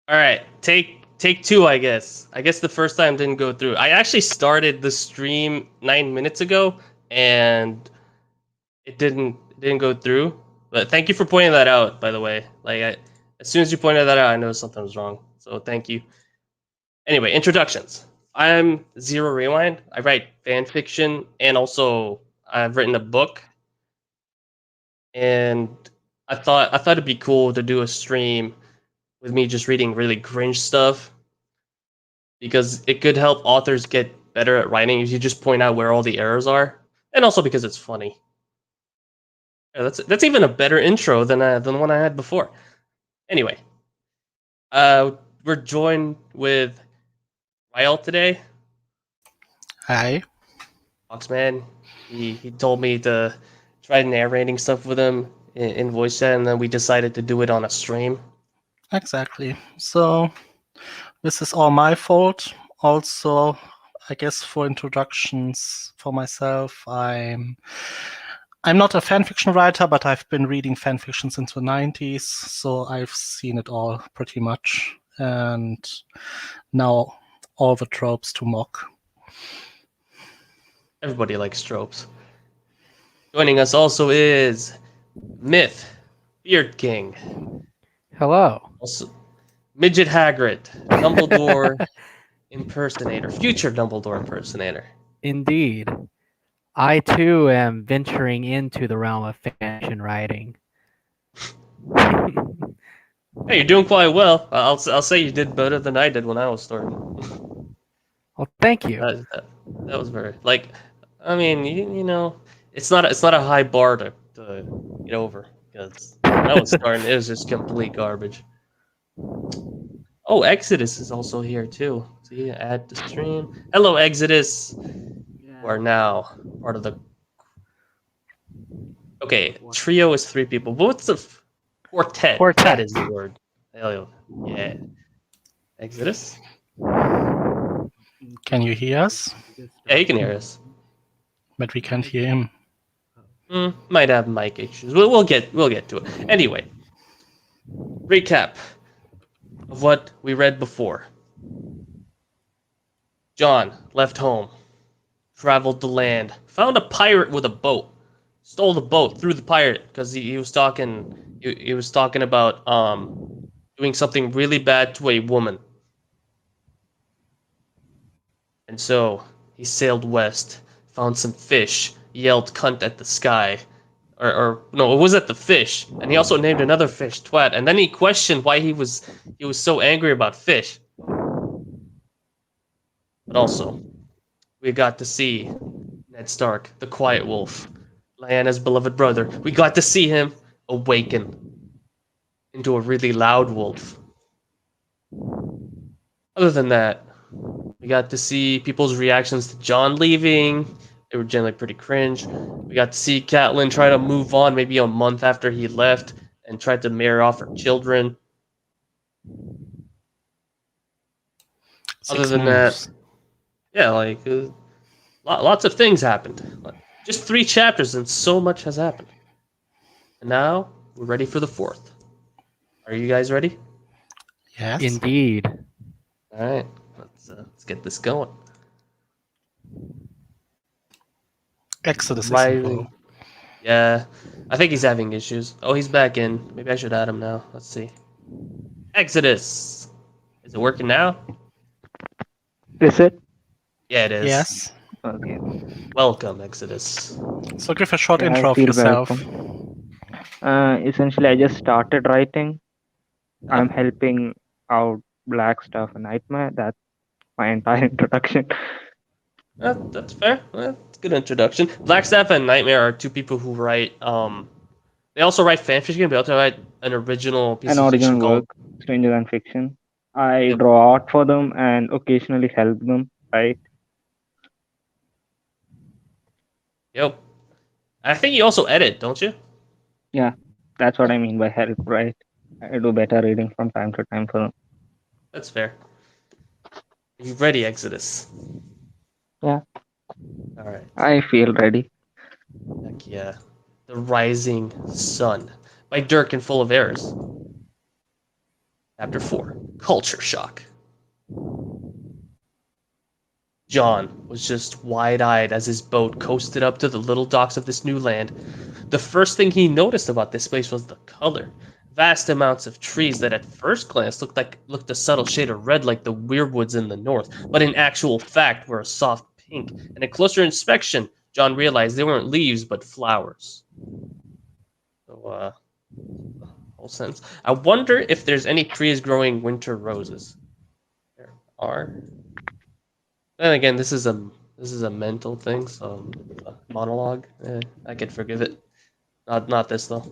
All right, take two, I guess. I guess the first time didn't go through. I actually started the stream 9 minutes ago, and it didn't go through. But thank you for pointing that out, by the way. As soon as you pointed that out, I knew something was wrong. So thank you. Anyway, introductions. I'm Zero Rewind. I write fan fiction, and also I've written a book. And I thought it'd be cool to do a stream with me just reading really cringe stuff because it could help authors get better at writing if you just point out where all the errors are, and also because it's funny. Yeah, that's even a better intro than the one I had before. Anyway, we're joined with Ryle today. Hi. Foxman. He told me to try narrating stuff with him in voice chat, and then we decided to do it on a stream. Exactly. So this is all my fault. Also, I guess for introductions for myself, I'm not a fanfiction writer, but I've been reading fanfiction since the 90s, so I've seen it all pretty much, and now all the tropes to mock. Everybody likes tropes. Joining us also is Myth, Beard King. Hello. Also, Midget Hagrid, Dumbledore impersonator, future Dumbledore impersonator. Indeed. I too am venturing into the realm of fanfiction writing. Hey, you're doing quite well. I'll say you did better than I did when I was starting. Well, thank you. That was very I mean, you know, it's not a high bar to get over because when I was starting, it was just complete garbage. Oh, Exodus is also here too. See, add to stream. Hello, Exodus. You are now part of the. Okay, trio is 3 people. But what's the quartet? Quartet. That is the word. Hell yeah. Exodus. Can you hear us? Yeah, you can hear us. But we can't hear him. Might have mic issues. We'll get to it. Anyway, recap of what we read before. John left home, traveled the land, found a pirate with a boat, stole the boat, threw the pirate because he was talking. He was talking about doing something really bad to a woman, and so he sailed west, found some fish, yelled "cunt" at the sky. Or no, it was at the fish, and he also named another fish Twat, and then he questioned why he was so angry about fish. But also, we got to see Ned Stark, the Quiet Wolf, Lyanna's beloved brother. We got to see him awaken into a really loud wolf. Other than that, we got to see people's reactions to John leaving. They were generally pretty cringe. We got to see Catelyn try to move on maybe a month after he left and tried to marry off her children. Other than that, yeah, lots of things happened. Just 3 chapters and so much has happened. And now we're ready for the 4th. Are you guys ready? Yes. Indeed. All right, let's get this going. Exodus is Rising. involved. Yeah, I think he's having issues. Oh, he's back in. Maybe I should add him now. Let's see. Exodus. Is it working now? Is it? Yeah, it is. Yes. Okay. Welcome, Exodus. So give a short Yeah, intro I of feel yourself. Essentially, I just started writing. I'm helping out Black Stuff and Nightmare. That's my entire introduction. That's fair. That's a good introduction. Blackstaff and Nightmare are 2 people who write. They also write fanfiction. They also write an original piece An of original fiction called. work, stranger than fiction. I Yep. draw art for them and occasionally help them, right? Yep. I think you also edit, don't you? Yeah, that's what I mean by help, right? I do better reading from time to time for them. That's fair. Are you ready, Exodus? Yeah. All right. I feel ready. Heck yeah. The Rising Sun by Dirk and Full of Errors. Chapter 4, Culture Shock. John was just wide-eyed as his boat coasted up to the little docks of this new land. The first thing he noticed about this place was the color. Vast amounts of trees that at first glance looked a subtle shade of red like the weirwoods in the north, but in actual fact were a soft pink. And at closer inspection, John realized they weren't leaves but flowers. So, whole sentence. I wonder if there's any trees growing winter roses. There are. Then again, this is a mental thing, so a monologue. I could forgive it. Not this though.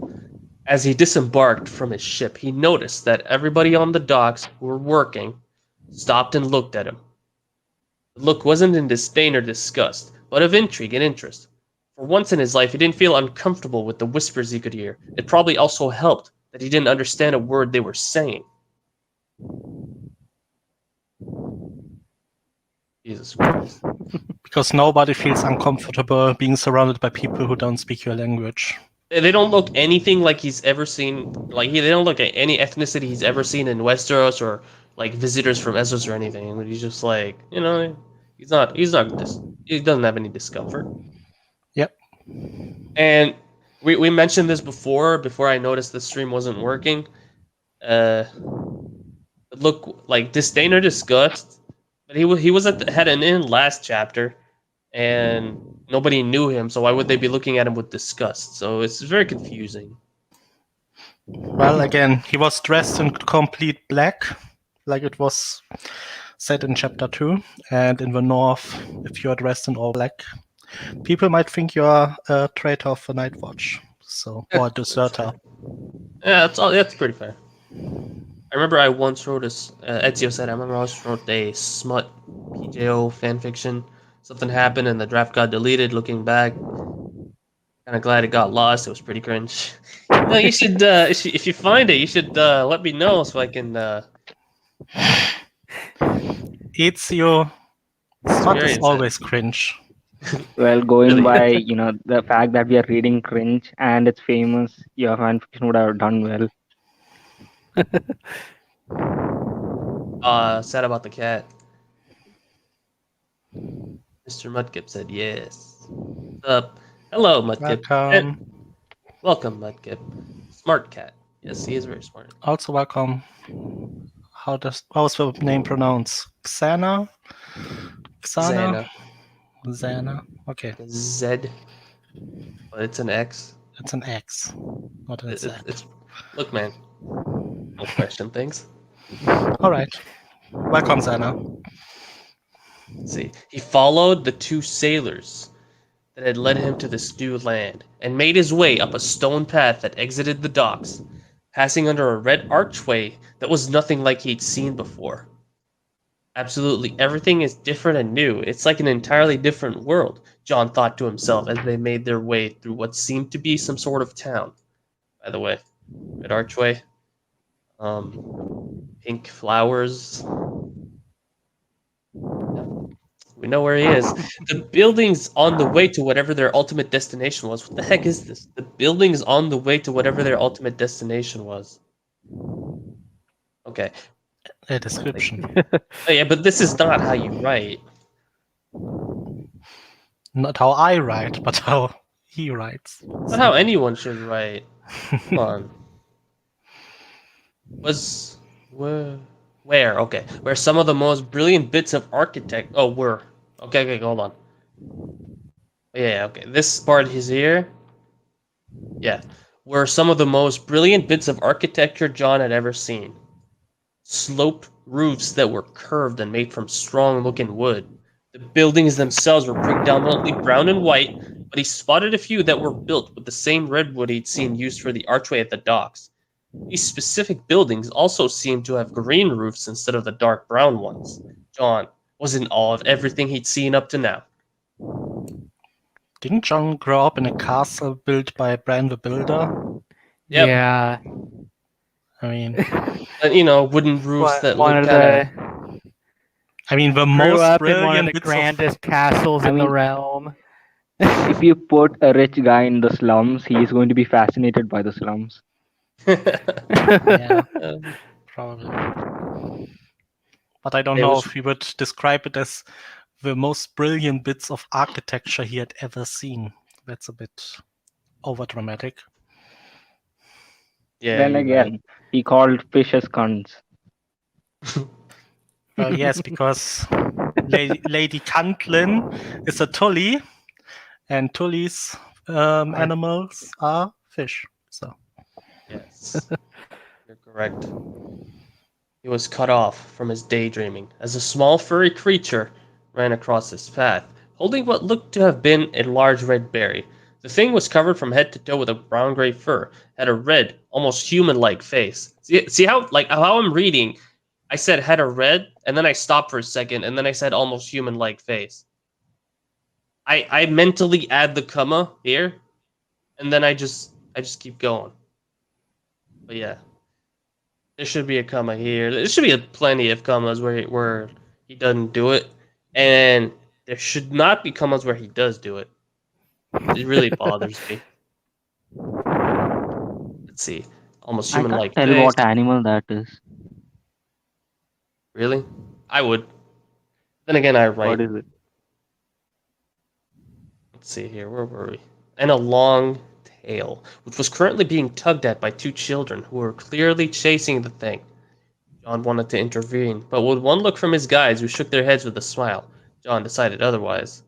As he disembarked from his ship, he noticed that everybody on the docks who were working stopped and looked at him. The look wasn't in disdain or disgust, but of intrigue and interest. For once in his life, he didn't feel uncomfortable with the whispers he could hear. It probably also helped that he didn't understand a word they were saying. Jesus Christ. Because nobody feels uncomfortable being surrounded by people who don't speak your language. They don't look anything like he's ever seen. They don't look at any ethnicity he's ever seen in Westeros or like visitors from Essos or anything. But he's just like, he doesn't have any discomfort. Yep. And we mentioned this before I noticed the stream wasn't working. Look like disdain or disgust, but he was had an in last chapter, and nobody knew him, so why would they be looking at him with disgust? So it's very confusing. Well, again, he was dressed in complete black, like it was said in chapter 2. And in the north, if you are dressed in all black, people might think you are a traitor of the Night Watch, or a deserter. Yeah, that's pretty fair. I remember I once wrote Ezio said, I once wrote a smut PJO fanfiction. Something happened and the draft got deleted. Looking back, kind of glad it got lost. It was pretty cringe. No, you should, if you find it, you should let me know so I can. Ezio, smut is experience always cringe. Well, going Really? by the fact that we are reading cringe and it's famous, your fanfiction would have done well. Sad about the cat. Mr. Mudkip said yes. What's up? Hello, Mudkip. Welcome. Welcome, Mudkip. Smart cat. Yes, he is very smart. Also welcome. How's the name pronounced? Xana? Xana. Xana. Okay. Z. But it's an X. It's an X, not an Z. Look, man. Don't question things. All right. Welcome, Xana. Let's see. He followed the two sailors that had led him to this new land and made his way up a stone path that exited the docks, passing under a red archway that was nothing like he'd seen before. Absolutely everything is different and new. It's like an entirely different world, John thought to himself as they made their way through what seemed to be some sort of town. By the way, red archway, pink flowers. We know where he is. The building's on the way to whatever their ultimate destination was. What the heck is this? The building's on the way to whatever their ultimate destination was. Okay. A description. Oh, yeah, but this is not how you write. Not how I write, but how he writes. Not how anyone should write. Come on. Where? Okay. Where some of the most brilliant bits of were. Okay, hold on. Yeah, okay. This part is here. Yeah. Were some of the most brilliant bits of architecture John had ever seen. Sloped roofs that were curved and made from strong-looking wood. The buildings themselves were predominantly brown and white, but he spotted a few that were built with the same redwood he'd seen used for the archway at the docks. These specific buildings also seemed to have green roofs instead of the dark brown ones. John was in awe of everything he'd seen up to now. Didn't John grow up in a castle built by Bran the Builder? Yep. Yeah. I mean, And, wooden roofs that one look of kind of... the the grew most up in one of brilliant the bits grandest castles in the realm. If you put a rich guy in the slums, he is going to be fascinated by the slums. Yeah. probably. But I don't It know was- if we would describe it as the most brilliant bits of architecture he had ever seen. That's a bit overdramatic. Yeah. Then you're again, he called fishes cunts. Well, yes, because Lady Cantlin is a tully, and tullies animals are fish. So right. Yes. You're correct. He was cut off from his daydreaming as a small furry creature ran across his path, holding what looked to have been a large red berry. The thing was covered from head to toe with a brown-gray fur, had a red, almost human-like face. See how how I'm reading? I said had a red, and then I stopped for a second, and then I said almost human-like face. I mentally add the comma here, and then I just keep going. But yeah. There should be a comma here. There should be plenty of commas where he doesn't do it, and there should not be commas where he does do it. It really bothers me. Let's see. Almost I can't human-like tell face. what animal that is. Really? I would. Then again, I write. What is it? Let's see here. Where were we? And a long tail, which was currently being tugged at by two children who were clearly chasing the thing. John wanted to intervene, but with one look from his guides, who shook their heads with a smile, John decided otherwise.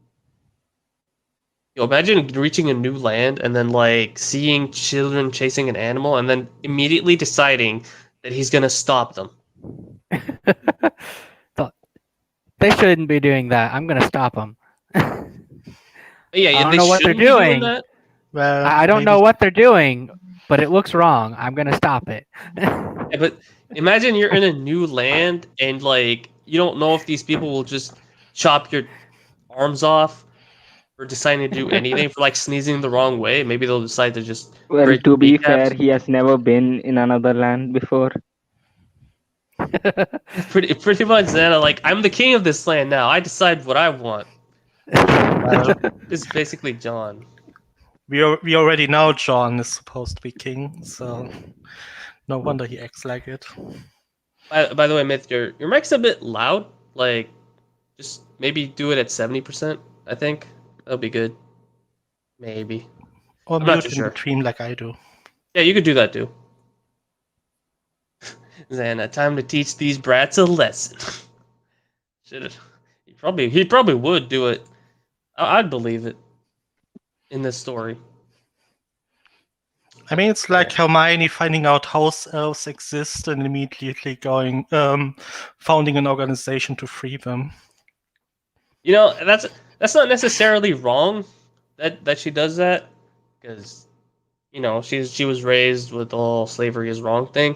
Yo, imagine reaching a new land and then seeing children chasing an animal and then immediately deciding that he's gonna stop them. They shouldn't be doing that. I'm gonna stop them. Yeah, I don't they know what they're shouldn't be doing doing. that. well, I don't maybe- know what they're doing, but it looks wrong. I'm gonna stop it. Yeah, but imagine you're in a new land and you don't know if these people will just chop your arms off for deciding to do anything for sneezing the wrong way. Maybe they'll decide to just Well, break to your be fair, kneecaps. he has never been in another land before. Pretty much that. I'm the king of this land now. I decide what I want. well, This is basically John. we already know John is supposed to be king, so no wonder he acts like it. By the way, Myth, your mic's a bit loud. Just maybe do it at 70%. I think that'll be good. Maybe. Or I'm not mute too in sure. between like I do. Yeah, you could do that too. Xana, time to teach these brats a lesson. Should he probably would do it. I'd believe it in this story. I mean, it's like Hermione finding out house elves exist and immediately going, founding an organization to free them. You know, that's not necessarily wrong that she does that, because she was raised with the whole slavery is wrong thing,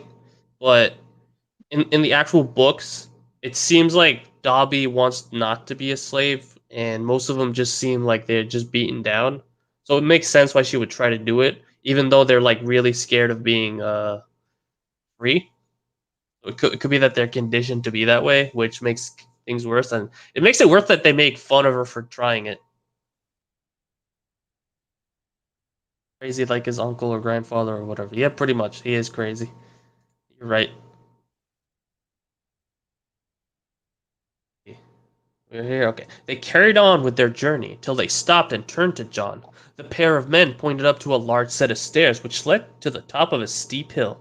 but in the actual books, it seems like Dobby wants not to be a slave, and most of them just seem like they're just beaten down. So it makes sense why she would try to do it, even though they're really scared of being free. It could be that they're conditioned to be that way, which makes things worse, and it makes it worse that they make fun of her for trying it. Crazy like his uncle or grandfather or whatever. Yeah, pretty much. He is crazy. You're right. We're here. Okay. They carried on with their journey till they stopped and turned to John. The pair of men pointed up to a large set of stairs which led to the top of a steep hill.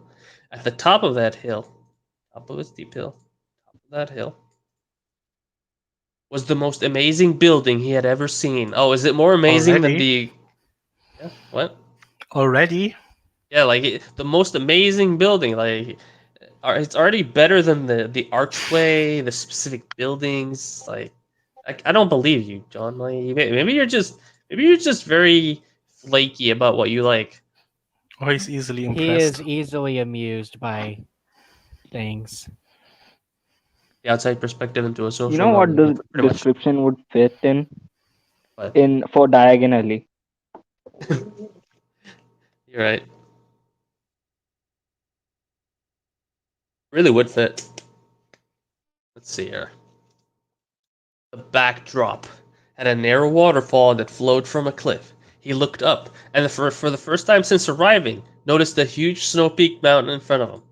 At the top of that hill, was the most amazing building he had ever seen. Oh, is it more amazing than Already? Yeah, what? Already? Yeah, the most amazing building. It's already better than the archway, the specific buildings. I don't believe you, John. Maybe you're just very flaky about what you like. Or he's easily He impressed. is easily amused by things. The outside perspective into a social. You know what norm. the Pretty description would fit in But for diagonally? you're right. Really would fit. Let's see here. The backdrop had a narrow waterfall that flowed from a cliff. He looked up, and for the first time since arriving, noticed a huge snow-peaked mountain in front of him.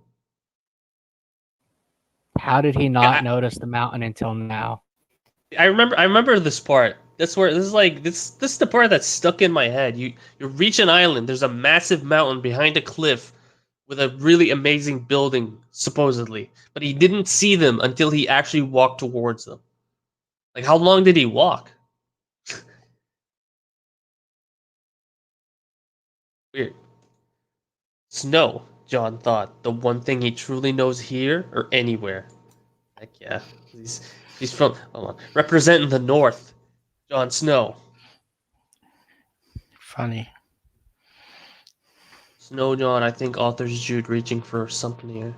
How did he not I- notice the mountain until now? I remember this part. This is the part that's stuck in my head. You reach an island. There's a massive mountain behind a cliff with a really amazing building, supposedly. But he didn't see them until he actually walked towards them. Like, how long did he walk? Weird. Snow, John thought, the one thing he truly knows here or anywhere. Heck yeah. He's from, hold on, representing the North. Jon Snow. Funny. Snow John, I think authors Jude reaching for something here.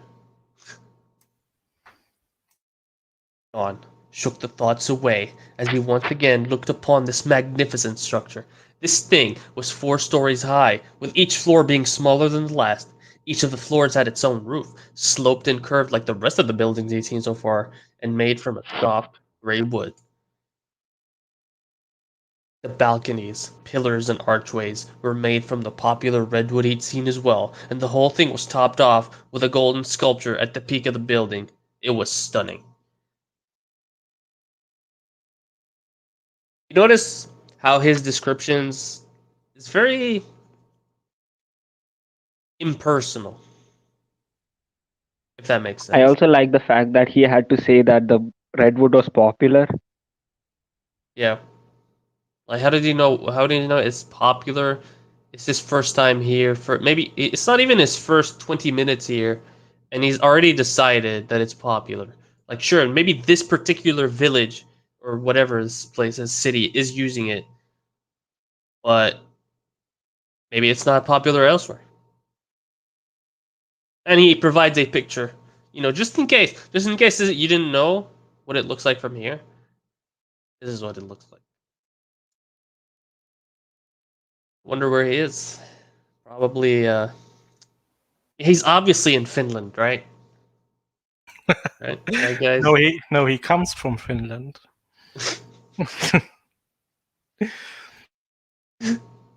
John shook the thoughts away as he once again looked upon this magnificent structure. This thing was 4 stories high, with each floor being smaller than the last. Each of the floors had its own roof, sloped and curved like the rest of the buildings he'd seen so far, and made from a soft gray wood. The balconies, pillars, and archways were made from the popular redwood he'd seen as well, and the whole thing was topped off with a golden sculpture at the peak of the building. It was stunning. You notice how his descriptions is very impersonal, if that makes sense. I also like the fact that he had to say that the redwood was popular. Yeah. Like, how did you know? How did you know it's popular? It's his first time here. For maybe it's not even his first 20 minutes here, and he's already decided that it's popular. Like, sure, maybe this particular village or whatever this place, this city, is using it, but maybe it's not popular elsewhere. And he provides a picture, just in case you didn't know what it looks like from here. This is what it looks like. Wonder where he is. Probably, he's obviously in Finland, right? Right, guys? He comes from Finland.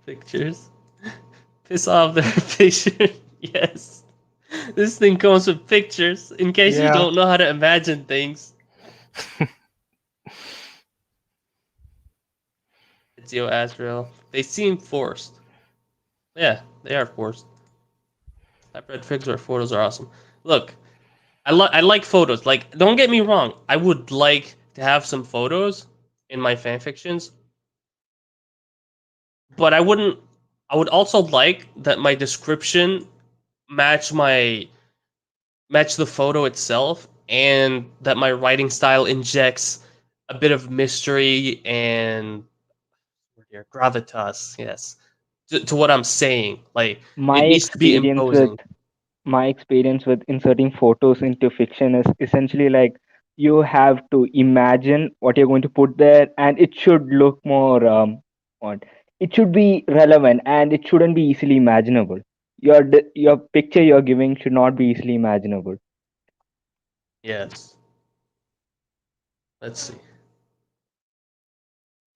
Pictures. Piss off their picture. Yes. This thing comes with pictures, in case you Yeah. don't know how to imagine things. It's Yo Asriel. They seem forced. Yeah, they are forced. I've read figs where photos are awesome. Look, I like photos. Like, don't get me wrong. I would like to have some photos in my fanfictions, but I wouldn't. I would also like that my description match the photo itself, and that my writing style injects a bit of mystery and gravitas. Yes, to what I'm saying. Like, My it needs to be experience with imposing. my experience with inserting photos into fiction is essentially like you have to imagine what you're going to put there, and it should look more what it should be relevant, and it shouldn't be easily imaginable. Your picture you're giving should not be easily imaginable. Yes. Let's see.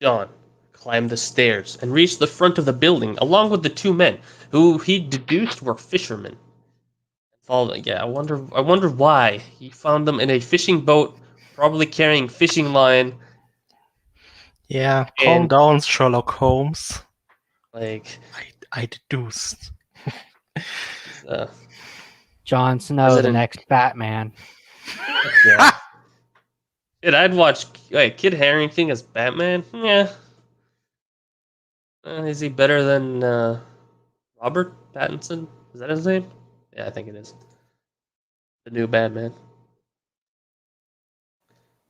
John climbed the stairs and reached the front of the building along with the 2 men, who he deduced were fishermen. Yeah, I wonder why. He found them in a fishing boat, probably carrying fishing line, Yeah, calm and down, Sherlock Holmes. like I deduced. uh, Jon Snow, the President- next Batman. yeah. I'd watch Kid Harington as Batman. Yeah. Is he better than Robert Pattinson? Is that his name? Yeah, I think it is. The new Batman.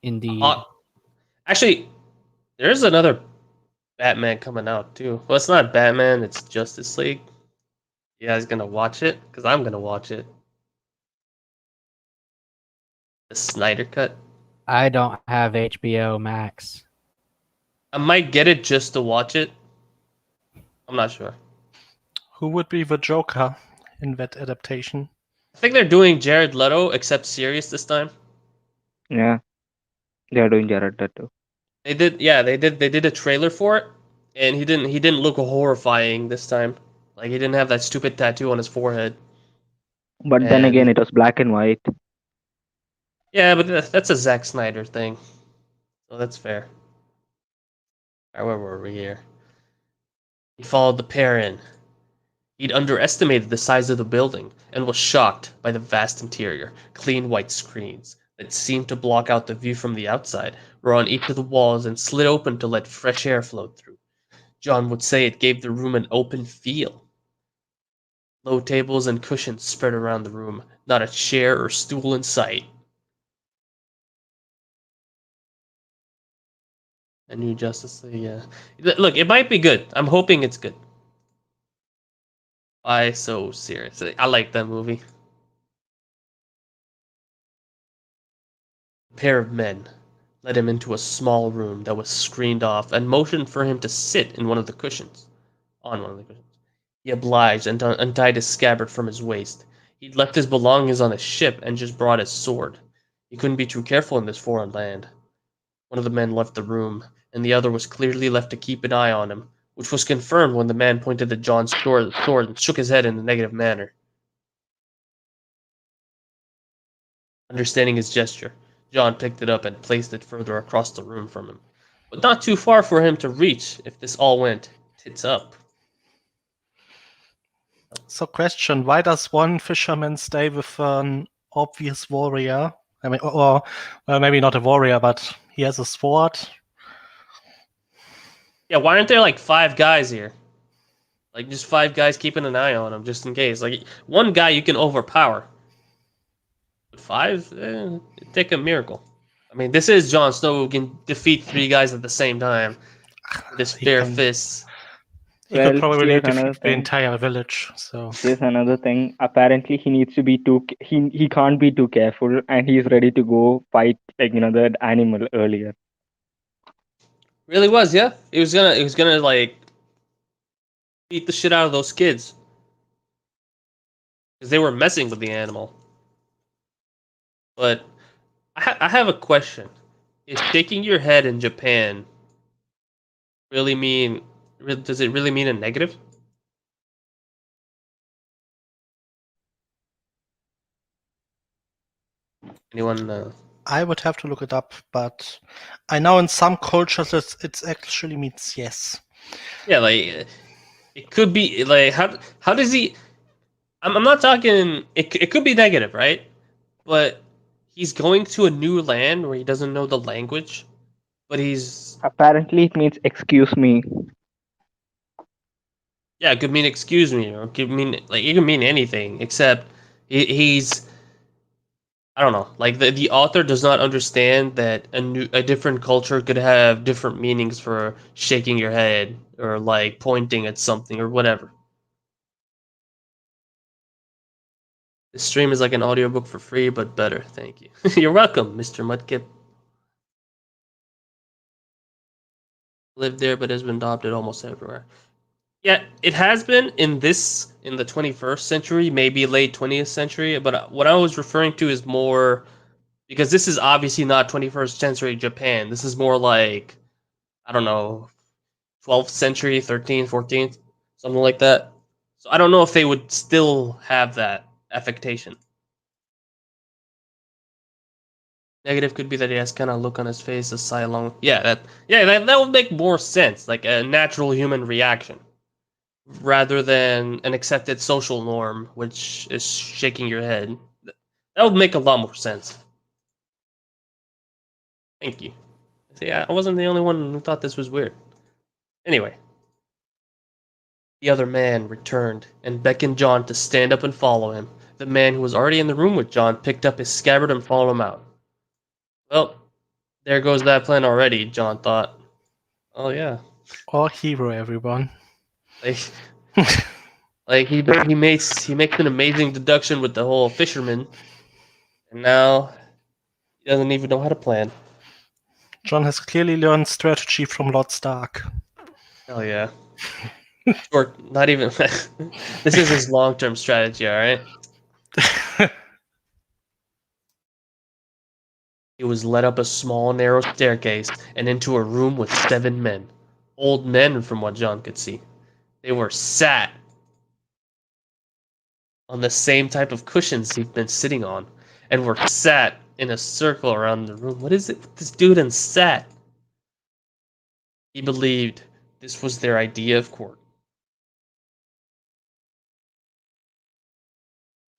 Indeed. Actually, there's another Batman coming out too. Well, it's not Batman, it's Justice League. You guys gonna watch it? Because I'm gonna watch it. The Snyder Cut. I don't have HBO Max. I might get it just to watch it. I'm not sure. Who would be the Joker in that adaptation? I think they're doing Jared Leto, except serious this time. Yeah, they are doing Jared Leto. They did, yeah, they did a trailer for it, and he didn't look horrifying this time. Like, he didn't have that stupid tattoo on his forehead. But then And again, it was black and white. Yeah, but that's a Zack Snyder thing, so that's fair. Alright, where were we here? He followed the pair in. He'd underestimated the size of the building and was shocked by the vast interior. Clean white screens that seemed to block out the view from the outside were on each of the walls and slid open to let fresh air flow through. John would say it gave the room an open feel. Low tables and cushions spread around the room, not a chair or stool in sight. A new Justice League, yeah. Look, it might be good. I'm hoping it's good. Why so serious? I like that movie. A pair of men led him into a small room that was screened off and motioned for him to sit in one of the cushions. On one of the cushions. He obliged and untied his scabbard from his waist. He'd left his belongings on the ship and just brought his sword. He couldn't be too careful in this foreign land. One of the men left the room, and the other was clearly left to keep an eye on him, which was confirmed when the man pointed at John's sword and shook his head in a negative manner. Understanding his gesture, John picked it up and placed it further across the room from him, but not too far for him to reach if this all went tits up. So, question: why does one fisherman stay with an obvious warrior? I mean, or maybe not a warrior, but he has a sword. Yeah, why aren't there like 5 guys here? Like just 5 guys keeping an eye on him just in case. Like one guy you can overpower. But 5? It'd take a miracle. I mean, this is Jon Snow who can defeat 3 guys at the same time with his He bare can- fists. He Well, could probably here's defeat another the thing. entire village. So Here's another thing. Apparently, he needs to be he can't be too careful, and he's ready to go fight that animal earlier. Really was, yeah. He was gonna like beat the shit out of those kids because they were messing with the animal. But I have a question: is shaking your head in Japan really mean? Does it really mean a negative? Anyone? I would have to look it up, but I know in some cultures it actually means yes. Yeah, like it could be like how does he? I'm not talking. It could be negative, right? But he's going to a new land where he doesn't know the language, but he's Apparently, it means excuse me. yeah, it could mean excuse me, or it could mean like it can mean anything except he's I don't know. Like the author does not understand that a different culture could have different meanings for shaking your head or like pointing at something or whatever. The stream is like an audiobook for free, but better. Thank you. You're welcome, Mr. Mudkip. Lived there, but has been adopted almost everywhere. Yeah, it has been in the 21st century, maybe late 20th century. But what I was referring to is more because this is obviously not 21st century Japan. This is more like I don't know, 12th century, 13th, 14th, something like that. So I don't know if they would still have that affectation. Negative could be that he has kind of look on his face, a sigh along. Yeah, that would make more sense, like a natural human reaction, rather than an accepted social norm, which is shaking your head. That would make a lot more sense. Thank you. See, I wasn't the only one who thought this was weird. Anyway, the other man returned and beckoned John to stand up and follow him. The man who was already in the room with John picked up his scabbard and followed him out. Well, there goes that plan already, John thought. Oh yeah. Or hero, everyone. Like like he makes an amazing deduction with the whole fisherman, and now he doesn't even know how to plan. John has clearly learned strategy from Lord Stark. Hell yeah. Or not even this is his long-term strategy, alright? He was led up a small, narrow staircase and into a room with 7 men. Old men, from what John could see. They were sat on the same type of cushions he'd been sitting on, and were sat in a circle around the room. What is it with this dude and sat? He believed this was their idea of court.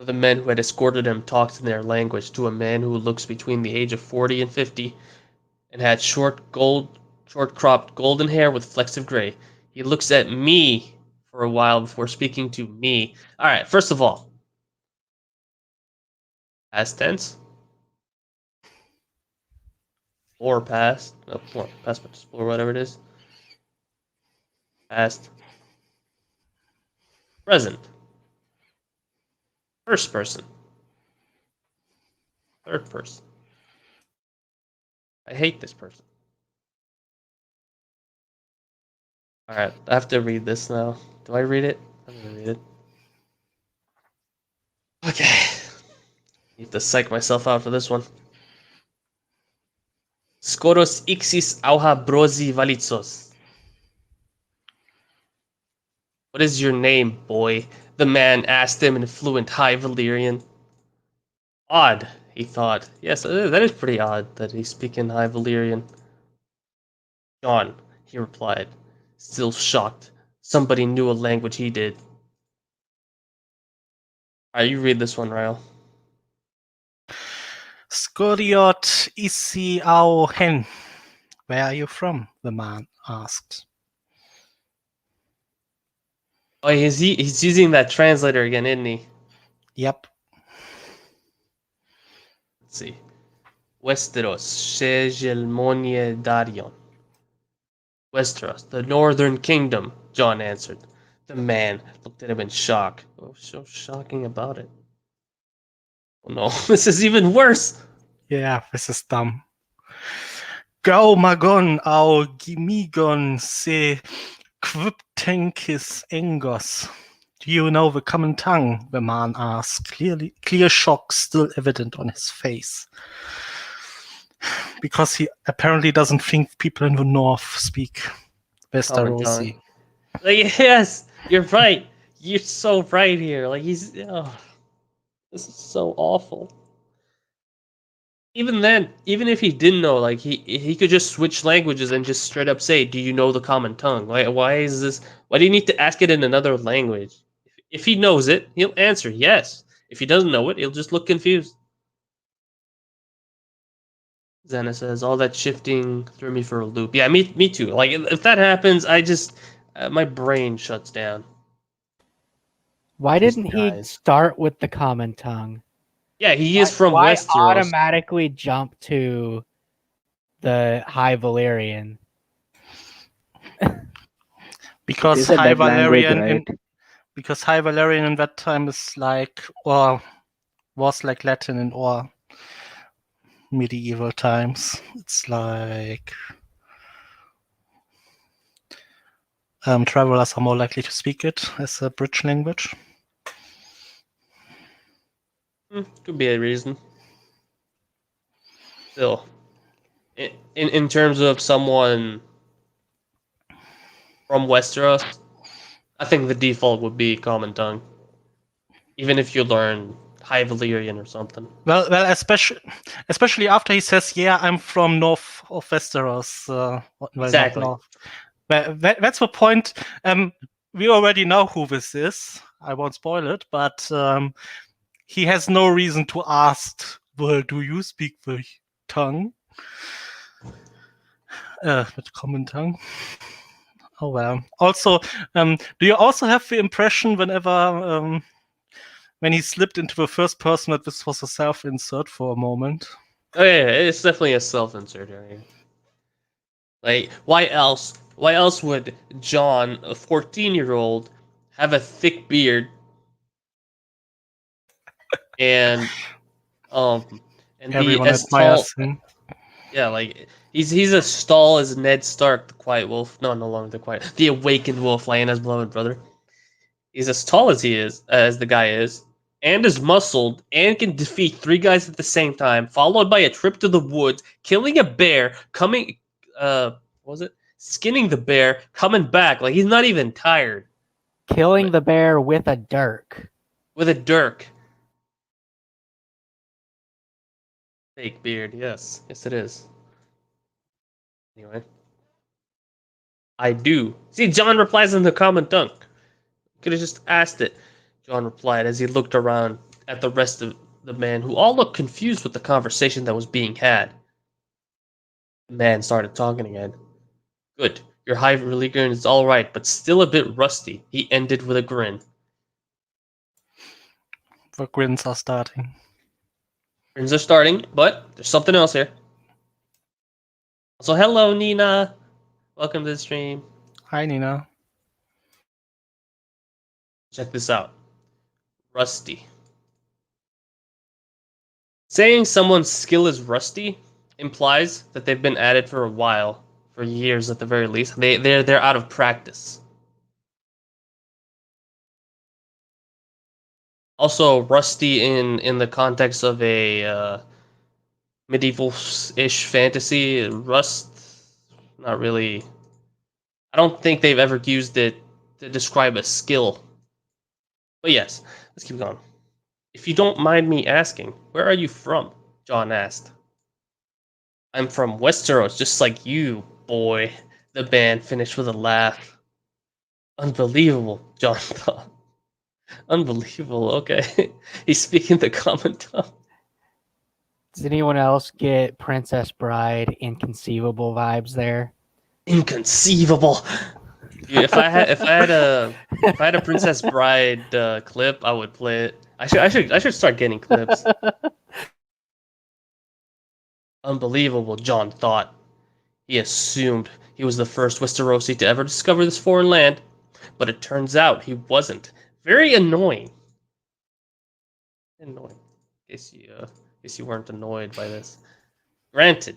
The men who had escorted him talked in their language to a man who looks between the age of 40 and 50 and had short-cropped golden hair with flecks of gray. He looks at me for a while before speaking to me. All right, first of all, past tense or past, past or whatever it is. Past, present, first person, third person. I hate this person. All right, I have to read this now. Do I read it? I'm gonna read it. Okay. Need to psych myself out for this one. Skoros ixis auha brosi valitsos. What is your name, boy? The man asked him in fluent High Valyrian. Odd, he thought. Yes, that is pretty odd that he's speaking High Valyrian. John, he replied, still shocked. Somebody knew a language he did. Alright, you read this one, Ryle. Skoriot isi au hen. Where are you from? The man asked. Oh, he's using that translator again, isn't he? Yep. Let's see. Westeros, Shegelmonie Darion. Westeros, the Northern Kingdom, John answered. The man looked at him in shock. What was so shocking about it? Oh no, this is even worse. Yeah, this is dumb. Gau magon au gimigon se quiptenkis engos. Do you know the common tongue? The man asked, clear shock still evident on his face. Because he apparently doesn't think people in the north speak Westerosi. Like, yes, you're right. You're so right here. Like, this is so awful. Even then, even if he didn't know, like, he could just switch languages and just straight up say, "Do you know the common tongue?" Why is this? Why do you need to ask it in another language? If he knows it, he'll answer yes. If he doesn't know it, he'll just look confused. Xana says, all that shifting threw me for a loop. Yeah, me too. Like, if that happens, I just, my brain shuts down. Why Just didn't he dies. start with the common tongue? Yeah, he is from Why Westeros. automatically jump to the High Valyrian? Because a High dead language, Valyrian right? because High Valyrian in that time is like, or was like Latin in or medieval times. It's like travelers are more likely to speak it as a bridge language. Could be a reason. Still, in terms of someone from Westeros, I think the default would be common tongue. Even if you learn High Valyrian or something. Well, especially after he says, "Yeah, I'm from north of Westeros." Well, Exactly. not north. That's the point. We already know who this is. I won't spoil it, but he has no reason to ask, well, do you speak the tongue? The common tongue. Oh well. Also, do you also have the impression whenever when he slipped into the first person that this was a self-insert for a moment? Oh yeah, it's definitely a self-insert area. Like, why else? Why else would John, a 14-year-old, have a thick beard and be Everyone as tall? admires him. Yeah, like he's as tall as Ned Stark, the Quiet Wolf. No, no longer the Quiet, the Awakened Wolf, Lyanna's beloved brother. He's as tall as he is, as the guy is, and is muscled, and can defeat 3 guys at the same time, followed by a trip to the woods, killing a bear, coming, what was it? Skinning the bear, coming back. Like, he's not even tired. Killing the bear with a dirk. With a dirk. Fake beard, yes. Yes, it is. Anyway. I do. See, John replies in the common tongue. Could have just asked it. John replied as he looked around at the rest of the men, who all looked confused with the conversation that was being had. The man started talking again. Good. Your high religion is all right, but still a bit rusty. He ended with a grin. The grins are starting. Grins are starting, but there's something else here. So, hello, Nina. Welcome to the stream. Hi, Nina. Check this out. Rusty. Saying someone's skill is rusty implies that they've been at it for a while, for years at the very least. They're out of practice. Also, rusty in the context of a medieval-ish fantasy, rust. Not really. I don't think they've ever used it to describe a skill. But yes, let's keep going. If you don't mind me asking, where are you from? John asked. I'm from Westeros, just like you, boy. The man finished with a laugh. Unbelievable, John thought. Unbelievable, okay. He's speaking the common tongue. Does anyone else get Princess Bride inconceivable vibes there? Inconceivable. Dude, if I had a Princess Bride clip, I would play it. I should start getting clips. Unbelievable, John thought. He assumed he was the first Westerosi to ever discover this foreign land, but it turns out he wasn't. Very annoying. Annoying. In case you weren't annoyed by this. Granted,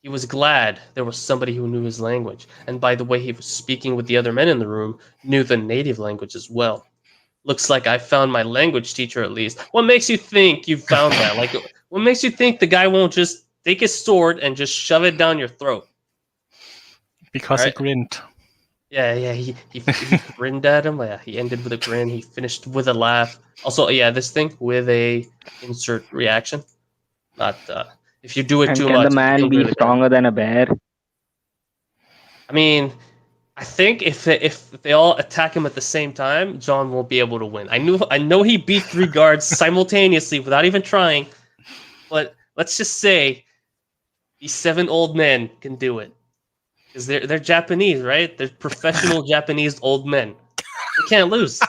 he was glad there was somebody who knew his language, and by the way he was speaking with the other men in the room, knew the native language as well. Looks like I found my language teacher at least. What makes you think you found that? Like, what makes you think the guy won't just take his sword and just shove it down your throat? Because Right. he grinned. Yeah, he grinned at him. Yeah, he ended with a grin. He finished with a laugh. Also, yeah, this thing with a insert reaction. Not if you do it And too can the much, it man feels be really bad. stronger than a bear? I mean, I think if they all attack him at the same time, John won't be able to win. I know he beat 3 guards simultaneously without even trying, but let's just say these 7 old men can do it. Because they're Japanese, right? They're professional Japanese old men. They can't lose.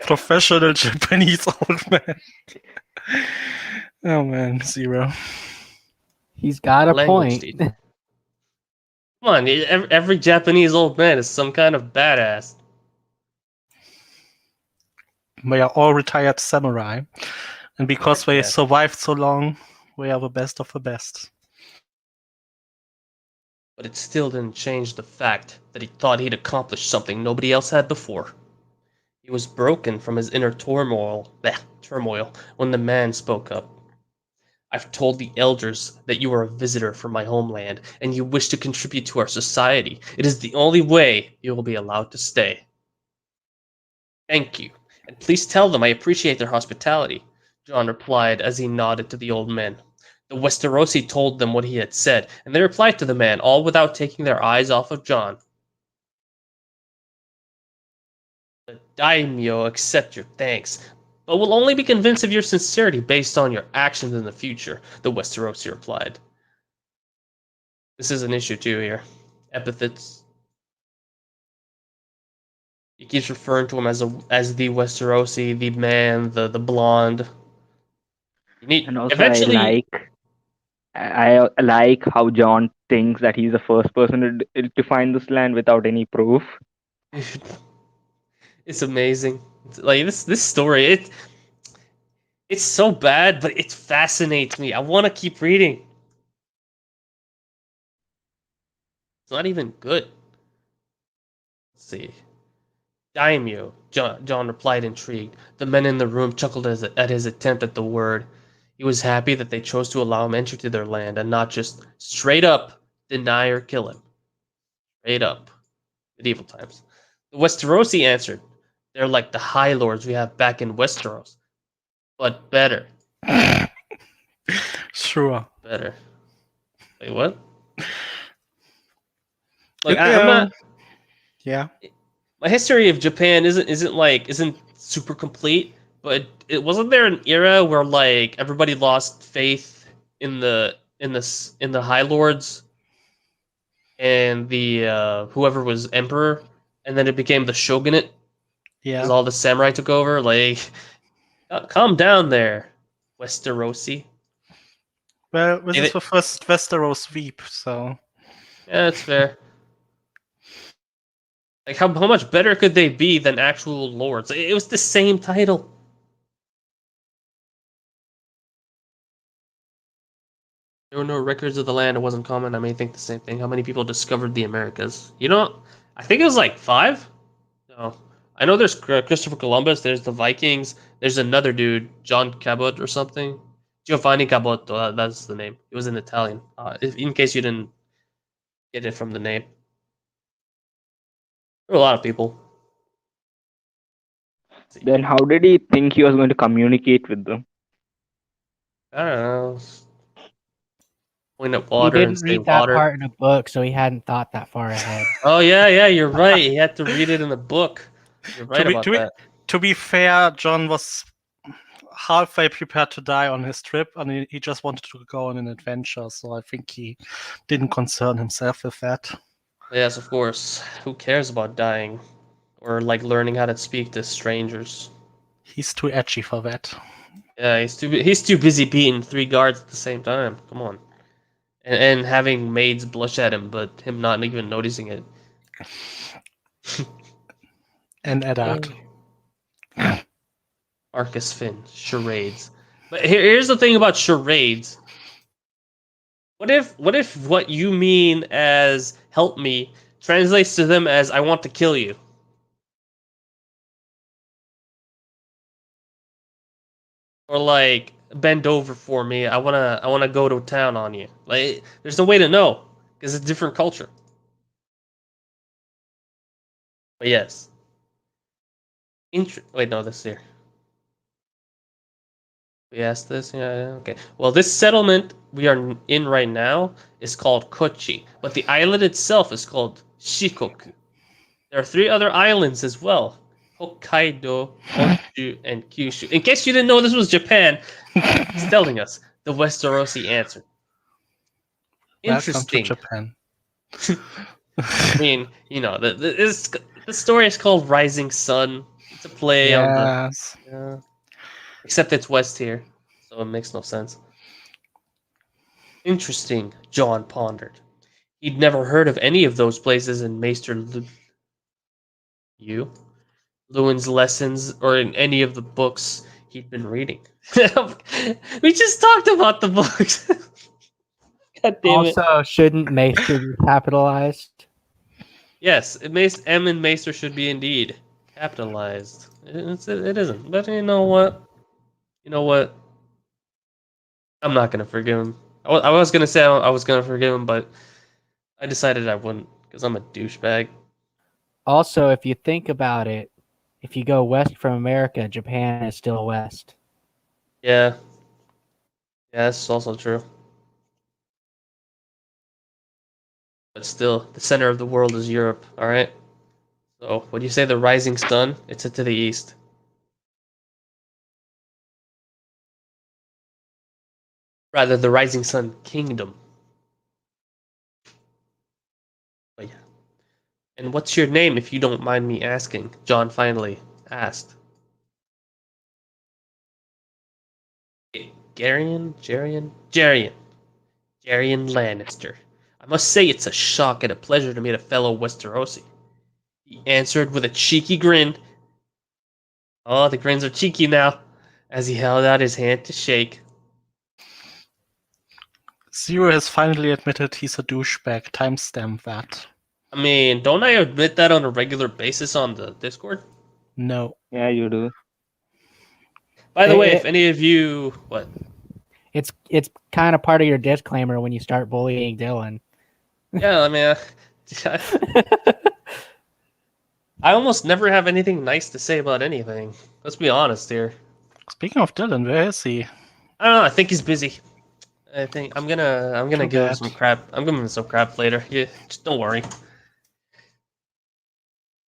Professional Japanese old man. Oh man, Zero. He's got a Language point. teacher. Come on, every Japanese old man is some kind of badass. We are all retired samurai. And because they Yes. survived so long, we are the best of the best. But it still didn't change the fact that he thought he'd accomplished something nobody else had before. He was broken from his inner turmoil when the man spoke up. I've told the elders that you are a visitor from my homeland, and you wish to contribute to our society. It is the only way you will be allowed to stay. Thank you, and please tell them I appreciate their hospitality, John replied as he nodded to the old men. The Westerosi told them what he had said, and they replied to the man, all without taking their eyes off of John. The daimyo accept your thanks, but will only be convinced of your sincerity based on your actions in the future, the Westerosi replied. This is an issue too here. Epithets. He keeps referring to him as the Westerosi, the man, the blonde. You need And also, eventually. I like how John thinks that he's the first person to find this land without any proof. It's amazing. Like this story, it's so bad, but it fascinates me. I want to keep reading. It's not even good. Let's see. Daimyo, John replied, intrigued. The men in the room chuckled at his attempt at the word. He was happy that they chose to allow him entry to their land and not just straight up deny or kill him. Straight up. Medieval times. The Westerosi answered, they're like the High Lords we have back in Westeros, but better. Sure. better. Wait, what? Like I'm Yeah. not. Yeah. My history of Japan isn't super complete, but it wasn't there an era where like everybody lost faith in the High Lords and the whoever was emperor, and then it became the shogunate because Yeah. all the samurai took over. Like, calm down there, Westerosi. Well, this Hey, is the first Westeros sweep, so yeah, that's fair. Like, how much better could they be than actual lords? It was the same title. There were no records of the land. It wasn't common. I may think the same thing. How many people discovered the Americas? You know, I think it was like 5. No, I know there's Christopher Columbus. There's the Vikings. There's another dude, John Cabot or something. Giovanni Cabot. That's the name. It was in Italian. In case you didn't get it from the name, there were a lot of people. Then how did he think he was going to communicate with them? I don't know. Point at He water and didn't say read that water. part in a book, so he hadn't thought that far ahead. Oh yeah, you're right. He had to read it in the book. You're right to be about to be, that. to be fair, John was halfway prepared to die on his trip, and he just wanted to go on an adventure. So I think he didn't concern himself with that. Yes, of course. Who cares about dying or like learning how to speak to strangers? He's too edgy for that. Yeah, he's too busy beating 3 guards at the same time. Come on, and having maids blush at him, but him not even noticing it. And Eddard. Arcus Finn charades. But here's the thing about charades. What if what you mean as help me translates to them as I want to kill you? Or like bend over for me. I wanna go to town on you. Like there's no way to know because it's a different culture. But yes. Wait, no, this here. We asked this, yeah, okay. Well, this settlement we are in right now is called Kochi, but the island itself is called Shikoku. There are 3 other islands as well: Hokkaido, Honshu, and Kyushu. In case you didn't know this was Japan, he's telling us. The Westerosi answered. Welcome to Interesting. Japan. I mean, you know, the story is called Rising Sun. It's a play on the. Yes. Except it's west here, so it makes no sense. Interesting, John pondered. He'd never heard of any of those places in Lewin's lessons or in any of the books he'd been reading. We just talked about the books. God damn it. Also, shouldn't Maester be capitalized? Yes, M and Maester should be indeed capitalized. It isn't, but you know what? You know what? I'm not gonna forgive him. I was gonna say I was gonna forgive him, but I decided I wouldn't because I'm a douchebag. Also, if you think about it, if you go west from America, Japan is still west. Yeah, that's also true. But still, the center of the world is Europe. All right. So when you say the rising sun, it's to the east. Rather, the rising sun kingdom. But yeah. And what's your name, if you don't mind me asking? John finally asked. Jarian Lannister. I must say it's a shock and a pleasure to meet a fellow Westerosi. He answered with a cheeky grin. Oh, the grins are cheeky now, as he held out his hand to shake. Zero has finally admitted he's a douchebag. Timestamp that. I mean, don't I admit that on a regular basis on the Discord? No. Yeah, you do. By the way, if any of you... What? It's kind of part of your disclaimer when you start bullying Dylan. Yeah, I mean... I almost never have anything nice to say about anything. Let's be honest here. Speaking of Dylan, where is he? I don't know. I think he's busy. I think I'm gonna Too give him bad. some crap. I'm giving him some crap later. Yeah, just don't worry.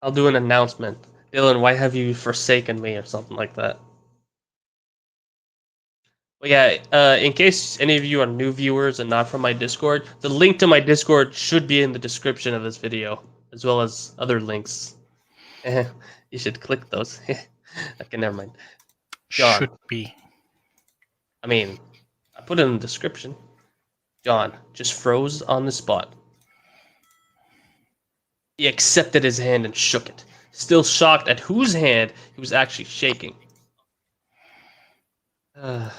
I'll do an announcement. Dylan, why have you forsaken me or something like that? But yeah, in case any of you are new viewers and not from my Discord, the link to my Discord should be in the description of this video, as well as other links. You should click those. Okay, never mind. John. Should be. I mean, I put it in the description. John just froze on the spot. He accepted his hand and shook it, still shocked at whose hand he was actually shaking. Yeah,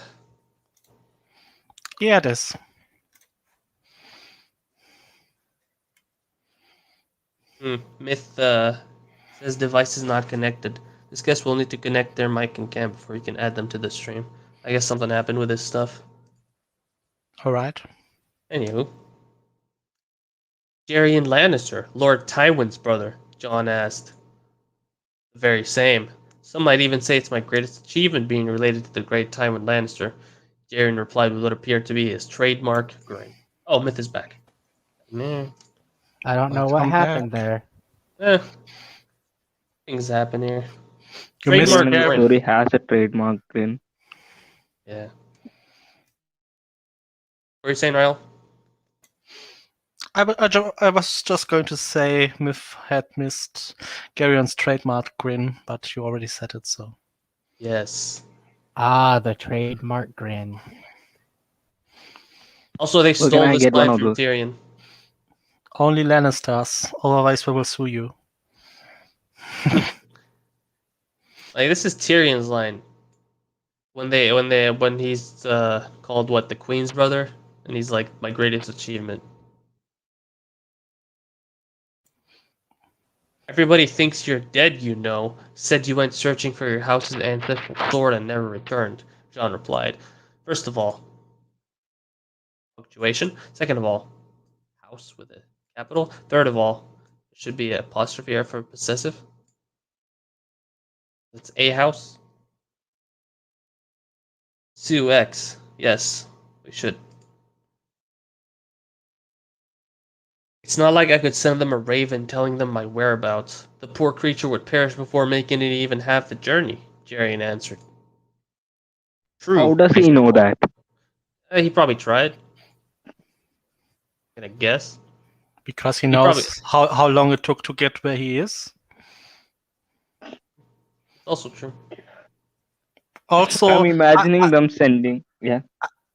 it is. Myth says device is not connected. This guest will need to connect their mic and cam before you can add them to the stream. I guess something happened with this stuff. All right. Anywho. Tyrion Lannister, Lord Tywin's brother, John asked. The very same. Some might even say it's my greatest achievement being related to the great Tywin Lannister. Tyrion replied with what appeared to be his trademark grin. Oh, Myth is back. Man. I don't know what Welcome happened back. there. Things happen here. You missed Trademark Everyone in the grin. story has a trademark grin. Yeah. What are you saying, Ryle? I was just going to say Myth had missed Garion's trademark grin, but you already said it, so. Yes. Ah, the trademark grin. Also, they Well, can stole I this get one line of from those? Tyrion. Only Lannisters, otherwise we will sue you. Like, this is Tyrion's line. When he's called what, the Queen's brother, and he's like, my greatest achievement. Everybody thinks you're dead, you know. Said you went searching for your house's ancestral sword and never returned. John replied. First of all, punctuation. Second of all, house with a capital. Third of all, there should be an apostrophe R for possessive. It's a house. Sue X. Yes, we should. It's not like I could send them a raven telling them my whereabouts. The poor creature would perish before making it even half the journey, Jarian answered. How True, does he know reasonable. that? He probably tried. Gonna guess. Because he He probably. knows how long it took to get where he is. Also true. Also, I'm imagining them sending. Yeah.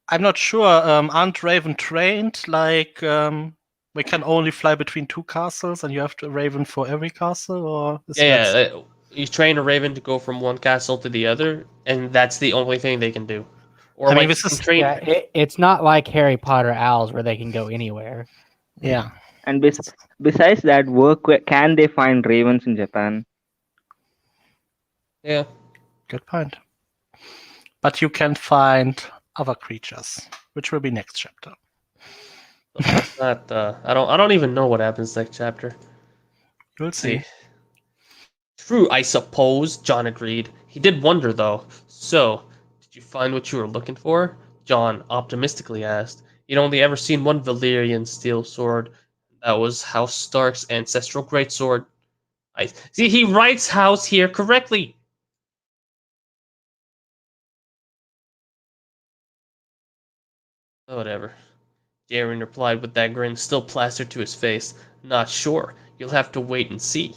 I'm not sure. Aren't Raven trained? Like, we can only fly between two castles, and you have to Raven for every castle, or is that... You train a raven to go from one castle to the other, and that's the only thing they can do. Or I mean, like this you can is... train. Yeah, it's not like Harry Potter owls where they can go anywhere. Yeah. And besides that, can they find ravens in Japan? Yeah. Good point. But you can find other creatures, which will be next chapter. Let's not. I don't even know what happens next chapter. You'll see. True, I suppose, John agreed. He did wonder, though. So, did you find what you were looking for? John optimistically asked. He'd only ever seen one Valyrian steel sword. That was House Stark's ancestral greatsword. I see. He writes house here correctly. Whatever. Jaren replied with that grin still plastered to his face. Not sure. You'll have to wait and see.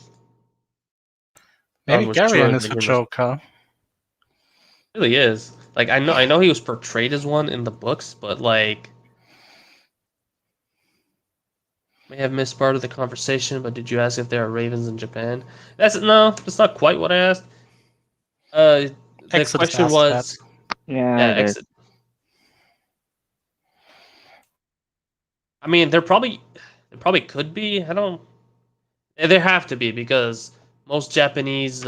Maybe John was Garion chilling is the the rumors. Joker. Really is. Like I know he was portrayed as one in the books, but like may have missed part of the conversation. But did you ask if there are ravens in Japan? That's not quite what I asked. The Exodus question asked was, Yeah, yeah, I did. exit. I mean, there probably could be. I don't. There have to be because most Japanese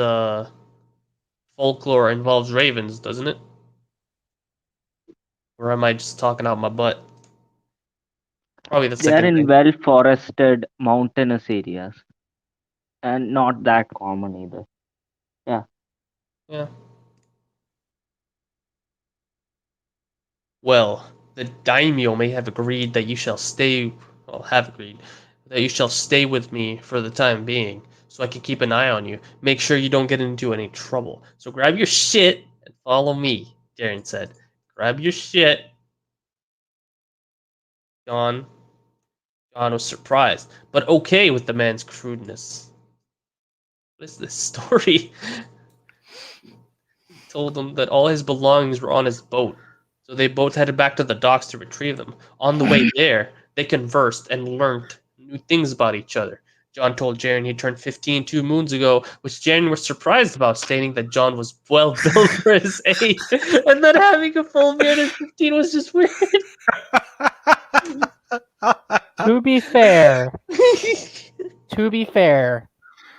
folklore involves ravens, doesn't it? Or am I just talking out my butt? Probably the They are second in thing. well forested mountainous areas and not that common either. Yeah. Yeah. Well, the daimyo may have agreed that you shall stay. Well, have agreed that you shall stay with me for the time being, so I can keep an eye on you. Make sure you don't get into any trouble. So grab your shit and follow me. Darren said. Grab your shit. John. John was surprised, but okay with the man's crudeness. What is this story? He told them that all his belongings were on his boat, so they both headed back to the docks to retrieve them. On the way there, they conversed and learned new things about each other. John told Jaren he turned 15 2 moons ago, which Jaren was surprised about, stating that John was well built for his age, and that having a full beard at 15 was just weird. To be fair,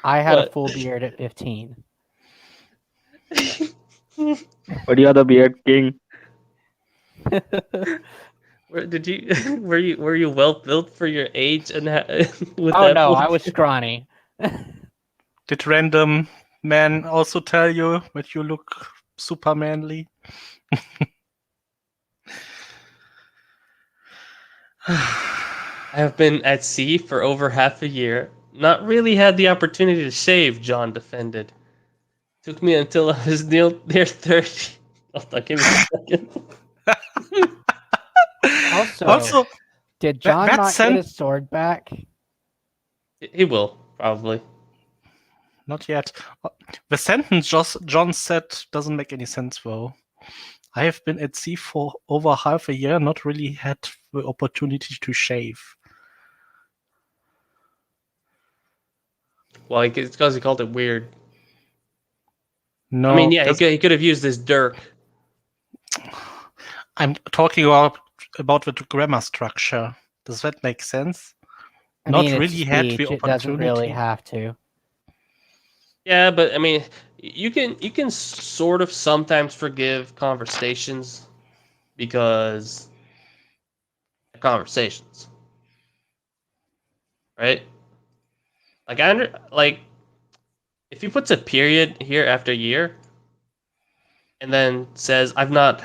I had a What? full beard at 15. But you're the beard king. Where did you? Were you well built for your age and with Oh that? no, full I was beard? scrawny. Did random man also tell you that you look super manly? I have been at sea for over half a year. Not really had the opportunity to shave, John defended. Took me until I was near 30. Hold on, give me a second. Also, did John that not get sent- his sword back? He will, probably. Not yet. The sentence John said doesn't make any sense, though. I have been at sea for over half a year, not really had the opportunity to shave. Well, it's because he called it weird. No, I mean, yeah, he could have used his dirk. I'm talking about the grammar structure. Does that make sense? I Not mean, it's really had the speech. It doesn't really opportunity. have to. Yeah, but I mean, you can sort of sometimes forgive conversations because they're conversations, right? Like if he puts a period here after year and then says I've not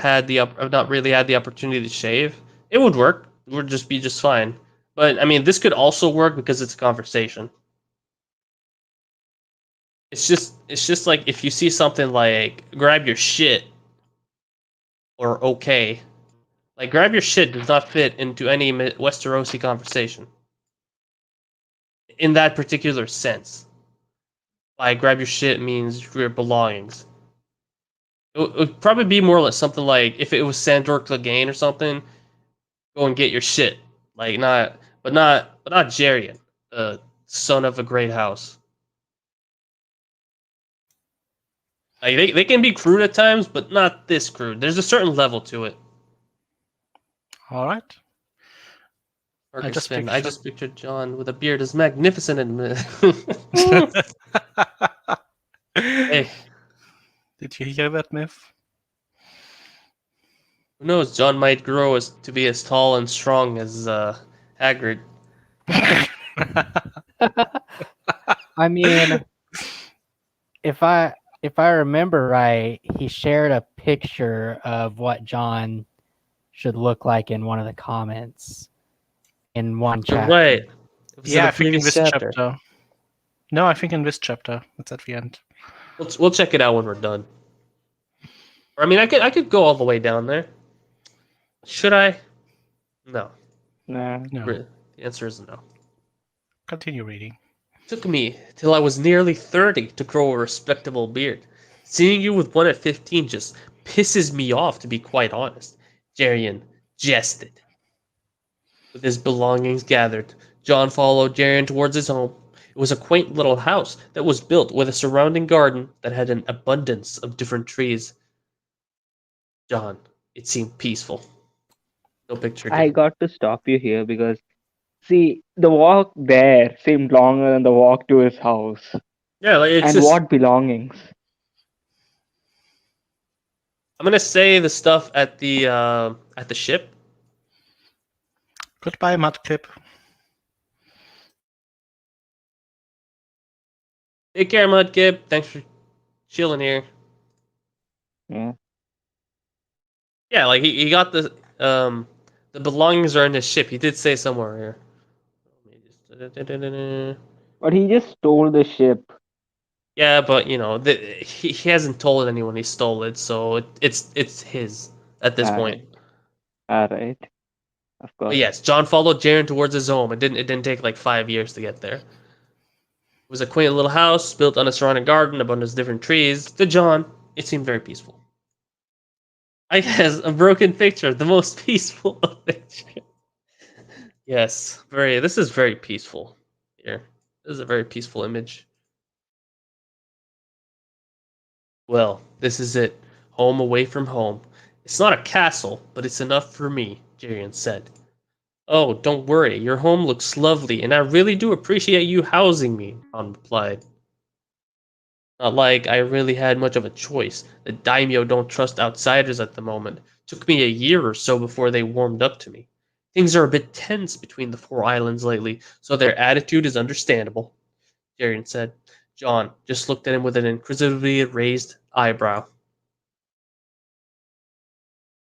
really had the opportunity to shave, it would work. It would just be just fine. But I mean, this could also work because it's a conversation. It's just like if you see something like grab your shit or okay, like grab your shit does not fit into any Westerosi conversation in that particular sense. Like grab your shit means your belongings. It would probably be more like something like if it was Sandor Clegane or something, go and get your shit. Like not Jarian, the son of a great house. Like they can be crude at times, but not this crude. There's a certain level to it. All right. I just pictured John with a beard as magnificent and hey, Did you hear that, Myth? who knows? John might grow to be as tall and strong as Hagrid. I mean, if I remember right, he shared a picture of what John should look like in one of the comments in one You're chapter. right. It was in Yeah, the I think in previous this chapter. chapter. No, I think in this chapter. It's at the end. We'll check it out when we're done. Or, I mean, I could go all the way down there. Should I? No. Nah. No. The answer is no. Continue reading. Took me till I was nearly 30 to grow a respectable beard. Seeing you with one at 15 just pisses me off, to be quite honest. Jarian jested. With his belongings gathered, John followed Jarian towards his home. It was a quaint little house that was built with a surrounding garden that had an abundance of different trees. John, it seemed peaceful. No picture. I got to stop you here because, see, the walk there seemed longer than the walk to his house. Yeah, like it's And just. what belongings? I'm gonna say the stuff at the ship. Goodbye, Mudkip. Take care, Mudkip. Thanks for chilling here. Yeah. Yeah, like he got the The belongings are in his ship. He did say somewhere here. But he just stole the ship. Yeah, but he hasn't told anyone he stole it, so it's his at this point. Alright. Of But course. yes, John followed Jaren towards his home. It didn't take like 5 years to get there. It was a quaint little house built on a surrounding garden, abundance of different trees. To John, it seemed very peaceful. I guess a broken picture, the most peaceful picture. Yes, very. This is very peaceful. Here, this is a very peaceful image. Well, this is it. Home away from home. It's not a castle, but it's enough for me, Jarian said. Oh, don't worry. Your home looks lovely, and I really do appreciate you housing me, John replied. Not like I really had much of a choice. The daimyo don't trust outsiders at the moment. Took me a year or so before they warmed up to me. Things are a bit tense between the four islands lately, so their attitude is understandable, Jarian said. John just looked at him with an inquisitively raised eyebrow.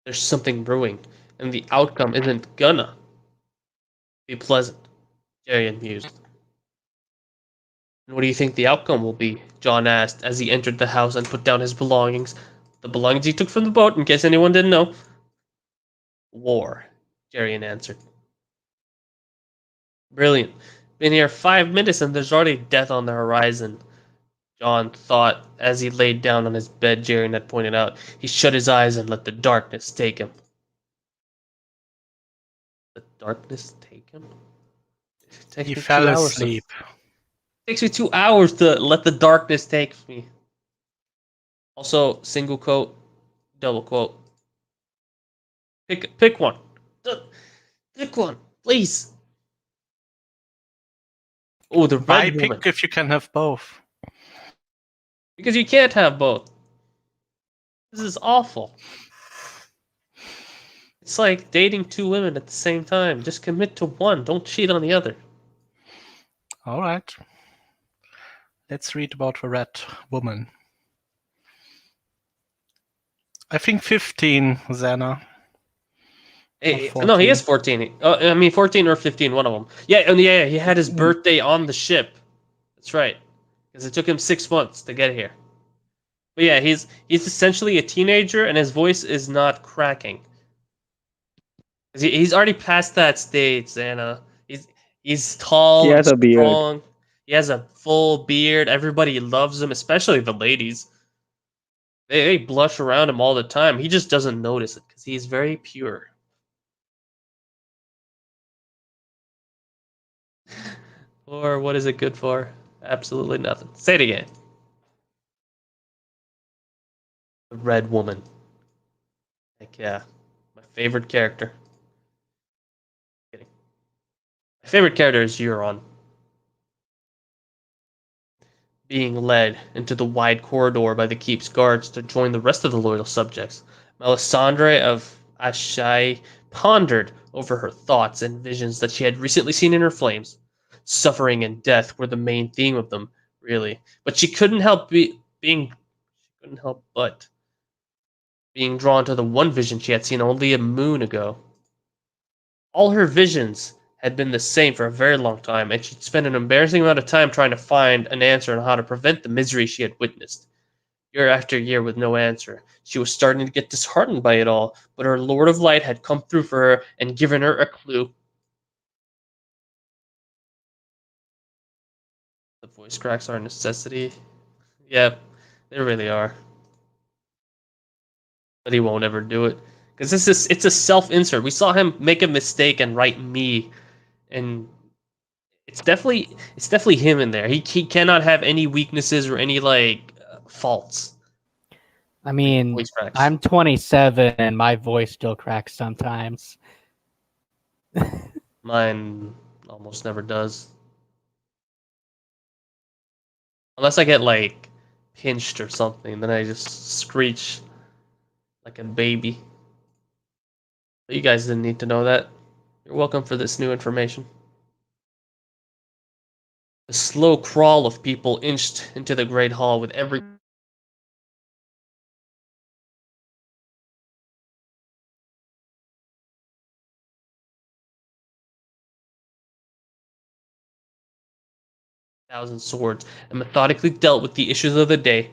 There's something brewing, and the outcome isn't gonna be pleasant, Jarian mused. And what do you think the outcome will be? John asked as he entered the house and put down his belongings. The belongings he took from the boat, in case anyone didn't know. War, Jarian answered. Brilliant. Been here 5 minutes and there's already death on the horizon, John thought as he laid down on his bed, Jarian had pointed out. He shut his eyes and let the darkness take him. The darkness take him? It takes He me fell 2 hours asleep. It takes me 2 hours to let the darkness take me. Also, single quote, double quote. Pick one. Pick one, please. Oh, the Why red woman. pick if you can have both? Because you can't have both. This is awful. It's like dating two women at the same time. Just commit to one. Don't cheat on the other. All right. Let's read about the red woman. I think 15, Xana. No, he is 14. I mean, 14 or 15, one of them. Yeah, and yeah, he had his birthday on the ship. That's right. Because it took him 6 months to get here. But yeah, he's essentially a teenager, and his voice is not cracking. He's already past that stage, Xana. He's tall He and has a beard. strong. He has a full beard. Everybody loves him, especially the ladies. They blush around him all the time. He just doesn't notice it because he's very pure. Or what is it good for? Absolutely nothing. Say it again. The Red Woman. Heck yeah. My favorite character. Kidding. My favorite character is Euron. Being led into the wide corridor by the keep's guards to join the rest of the loyal subjects, Melisandre of Ashai pondered over her thoughts and visions that she had recently seen in her flames. Suffering and death were the main theme of them, really, but she couldn't help but being drawn to the one vision she had seen only a moon ago. All her visions had been the same for a very long time, and she'd spent an embarrassing amount of time trying to find an answer on how to prevent the misery she had witnessed. Year after year with no answer. She was starting to get disheartened by it all, but her Lord of Light had come through for her and given her a clue. The voice cracks are a necessity. Yep, they really are. But he won't ever do it. Because it's a self-insert. We saw him make a mistake and write me, and it's definitely him in there. He cannot have any weaknesses or any faults. I mean, Voice cracks. I'm 27 and my voice still cracks sometimes. Mine almost never does. Unless I get pinched or something, then I just screech like a baby. But you guys didn't need to know that. You're welcome for this new information. The slow crawl of people inched into the great hall with every 1,000 swords and methodically dealt with the issues of the day.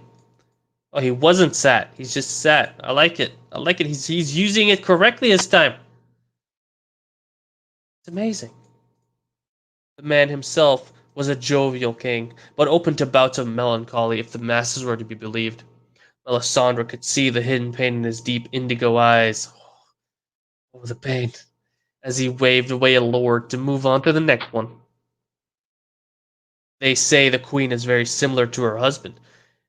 Oh, he wasn't sad. He's just sad. I like it. I like it. He's using it correctly this time. It's amazing. The man himself was a jovial king, but open to bouts of melancholy if the masses were to be believed. Melisandre could see the hidden pain in his deep indigo eyes. Oh, the pain. As he waved away a lord to move on to the next one. They say the queen is very similar to her husband.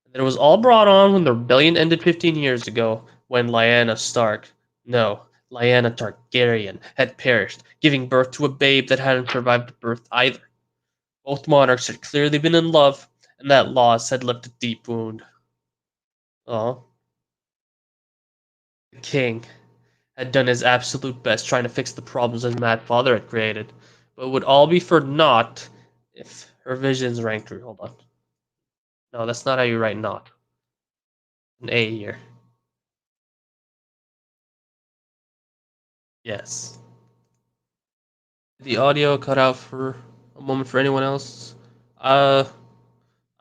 And that it was all brought on when the rebellion ended 15 years ago, when Lyanna Stark, no, Lyanna Targaryen, had perished, giving birth to a babe that hadn't survived birth either. Both monarchs had clearly been in love, and that loss had left a deep wound. Oh. The king had done his absolute best trying to fix the problems his mad father had created, but it would all be for naught if her visions rang true. Hold on. No, that's not how you write not. An A here. Yes. Did the audio cut out for a moment for anyone else? I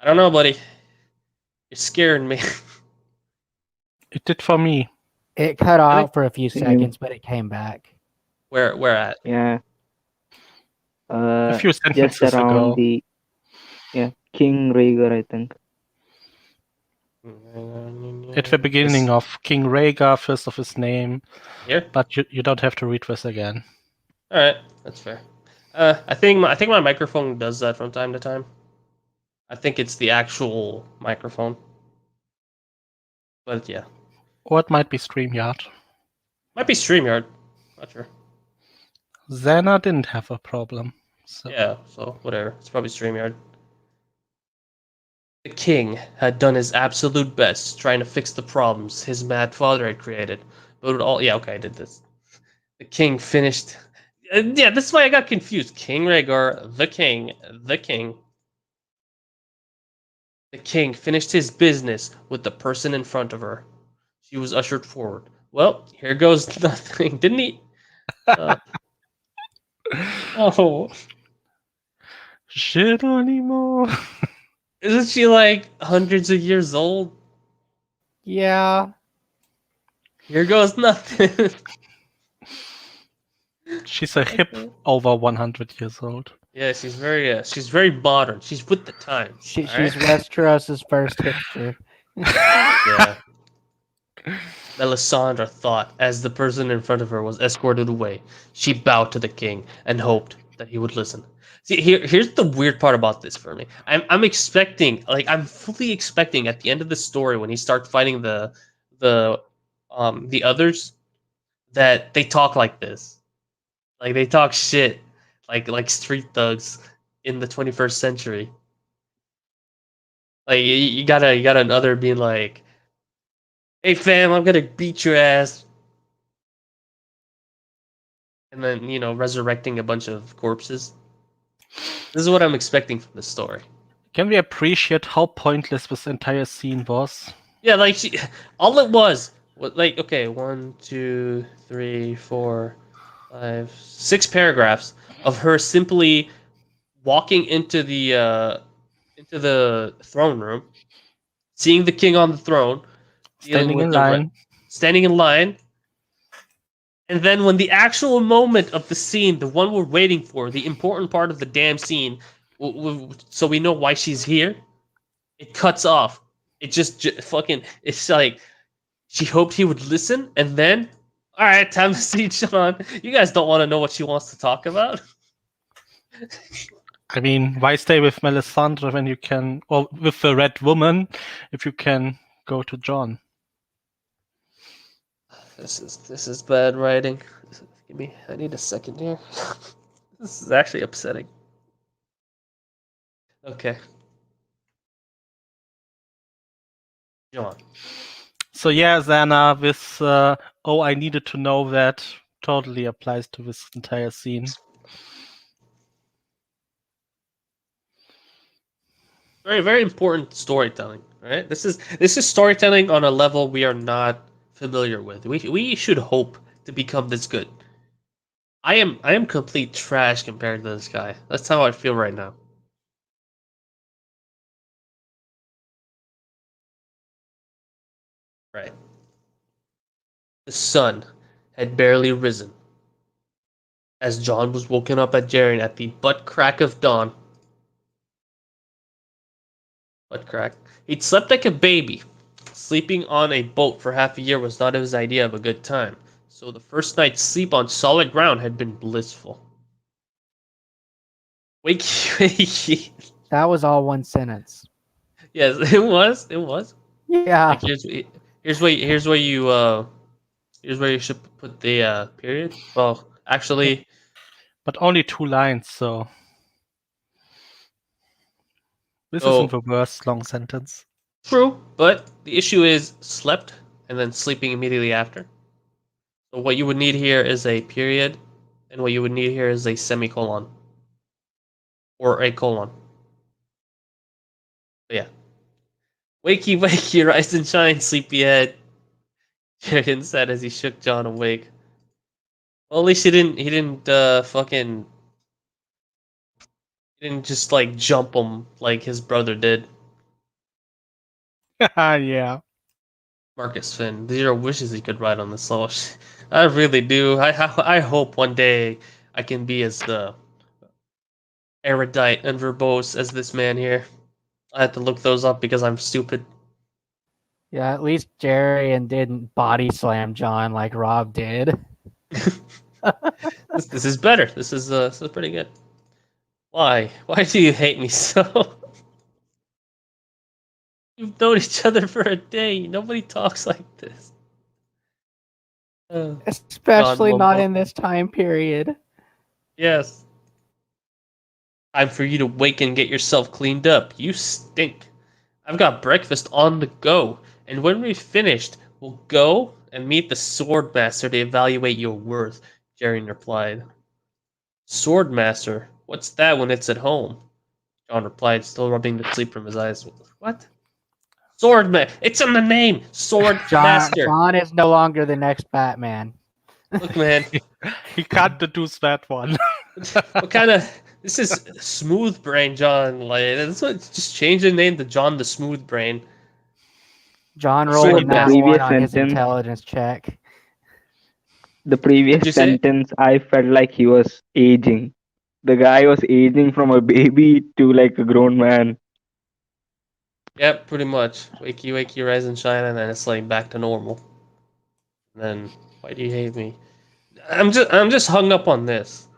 don't know, buddy. You're scaring me. It did for me. It cut Really? out for a few Same. seconds, but it came back. Where at? Yeah. A few Just sentences around ago. the King Rhaegar, I think. At the beginning of King Rhaegar, first of his name, Here? but you don't have to read this again. All right, that's fair. I think my microphone does that from time to time. I think it's the actual microphone. But yeah, Or it might be StreamYard. might be StreamYard. Not sure. Xana didn't have a problem. So. Yeah, so whatever. It's probably StreamYard. The king had done his absolute best trying to fix the problems his mad father had created. But it all, yeah, okay, I did this. The king finished. Yeah, this is why I got confused. King Rhaegar, the king. The king finished his business with the person in front of her. She was ushered forward. Well, here goes nothing, didn't he? Oh, Shit anymore. isn't she like hundreds of years old? Yeah. Here goes nothing. She's a hip over 100 years old. Yeah, she's very modern. She's with the times. She's alright? Westeros's first hipster. Yeah. Melisandre thought as the person in front of her was escorted away. She bowed to the king and hoped that he would listen. See, here's the weird part about this for me. I'm expecting, like, I'm fully expecting at the end of the story when he starts fighting the others that they talk like this, like they talk shit, like street thugs in the 21st century. Like you got another being like, "Hey fam, I'm gonna beat your ass," and then resurrecting a bunch of corpses. This is what I'm expecting from this story. Can we appreciate how pointless this entire scene was? Yeah, like all it was like, okay, 1, 2, 3, 4, 5, 6 paragraphs of her simply walking into the throne room, seeing the king on the throne, Standing in line. standing in line, and then when the actual moment of the scene, the one we're waiting for, the important part of the damn scene, so we know why she's here, it cuts off. It just fucking. It's like she hoped he would listen, and then, all right, time to see John. You guys don't want to know what she wants to talk about. I mean, why stay with Melisandre when you can, or with the Red Woman, if you can go to Jon? This is bad writing. I need a second here. This is actually upsetting. Okay. John. So yeah, Xana, this I needed to know that totally applies to this entire scene. Very, very important storytelling. Right? This is storytelling on a level we are not familiar with. We should hope to become this good. I am complete trash compared to this guy. That's how I feel right now. Right. The sun had barely risen as John was woken up at Jaren at the butt crack of dawn. Butt crack. He'd slept like a baby. Sleeping on a boat for half a year was not his idea of a good time, so the first night's sleep on solid ground had been blissful. Wakey, wakey. That was all one sentence. Yes, it was. It was. Yeah. Like here's where you should put the period. Well, actually, But only 2 lines, so this So- isn't the worst long sentence. true, but the issue is slept and then sleeping immediately after. So what you would need here is a period, and what you would need here is a semicolon or a colon. But yeah. Wakey, wakey, rise and shine, sleepyhead. Jaren said as he shook John awake. Well, at least he didn't fucking he didn't just like jump him like his brother did. Yeah. Marcus Finn, these are wishes he could write on the level. I really do. I hope one day I can be as erudite and verbose as this man here. I have to look those up because I'm stupid. Yeah, at least Jarian didn't body slam John like Rob did. This is better. This is pretty good. Why? Why do you hate me so? We've known each other for a day. Nobody talks like this. Especially God, not Momo. in this time period. Yes. Time for you to wake and get yourself cleaned up. You stink. I've got breakfast on the go, and when we've finished, we'll go and meet the sword master to evaluate your worth, Jaren replied. Sword master? What's that when it's at home? John replied, still rubbing the sleep from his eyes. What? Sword man. It's in the name. Sword master. John is no longer the next Batman. Look, man. He can't deduce that one. What kind of? This is smooth brain, John. Like that's what. Just change the name to John the Smooth Brain. John So rolled the that previous one on his sentence- intelligence check. The What'd previous you say? sentence, I felt like he was aging. The guy was aging from a baby to like a grown man. Yep, pretty much. Wakey, wakey, rise and shine, and then it's like back to normal. And then why do you hate me? I'm just hung up on this.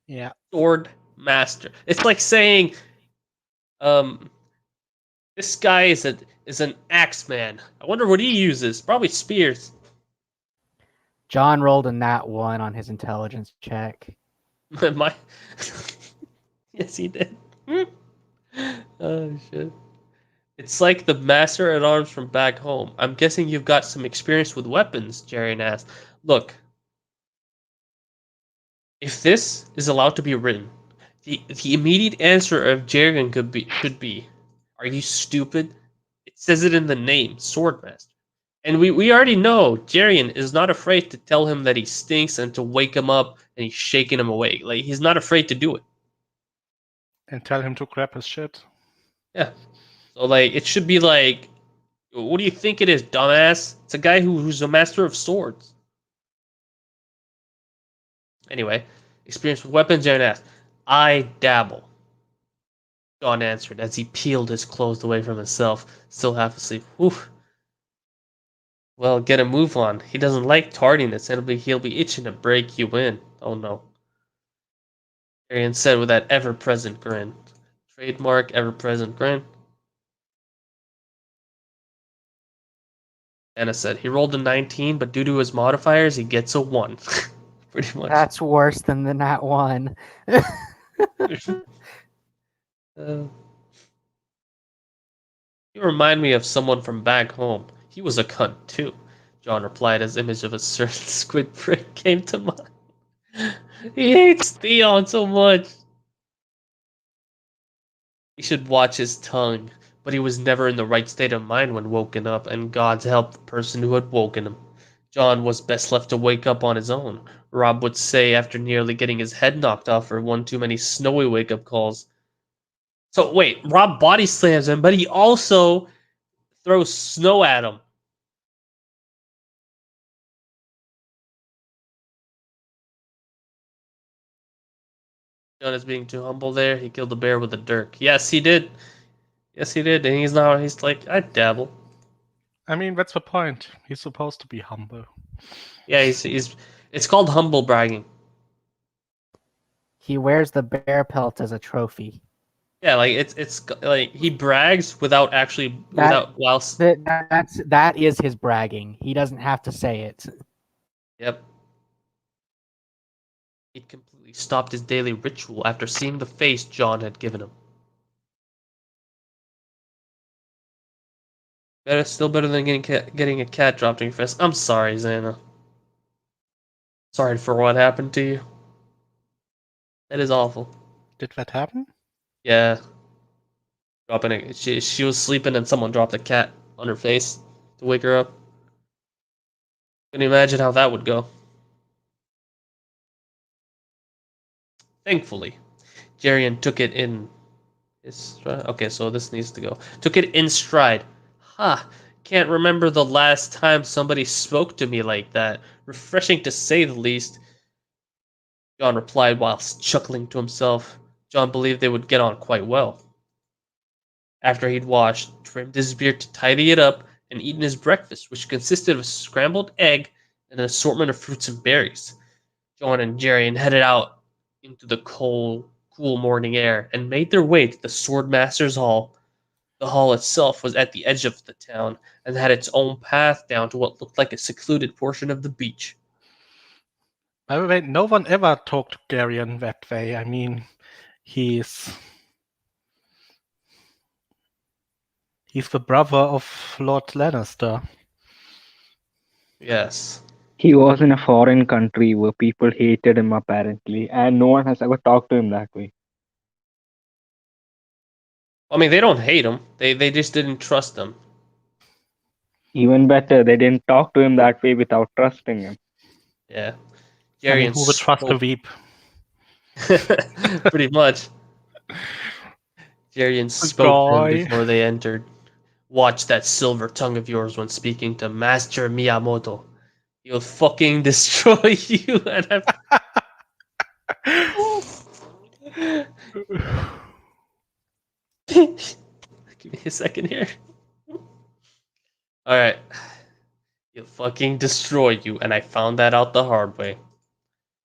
Yeah. Sword master. It's like saying, this guy is an axe man. I wonder what he uses. Probably spears. John rolled a nat 1 on his intelligence check. My yes, he did. Oh shit! It's like the master at arms from back home. I'm guessing you've got some experience with weapons, Jaren asked. Look, if this is allowed to be written, the immediate answer of Jaren could be, "Are you stupid?" It says it in the name, Swordmaster. And we already know Jarian is not afraid to tell him that he stinks and to wake him up and he's shaking him awake. Like he's not afraid to do it. And tell him to grab his shit. Yeah. So like it should be like, what do you think it is, dumbass? It's a guy who's a master of swords. Anyway, experience with weapons, Jaren asked. I dabble. John answered as he peeled his clothes away from himself, still half asleep. Oof. Well, get a move on. He doesn't like tardiness, and he'll be itching to break you in. Oh no. Arian said with that ever-present grin. Trademark ever-present grin. Anna said, he rolled a 19, but due to his modifiers, he gets a 1. Pretty much. That's worse than the nat 1. You remind me of someone from back home. He was a cunt, too. John replied as image of a certain squid prick came to mind. He hates Theon so much. He should watch his tongue, but he was never in the right state of mind when woken up, and God's help the person who had woken him. John was best left to wake up on his own, Rob would say after nearly getting his head knocked off for one too many snowy wake-up calls. So wait, Rob body slams him, but he also throws snow at him. John is being too humble there. He killed the bear with a dirk. Yes, he did. Yes, he did. And he's like, I dabble. I mean, that's the point. He's supposed to be humble. Yeah, he's it's called humble bragging. He wears the bear pelt as a trophy. Yeah, like it's like he brags without actually whilst. That is his bragging. He doesn't have to say it. Yep. He'd completely stopped his daily ritual after seeing the face John had given him. Still better than getting a cat dropped in your face. I'm sorry, Xana. Sorry for what happened to you. That is awful. Did that happen? Yeah. She was sleeping and someone dropped a cat on her face to wake her up. Can you imagine how that would go? Thankfully, Jarian took it in his stride. Okay, so this needs to go. Took it in stride. Can't remember the last time somebody spoke to me like that. Refreshing to say the least. John replied whilst chuckling to himself. John believed they would get on quite well. After he'd washed, trimmed his beard to tidy it up, and eaten his breakfast, which consisted of a scrambled egg and an assortment of fruits and berries, John and Jarian headed out into the cool morning air and made their way to the Swordmaster's Hall. The hall itself was at the edge of the town and had its own path down to what looked like a secluded portion of the beach. By the way, no one ever talked to Garion that way. I mean, he's the brother of Lord Lannister. Yes. He was in a foreign country where people hated him apparently, and no one has ever talked to him that way. I mean, they don't hate him. They just didn't trust him. Even better, they didn't talk to him that way without trusting him. Yeah. I mean, Jarian who would trust a spoke. Veep? Pretty much. Jarian spoke to them Guy. before they entered. Watch that silver tongue of yours when speaking to Master Miyamoto. He'll fucking destroy you. And give me a second here. Alright. He'll fucking destroy you, and I found that out the hard way.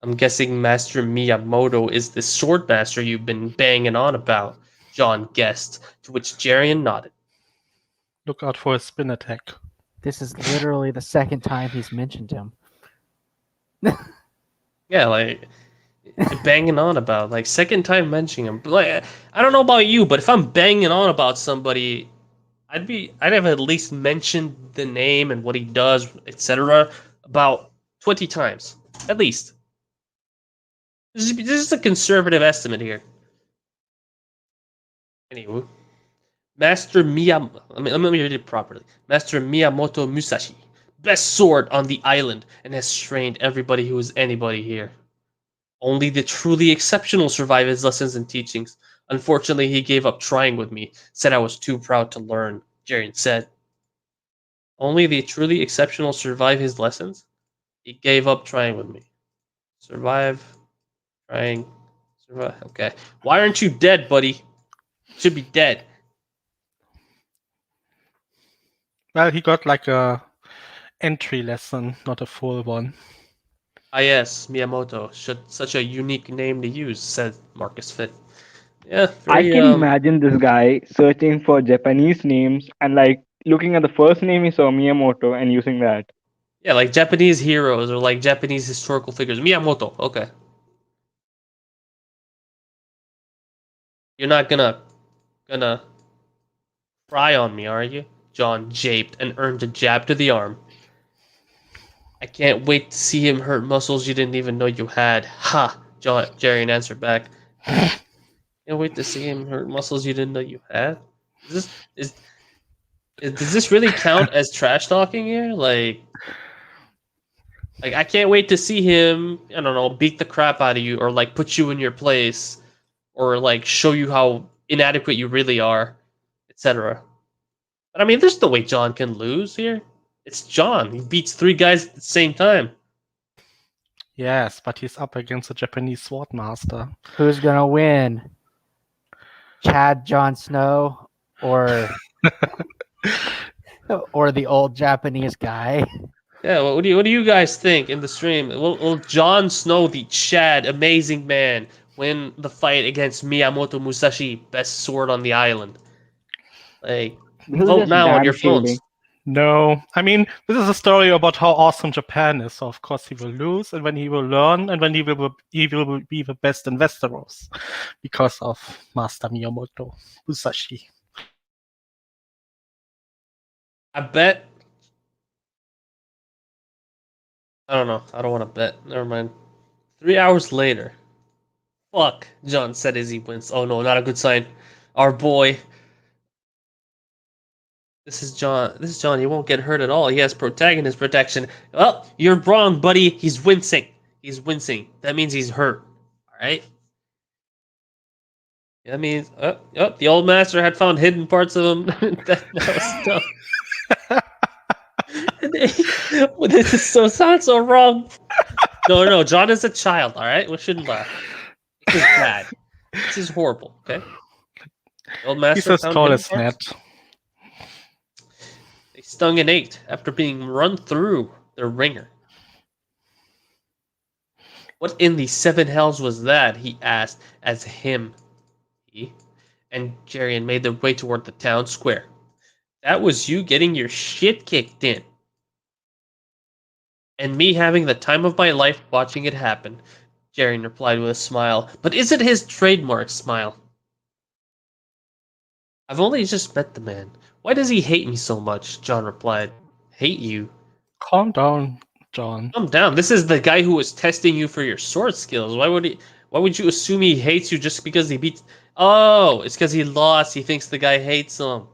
I'm guessing Master Miyamoto is the swordmaster you've been banging on about, John guessed, to which Jarian nodded. Look out for a spin attack. This is literally the second time he's mentioned him. Yeah, like banging on about, like second time mentioning him. Like I don't know about you, but if I'm banging on about somebody, I'd have at least mentioned the name and what he does, etc. about 20 times at least. This is a conservative estimate here. Anyway, Master Miyamoto. Let me read it properly. Master Miyamoto Musashi, best sword on the island, and has trained everybody who is anybody here. Only the truly exceptional survive his lessons and teachings. Unfortunately, he gave up trying with me. Said I was too proud to learn. Jarian said. Only the truly exceptional survive his lessons? He gave up trying with me. Survive. Trying. Survive. Okay. Why aren't you dead, buddy? Should be dead. Well, he got like a entry lesson, not a full one. Ah yes, Miyamoto. Such a unique name to use, said Marcus Fit. Yeah, I very, can imagine this guy searching for Japanese names and like looking at the first name he saw, Miyamoto, and using that. yeah, like Japanese heroes or like Japanese historical figures. Miyamoto, okay. You're not gonna cry on me, are you? John japed and earned a jab to the arm. I can't wait to see him hurt muscles you didn't even know you had. Ha! Jarian answered back. Can't wait to see him hurt muscles you didn't know you had. Does this really count as trash talking here? Like I can't wait to see him, I don't know, beat the crap out of you or like put you in your place or like show you how inadequate you really are, etc. But I mean, there's no way John can lose here. It's John. He beats 3 guys at the same time. Yes, but he's up against a Japanese sword master. Who's gonna win? Chad Jon Snow or the old Japanese guy? Yeah, what do you guys think in the stream? Will Jon Snow, the Chad, amazing man, win the fight against Miyamoto Musashi, best sword on the island? Like, This is vote just now on damn your phones. shielding. No, I mean, this is a story about how awesome Japan is. So of course he will lose, and when he will learn, and when he will be the best in Westeros because of Master Miyamoto Musashi. I bet. I don't know. I don't want to bet. Never mind. 3 hours later. Fuck, John said as he wins. Oh no, not a good sign. Our boy. This is John. This is John. He won't get hurt at all. He has protagonist protection. Well, you're wrong, buddy. He's wincing. He's wincing. That means he's hurt. All right. That means, the old master had found hidden parts of him. No. This is sounds so wrong. No. John is a child. All right, we shouldn't laugh. This is bad. This is horrible. Okay. The old master He's as found tall hidden as parts. Ned. They stung and ate after being run through their ringer. What in the seven hells was that? He asked as he and Jarian made their way toward the town square. That was you getting your shit kicked in. And me having the time of my life watching it happen, Jarian replied with a smile. But is it his trademark smile? I've only just met the man. Why does he hate me so much? John replied. Hate you? Calm down, John. Calm down. This is the guy who was testing you for your sword skills. Why would you assume he hates you just because he beat? Oh, it's because he lost. He thinks the guy hates him.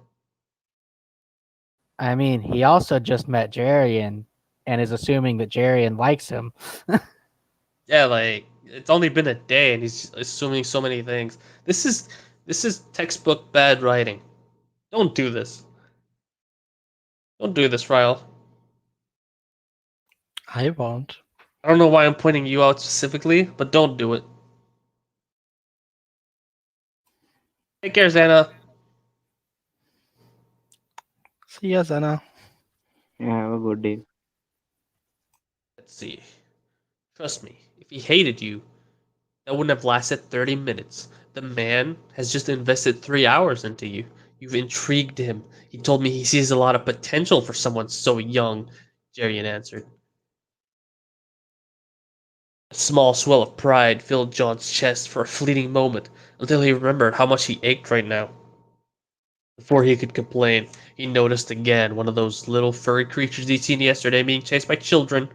I mean, he also just met Jarian and is assuming that Jarian likes him. Yeah, like it's only been a day and he's assuming so many things. This is textbook bad writing. Don't do this. Don't do this, Ryle. I won't. I don't know why I'm pointing you out specifically, but don't do it. Take care, Xana. See ya, Zana. Yeah, have a good day. Let's see. Trust me, if he hated you, that wouldn't have lasted 30 minutes. The man has just invested 3 hours into you. You've intrigued him. He told me he sees a lot of potential for someone so young, Jarian answered. A small swell of pride filled John's chest for a fleeting moment until he remembered how much he ached right now. Before he could complain, he noticed again one of those little furry creatures he'd seen yesterday being chased by children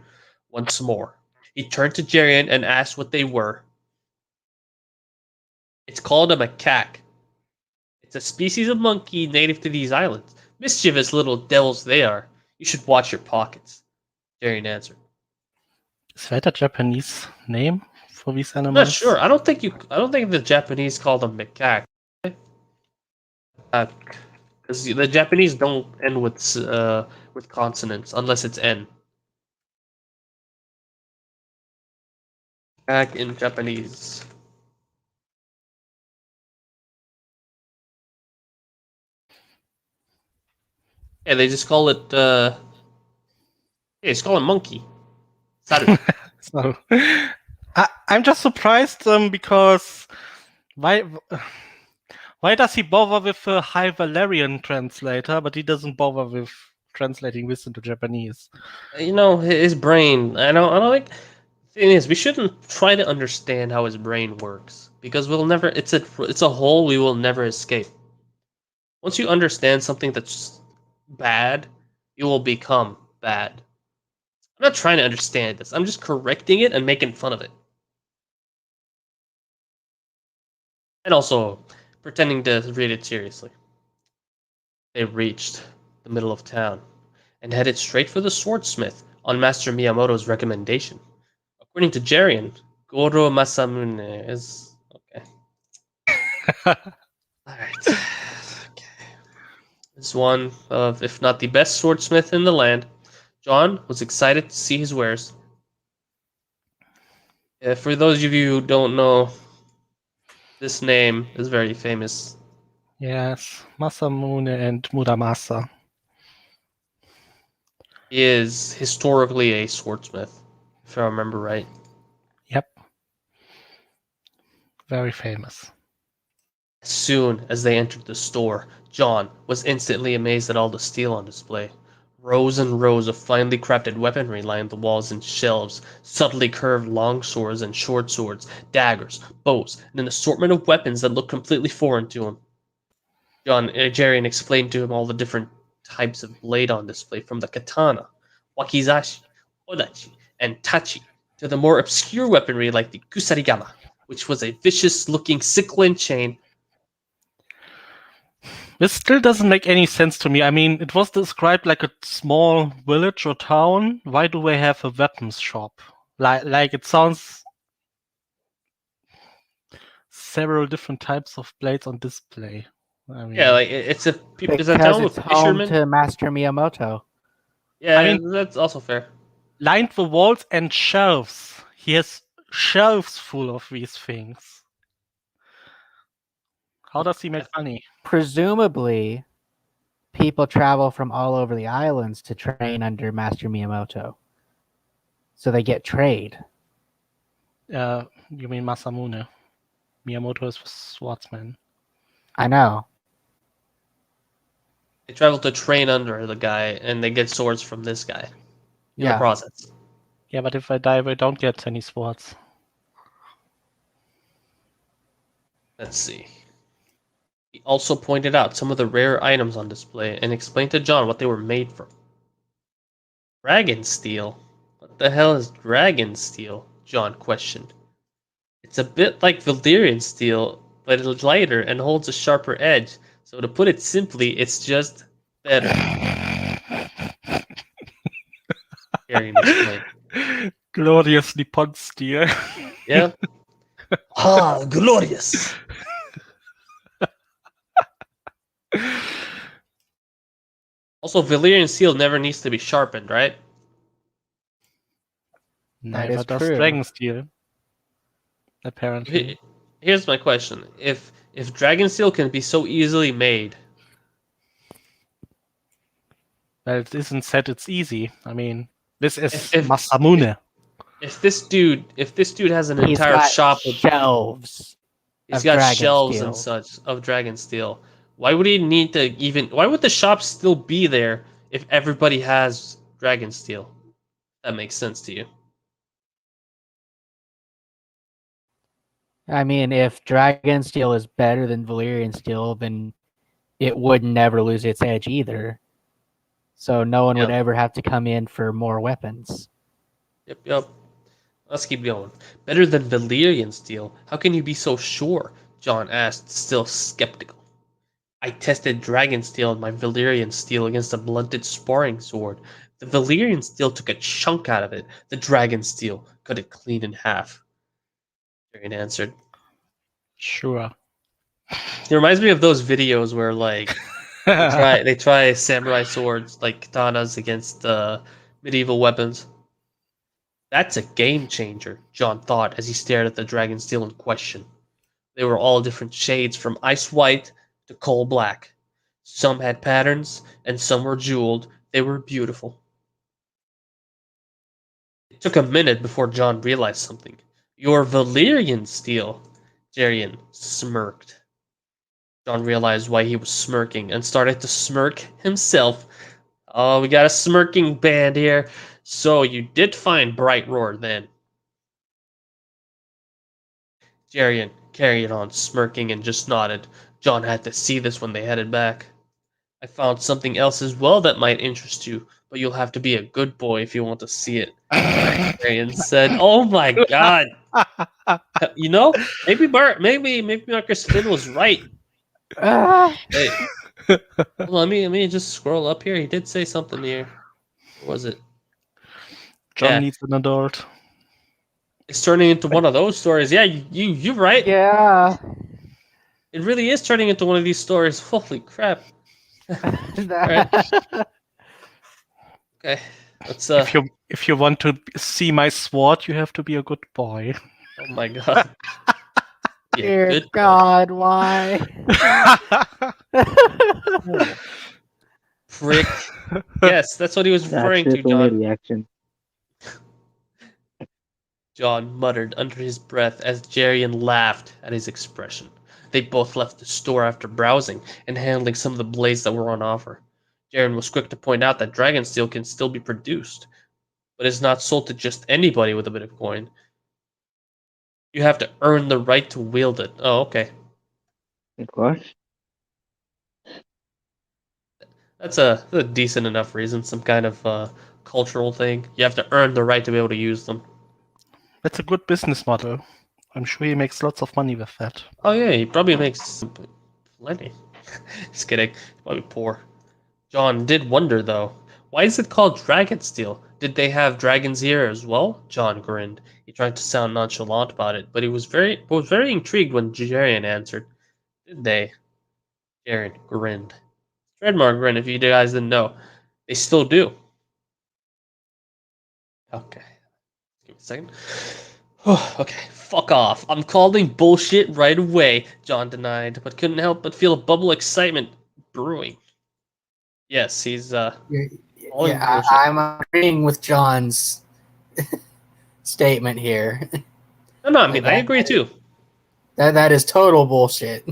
once more. He turned to Jarian and asked what they were. It's called a macaque. It's a species of monkey native to these islands. Mischievous little devils they are. You should watch your pockets, Jarian answered. Is that a Japanese name for these I'm animals? not sure. I don't think the Japanese call them macaque. Because the Japanese don't end with consonants unless it's N. Back in Japanese. Yeah, they just call it it's called a monkey. Saru. So, I'm just surprised because why does he bother with a High Valerian translator, but he doesn't bother with translating this into Japanese? You know, his brain. I don't like. Thing is, we shouldn't try to understand how his brain works because we'll never. It's a hole we will never escape. Once you understand something that's bad, you will become bad. I'm not trying to understand this. I'm just correcting it and making fun of it. And also pretending to read it seriously. They reached the middle of town and headed straight for the swordsmith on Master Miyamoto's recommendation. According to Jarian, Goro Masamune is okay. Alright. Okay. Is one of, if not the best swordsmith in the land. John was excited to see his wares. For those of you who don't know, this name is very famous. Yes, Masamune and Muramasa. He is historically a swordsmith, if I remember right. Yep. Very famous. As soon as they entered the store, John was instantly amazed at all the steel on display. Rows and rows of finely crafted weaponry lined the walls and shelves, subtly curved long swords and short swords, daggers, bows, and an assortment of weapons that looked completely foreign to him. Jarian explained to him all the different types of blade on display, from the katana, wakizashi, odachi, and tachi, to the more obscure weaponry like the kusarigama, which was a vicious-looking sickle chain. This still doesn't make any sense to me. I mean, it was described like a small village or town. Why do they have a weapons shop? Like it sounds several different types of blades on display. I mean, Yeah, like it's a Because town it's with home fishermen. to Master Miyamoto. Yeah, I mean- that's also fair. lined the walls and shelves. He has shelves full of these things. How does he make money? Presumably, people travel from all over the islands to train under Master Miyamoto. So they get trade. You mean Masamune? Miyamoto is the swordsman. I know. They travel to train under the guy, and they get swords from this guy in the Yeah. process. Yeah, but if I die, they don't get any swords. Let's see. He also pointed out some of the rare items on display and explained to John what they were made from. Dragon steel? What the hell is dragon steel? John questioned. It's a bit like Valyrian steel, but it's lighter and holds a sharper edge. So to put it simply, it's just better. Arian explained. Glorious Nippon steel. Yeah. Ah, glorious. Also, Valyrian steel never needs to be sharpened, right? That Never is does true. dragon steel. Apparently. Here's my question: If dragon steel can be so easily made, Well, it isn't said it's easy. I mean, this is If- Masamune. if this dude has an He's entire got shop with shelves. he's of got dragon shelves steel. and such of dragon steel, why would he need to even? Why would the shop still be there if everybody has dragon steel? That makes sense to you. I mean, if dragon steel is better than Valyrian steel, then it would never lose its edge either. So no one would Yeah. ever have to come in for more weapons. Yep. Let's keep going. Better than Valyrian steel? How can you be so sure? John asked, still skeptical. I tested dragon steel and my Valyrian steel against a blunted sparring sword. The Valyrian steel took a chunk out of it. The dragon steel cut it clean in half. Tyrion answered. Sure. It reminds me of those videos where like they try samurai swords like katanas against medieval weapons. That's a game changer, John thought as he stared at the dragon steel in question. They were all different shades from ice white to coal black. Some had patterns and some were jeweled. They were beautiful. It took a minute before John realized something. Your Valyrian steel, Jarian smirked. John realized why he was smirking and started to smirk himself. Oh, we got a smirking band here. So you did find Bright Roar then. Jarian carried on smirking and just nodded. John had to see this when they headed back. I found something else as well that might interest you, but you'll have to be a good boy if you want to see it. Jarian said, "Oh my God! You know, maybe Marcus Finn was right. Ah! Hey, hold on, let me just scroll up here. He did say something here. What was it? John Yeah. needs an adult. It's turning into one of those stories. Yeah, you're right. Yeah. It really is turning into one of these stories. Holy crap! Okay. Let's If you want to see my sword, you have to be a good boy. Oh my god. Yeah, Dear good boy. God, why? Oh, prick. Yes, that's what he was That's referring to, his only John. reaction. John muttered under his breath as Jarian laughed at his expression. They both left the store after browsing and handling some of the blades that were on offer. Jarian was quick to point out that dragon steel can still be produced, but is not sold to just anybody with a bit of coin. You have to earn the right to wield it. Oh, okay. Of course. That's a decent enough reason. Some kind of cultural thing. You have to earn the right to be able to use them. That's a good business model. I'm sure he makes lots of money with that. Oh yeah, he probably makes plenty. Just kidding. He's probably poor. John did wonder though. Why is it called dragon steel? Did they have dragons here as well? John grinned. He tried to sound nonchalant about it, but he was very intrigued when Jarian answered. Did they? Jarian grinned. Trademark grin if you guys didn't know. They still do. Okay. Give me a second. Okay, fuck off. I'm calling bullshit right away, John denied, but couldn't help but feel a bubble of excitement brewing. Yes, he's calling Yeah, bullshit. I'm agreeing with John's statement here. No, I mean, I agree too. That is total bullshit.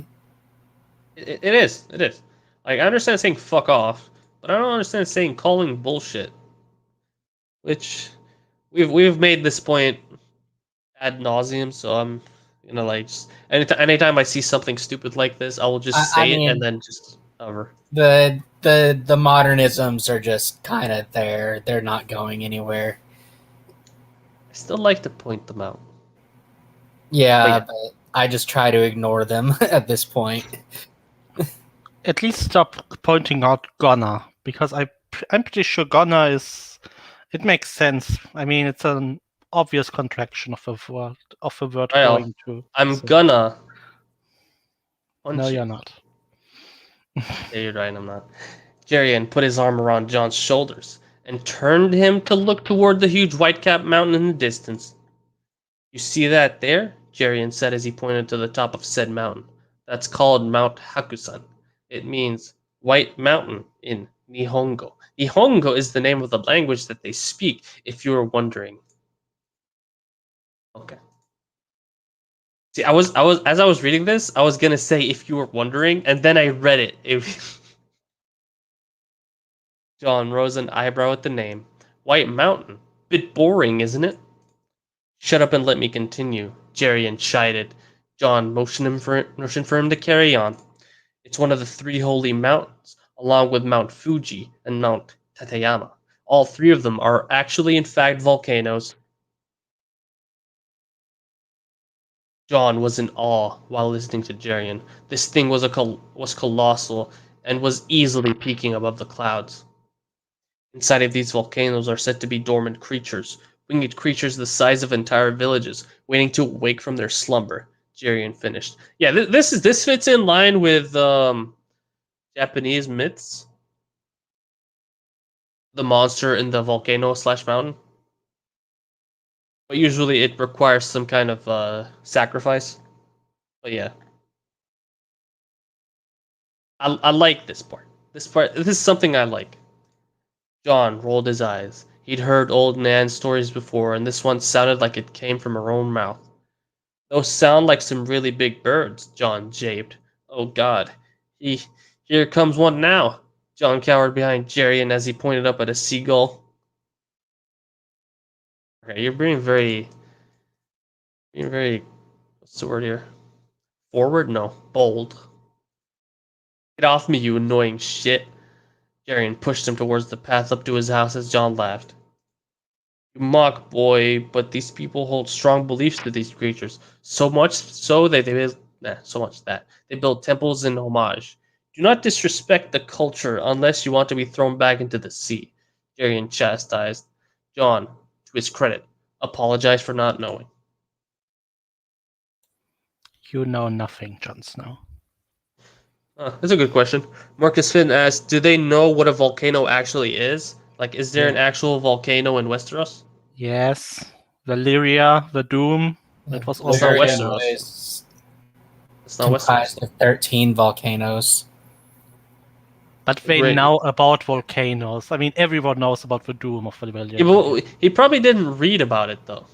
It is. It is. Like, I understand saying fuck off, but I don't understand saying calling bullshit. Which we've made this point ad nauseum, so I'm like just anytime I see something stupid like this, I will just say it and then just cover. The modernisms are just kind of there. They're not going anywhere. I still like to point them out. Yeah, but I just try to ignore them at this point. At least stop pointing out Ghana, because I'm pretty sure Ghana is. It makes sense. I mean, it's an obvious contraction of a word Well, going to. I'm so- gonna punch No, you. you're not. Yeah, you're right, I'm not. Jarian put his arm around John's shoulders and turned him to look toward the huge white-capped mountain in the distance. You see that there? Jarian said as he pointed to the top of said mountain. That's called Mount Hakusan. It means White Mountain in Nihongo. Nihongo is the name of the language that they speak, if you were wondering. Okay. See, as I was reading this, I was gonna say if you were wondering, and then I read it. John rose an eyebrow at the name. White Mountain. Bit boring, isn't it? Shut up and let me continue, Jarian chided. John motioned for him to carry on. It's one of the three holy mountains, along with Mount Fuji and Mount Tateyama. All three of them are actually, in fact, volcanoes. John was in awe while listening to Jarian. This thing was colossal and was easily peaking above the clouds. Inside of these volcanoes are said to be dormant creatures, winged creatures the size of entire villages, waiting to awake from their slumber. Jarian finished. Yeah, this fits in line with Japanese myths. The monster in the volcano slash mountain, but usually it requires some kind of sacrifice. But yeah, I like this part. This is something I like. John rolled his eyes. He'd heard old Nan's stories before, and this one sounded like it came from her own mouth. Those sound like some really big birds, John japed. Oh God, here comes one now. John cowered behind Jarian as he pointed up at a seagull. Okay, you're being very, what's the word here? Forward? No, bold. Get off me, you annoying shit. Jarian pushed him towards the path up to his house as John laughed. You mock, boy, but these people hold strong beliefs to these creatures. So much so that they build temples in homage. Do not disrespect the culture unless you want to be thrown back into the sea. Jarian chastised. John, to his credit, apologized for not knowing. You know nothing, Jon Snow. That's a good question. Marcus Finn asked, do they know what a volcano actually is? Like, is there an actual volcano in Westeros? Yes. Valyria, the Doom. That was all That's not Valyria Westeros. was It's not comprised Westeros. of 13 volcanoes. But they Great. know about volcanoes. I mean, everyone knows about the Doom of Valyria. Yeah, but he probably didn't read about it though.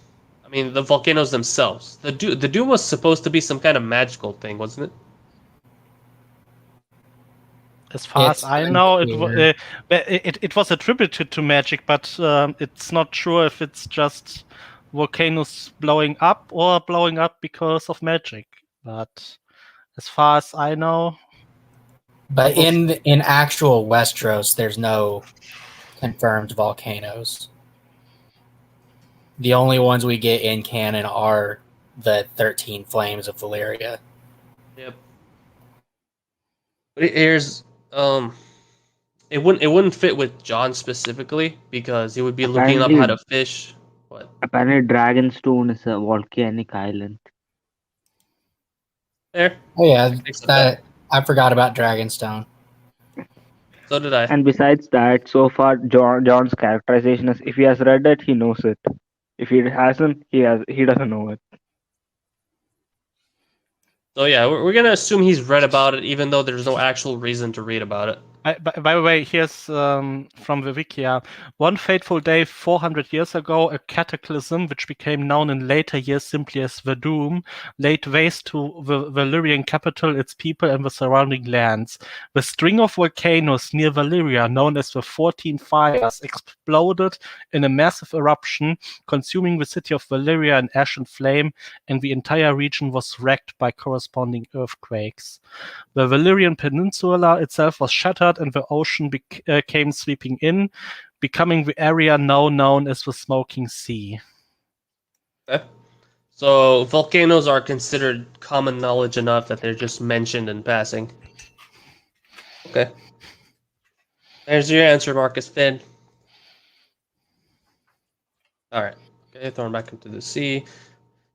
I mean, the volcanoes themselves. The Doom was supposed to be some kind of magical thing, wasn't it? As far It's as I know, unclear. it was attributed to magic, but it's not sure if it's just volcanoes blowing up or blowing up because of magic. But as far as I know, But in actual Westeros, there's no confirmed volcanoes. The only ones we get in canon are the 13 flames of Valyria. Yep. But here's it wouldn't fit with John specifically because he would be looking up how to fish. What? Apparently, Dragonstone is a volcanic island. There. Oh yeah, Accept that I forgot about Dragonstone. So did I. And besides that, so far John's characterization is if he has read it, he knows it. If he hasn't, he doesn't know it. So yeah, we're gonna assume he's read about it, even though there's no actual reason to read about it. by the way, here's from the Wikia. One fateful day 400 years ago, a cataclysm, which became known in later years simply as the Doom, laid waste to the Valyrian capital, its people, and the surrounding lands. The string of volcanoes near Valyria, known as the 14 Fires, exploded in a massive eruption, consuming the city of Valyria in ash and flame, and the entire region was wrecked by corresponding earthquakes. The Valyrian Peninsula itself was shattered and the ocean came sweeping in, becoming the area now known as the Smoking Sea. Okay. So volcanoes are considered common knowledge enough that they're just mentioned in passing. Okay. There's your answer, Marcus Finn. Alright. Okay, thrown back into the sea.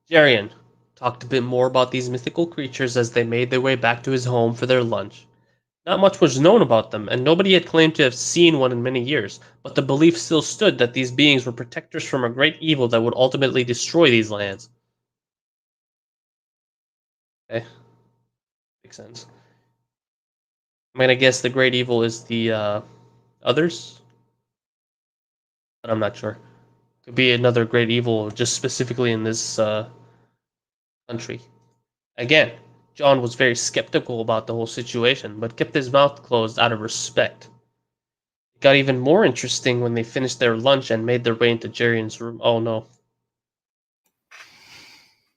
Jarian talked a bit more about these mythical creatures as they made their way back to his home for their lunch. Not much was known about them, and nobody had claimed to have seen one in many years, but the belief still stood that these beings were protectors from a great evil that would ultimately destroy these lands. Okay. Makes sense. I'm gonna guess the great evil is the others, but I'm not sure. Could be another great evil just specifically in this country. Again, John was very skeptical about the whole situation, but kept his mouth closed out of respect. It got even more interesting when they finished their lunch and made their way into Jarian's room. Oh no.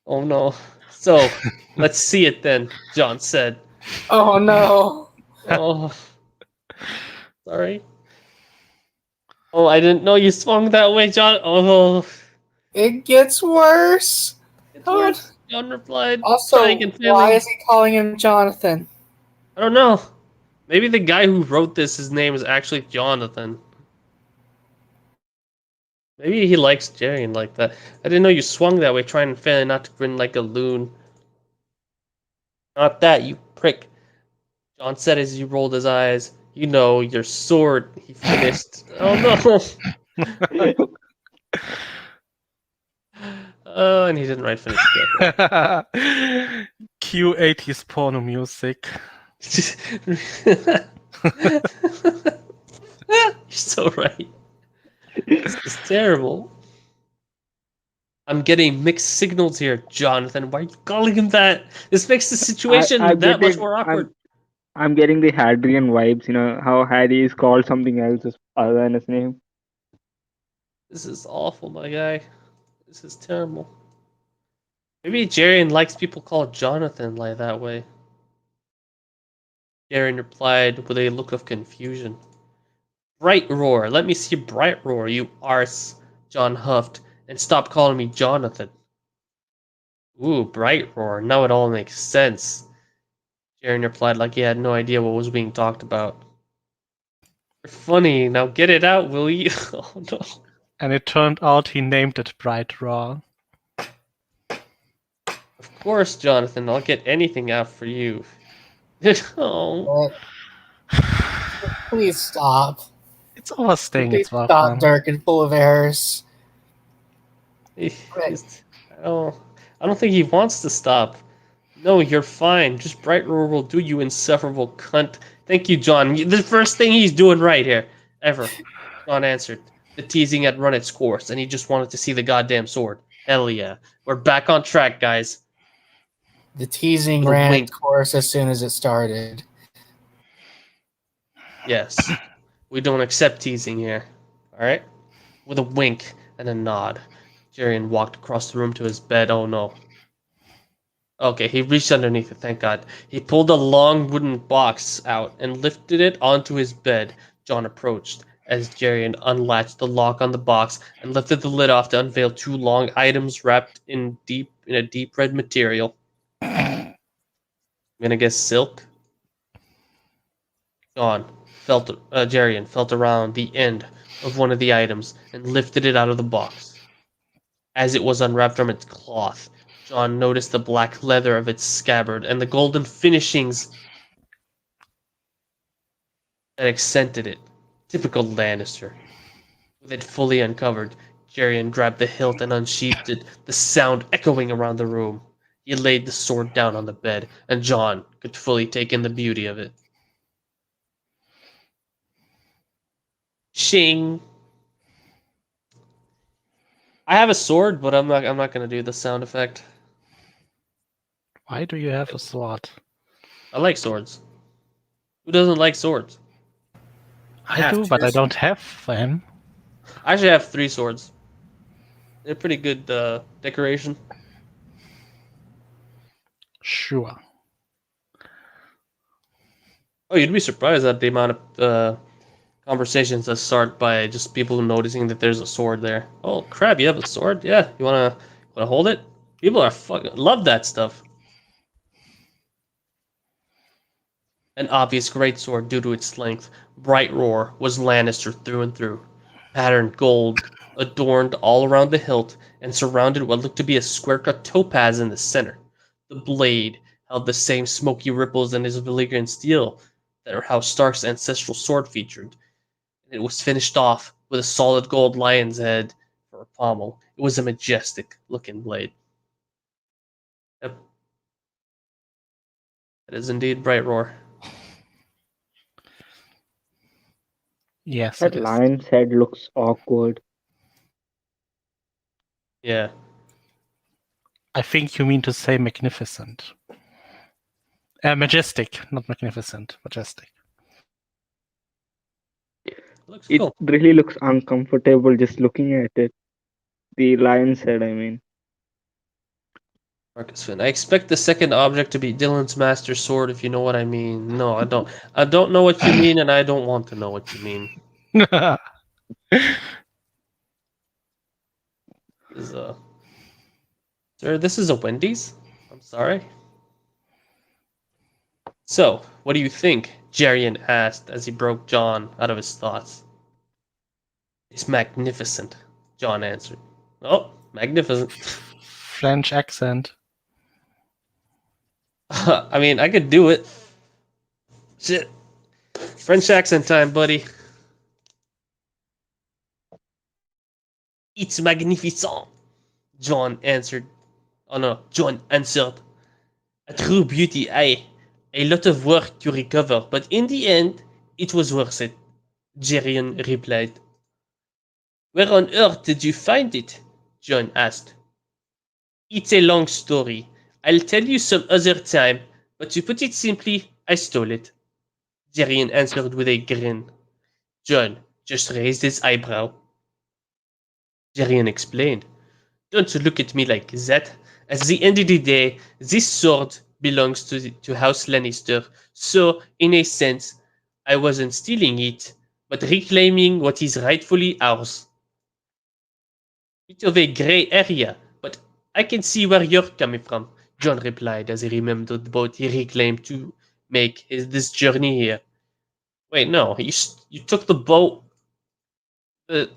Oh no. So, let's see it then, John said. Oh no. Oh. Sorry. Oh, I didn't know you swung that way, John. Oh. It gets worse. It's God. worse. John replied. Also, sighing and why failing. is he calling him Jonathan? I don't know. Maybe the guy who wrote this, his name is actually Jonathan. Maybe he likes Jarian like that. I didn't know you swung that way, trying and failing not to grin like a loon. Not that, you prick. John said as he rolled his eyes. You know, your sword, he finished. Oh no! Oh, and he didn't write finish correctly. Cue 80s porno music. You're so right. This is terrible. I'm getting mixed signals here, Jonathan. Why are you calling him that? This makes the situation that much more awkward. I'm getting the Hadrian vibes. You know how Harry is called something else other than his name. This is awful, my guy. This is terrible. Maybe Jarian likes people called Jonathan like that way. Jarian replied with a look of confusion. Bright Roar, let me see Bright Roar, you arse, John huffed, and stop calling me Jonathan. Ooh, Bright Roar, now it all makes sense. Jarian replied like he had no idea what was being talked about. You're funny, now get it out, will you? Oh no. And it turned out he named it Bright Raw. Of course, Jonathan, I'll get anything out for you. Oh. Please stop. It's overstaying its Stop, welcome. Dirk, and full of errors. I don't think he wants to stop. No, you're fine. Just Bright Roar will do, you insufferable cunt. Thank you, John. The first thing he's doing right here, ever. John answered. The teasing had run its course, and he just wanted to see the goddamn sword. Hell yeah. We're back on track, guys. The teasing With a ran wink. its course as soon as it started. Yes. We don't accept teasing here. Alright? With a wink and a nod, Jarian walked across the room to his bed. Oh no. Okay, he reached underneath it, thank God. He pulled a long wooden box out and lifted it onto his bed. John approached as Jarian unlatched the lock on the box and lifted the lid off to unveil two long items wrapped in a deep red material. I'm gonna guess silk. Jarian felt around the end of one of the items and lifted it out of the box. As it was unwrapped from its cloth, John noticed the black leather of its scabbard and the golden finishings that accented it. Typical Lannister. With it fully uncovered, Jarian grabbed the hilt and unsheathed it, the sound echoing around the room. He laid the sword down on the bed, and John could fully take in the beauty of it. Shing! I have a sword, but I'm not gonna do the sound effect. Why do you have a sword? I like swords. Who doesn't like swords? I do, but I don't have them. I actually have 3 swords. They're pretty good decoration. Sure. Oh, you'd be surprised at the amount of conversations that start by just people noticing that there's a sword there. Oh crap! You have a sword? Yeah. You wanna hold it? People are fucking love that stuff. An obvious greatsword due to its length, Bright Roar was Lannister through and through. Patterned gold adorned all around the hilt and surrounded what looked to be a square-cut topaz in the center. The blade held the same smoky ripples in his Valyrian steel that are how Stark's ancestral sword featured. It was finished off with a solid gold lion's head for a pommel. It was a majestic looking blade. Yep. That is indeed Bright Roar. Yes, That it is. lion's head looks awkward. Yeah. I think you mean to say magnificent. Majestic, not magnificent. Majestic. Looks It cool. really looks uncomfortable just looking at it. The lion's head, I mean. Marcus Finn. I expect the second object to be Dylan's master sword, if you know what I mean. No, I don't. I don't know what you mean, and I don't want to know what you mean. Sir, this is a Wendy's? I'm sorry. So, what do you think? Jarian asked as he broke John out of his thoughts. It's magnificent, John answered. Oh, magnificent. French accent. I mean, I could do it. Shit. French accent time, buddy. It's magnificent, John answered. Oh no, John answered. A true beauty, aye. A lot of work to recover, but in the end, it was worth it, Jerian replied. Where on earth did you find it? John asked. It's a long story. I'll tell you some other time, but to put it simply, I stole it. Jerian answered with a grin. John just raised his eyebrow. Jerian explained. Don't look at me like that. At the end of the day, this sword belongs to House Lannister, so in a sense, I wasn't stealing it, but reclaiming what is rightfully ours. Bit of a grey area, but I can see where you're coming from, John replied as he remembered the boat he reclaimed to make this journey here. Wait, no, you took the boat. The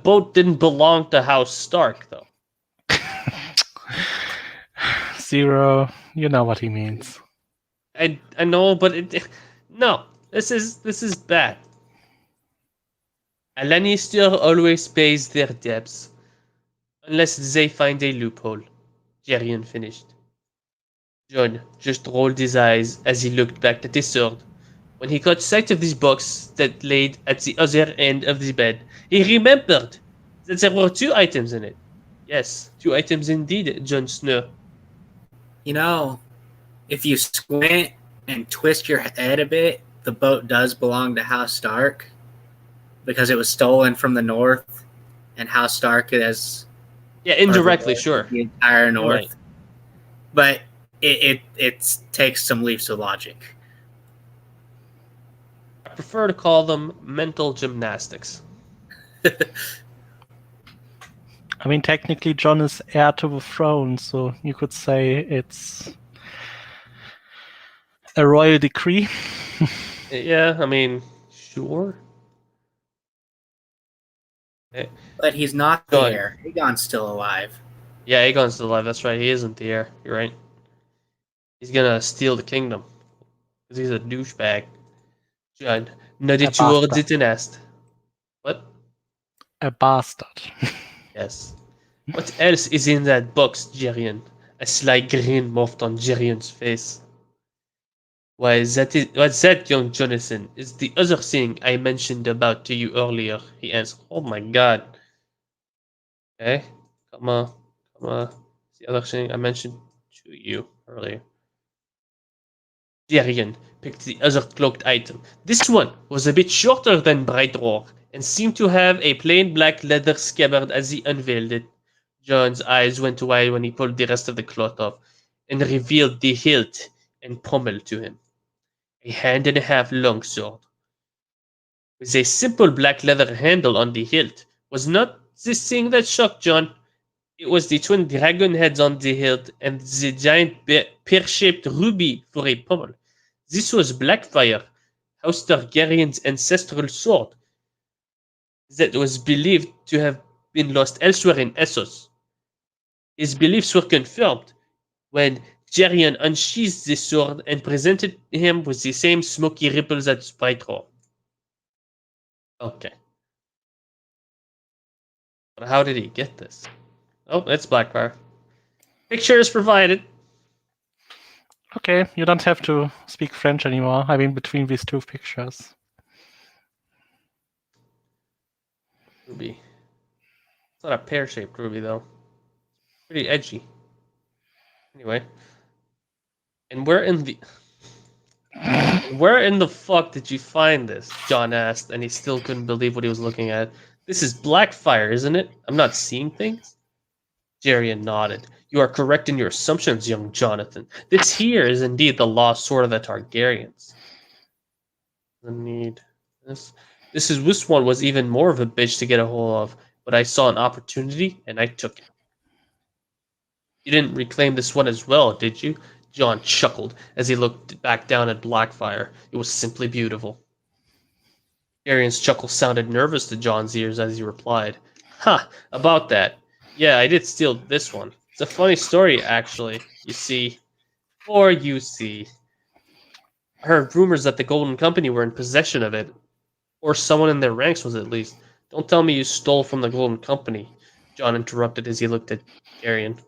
boat didn't belong to House Stark, though. Zero, you know what he means. I know, but no, this is bad. A Lannister always pays their debts, unless they find a loophole, Tyrion finished. Jon just rolled his eyes as he looked back at his sword. When he caught sight of this box that laid at the other end of the bed, he remembered that there were 2 items in it. Yes, 2 items indeed, Jon Snow. You know, if you squint and twist your head a bit, the boat does belong to House Stark because it was stolen from the North, and House Stark is Yeah, indirectly, sure. the entire North. Right. But it takes some leaps of logic. I prefer to call them mental gymnastics. I mean, technically, Jon is heir to the throne, so you could say it's a royal decree. Yeah, I mean, sure. Okay. But he's not the Go on. heir. Aegon's still alive. Yeah, Aegon's still alive. That's right. He isn't the heir. You're right. He's gonna steal the kingdom because he's a douchebag. Jon, nodded towards bastard. it and asked, "What? A bastard. Yes. What else is in that box, Jerian?" A sly grin morphed on Jerion's face. What's that, young Jonathan, is the other thing I mentioned about to you earlier, he answered. Oh my god. Okay. Come on. The other thing I mentioned to you earlier. Jerian picked the other cloaked item. This one was a bit shorter than Bright Roar and seemed to have a plain black leather scabbard as he unveiled it. John's eyes went wide when he pulled the rest of the cloth off and revealed the hilt and pommel to him. A hand and a half long sword with a simple black leather handle on the hilt was not the thing that shocked John. It was the twin dragon heads on the hilt and the giant pear-shaped ruby for a pommel. This was Blackfire, House Targaryen's ancestral sword that was believed to have been lost elsewhere in Essos. His beliefs were confirmed when Jerian unsheathed the sword and presented him with the same smoky ripples as Brightroar. Okay. But how did he get this? Oh, it's Blackfire. Picture is provided. Okay, you don't have to speak French anymore. I mean, between these 2 pictures. Ruby. It's not a pear-shaped ruby, though. Pretty edgy. Anyway. And where in the fuck did you find this? John asked, and he still couldn't believe what he was looking at. This is Blackfire, isn't it? I'm not seeing things? Jerian nodded. You are correct in your assumptions, young Jonathan. This here is indeed the lost sword of the Targaryens. The need. This one was even more of a bitch to get a hold of, but I saw an opportunity and I took it. You didn't reclaim this one as well, did you? John chuckled as he looked back down at Blackfire. It was simply beautiful. Arian's chuckle sounded nervous to John's ears as he replied, "Ha, about that. Yeah, I did steal this one. It's a funny story, actually. You see. I heard rumors that the Golden Company were in possession of it. Or someone in their ranks was at least. Don't tell me you stole from the Golden Company," John interrupted as he looked at Jerian.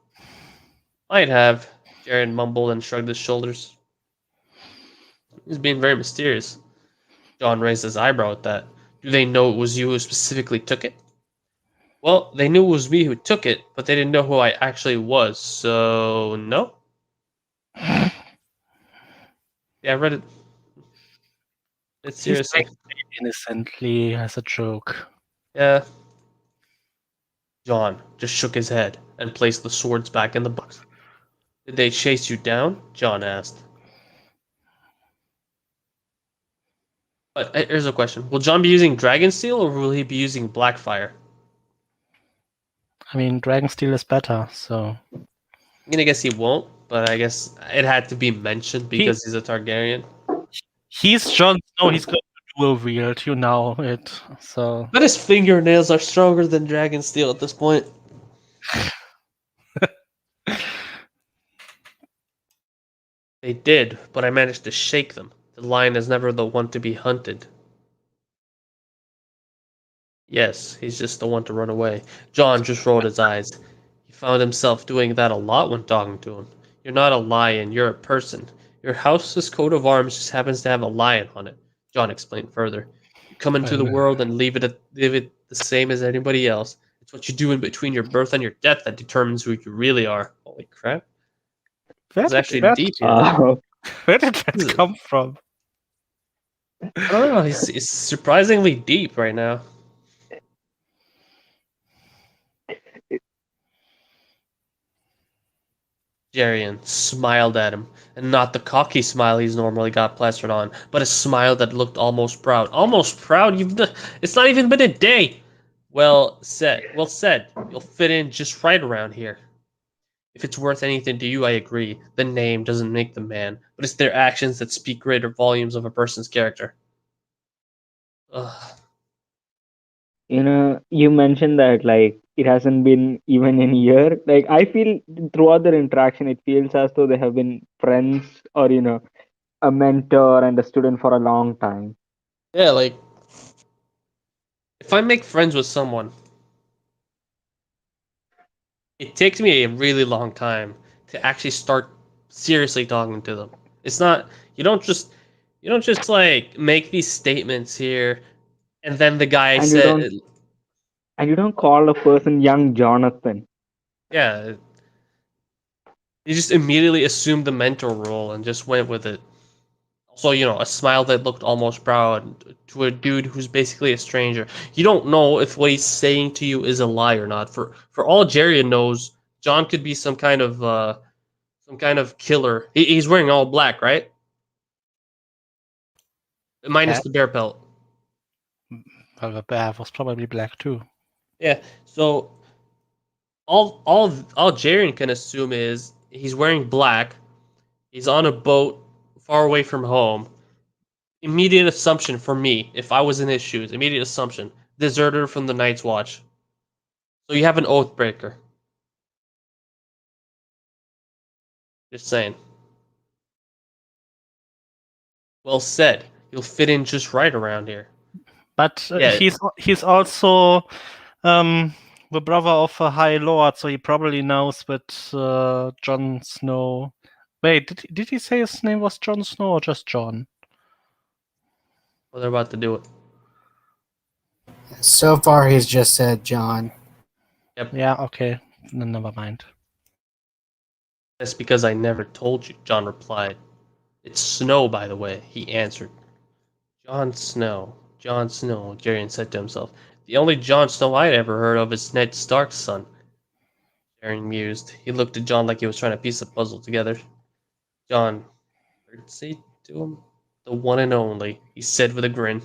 "Might have," Jerian mumbled and shrugged his shoulders. He's being very mysterious. John raised his eyebrow at that. "Do they know it was you who specifically took it?" "Well, they knew it was me who took it, but they didn't know who I actually was, so no." Yeah, I read it. It's He's seriously. saying it innocently as a joke. Yeah. John just shook his head and placed the swords back in the box. "Did they chase you down?" John asked. But here's a question. Will John be using Dragonsteel or will he be using Blackfire? I mean, Dragonsteel is better, so... I'm gonna guess he won't, but I guess it had to be mentioned because he's a Targaryen. He's Jon Snow, he's going to dual wield, you know it, so... But his fingernails are stronger than Dragonsteel at this point. They did, but I managed to shake them. The lion is never the one to be hunted. Yes, he's just the one to run away. John just rolled his eyes. He found himself doing that a lot when talking to him. You're not a lion, you're a person. Your house's coat of arms just happens to have a lion on it, John explained further. You come into the world and leave it the same as anybody else. It's what you do in between your birth and your death that determines who you really are. Holy crap. It's actually deep here. Where did that come from? I don't know, he's surprisingly deep right now. Jarian smiled at him, and not the cocky smile he's normally got plastered on, but a smile that looked almost proud. Almost proud? It's not even been a day. Well said. Well said. You'll fit in just right around here. If it's worth anything to you, I agree. The name doesn't make the man, but it's their actions that speak greater volumes of a person's character. Ugh. You mentioned that like it hasn't been even in a year. Like I feel throughout their interaction, it feels as though they have been friends or a mentor and a student for a long time. Yeah, like if I make friends with someone, it takes me a really long time to actually start seriously talking to them. It's not you don't just like make these statements here and then the guy And you said don't and you don't call a person young Jonathan. yeah, you just immediately assumed the mentor role and just went with it. Also, a smile that looked almost proud to a dude who's basically a stranger. You don't know if what he's saying to you is a lie or not. For all Jerry knows, John could be some kind of killer. He's wearing all black, right? Minus Yeah. the bear pelt. Well, the bear was probably black too. Yeah. So all Jaren can assume is he's wearing black. He's on a boat far away from home. Immediate assumption for me, if I was in his shoes, immediate assumption: deserter from the Night's Watch. So you have an oath breaker. Just saying. Well said. You'll fit in just right around here. But Yeah. he's also the brother of a High Lord, so he probably knows that Jon Snow. Wait, did he say his name was Jon Snow or just Jon? Well, they're about to do it. So far, he's just said John. Yep. Yeah, okay. Then never mind. That's because I never told you, John replied. It's Snow, by the way, he answered. Jon Snow, Jarian said to himself. The only Jon Snow I'd ever heard of is Ned Stark's son. Jarian mused. He looked at John like he was trying to piece the puzzle together. John, say to him, the one and only, he said with a grin.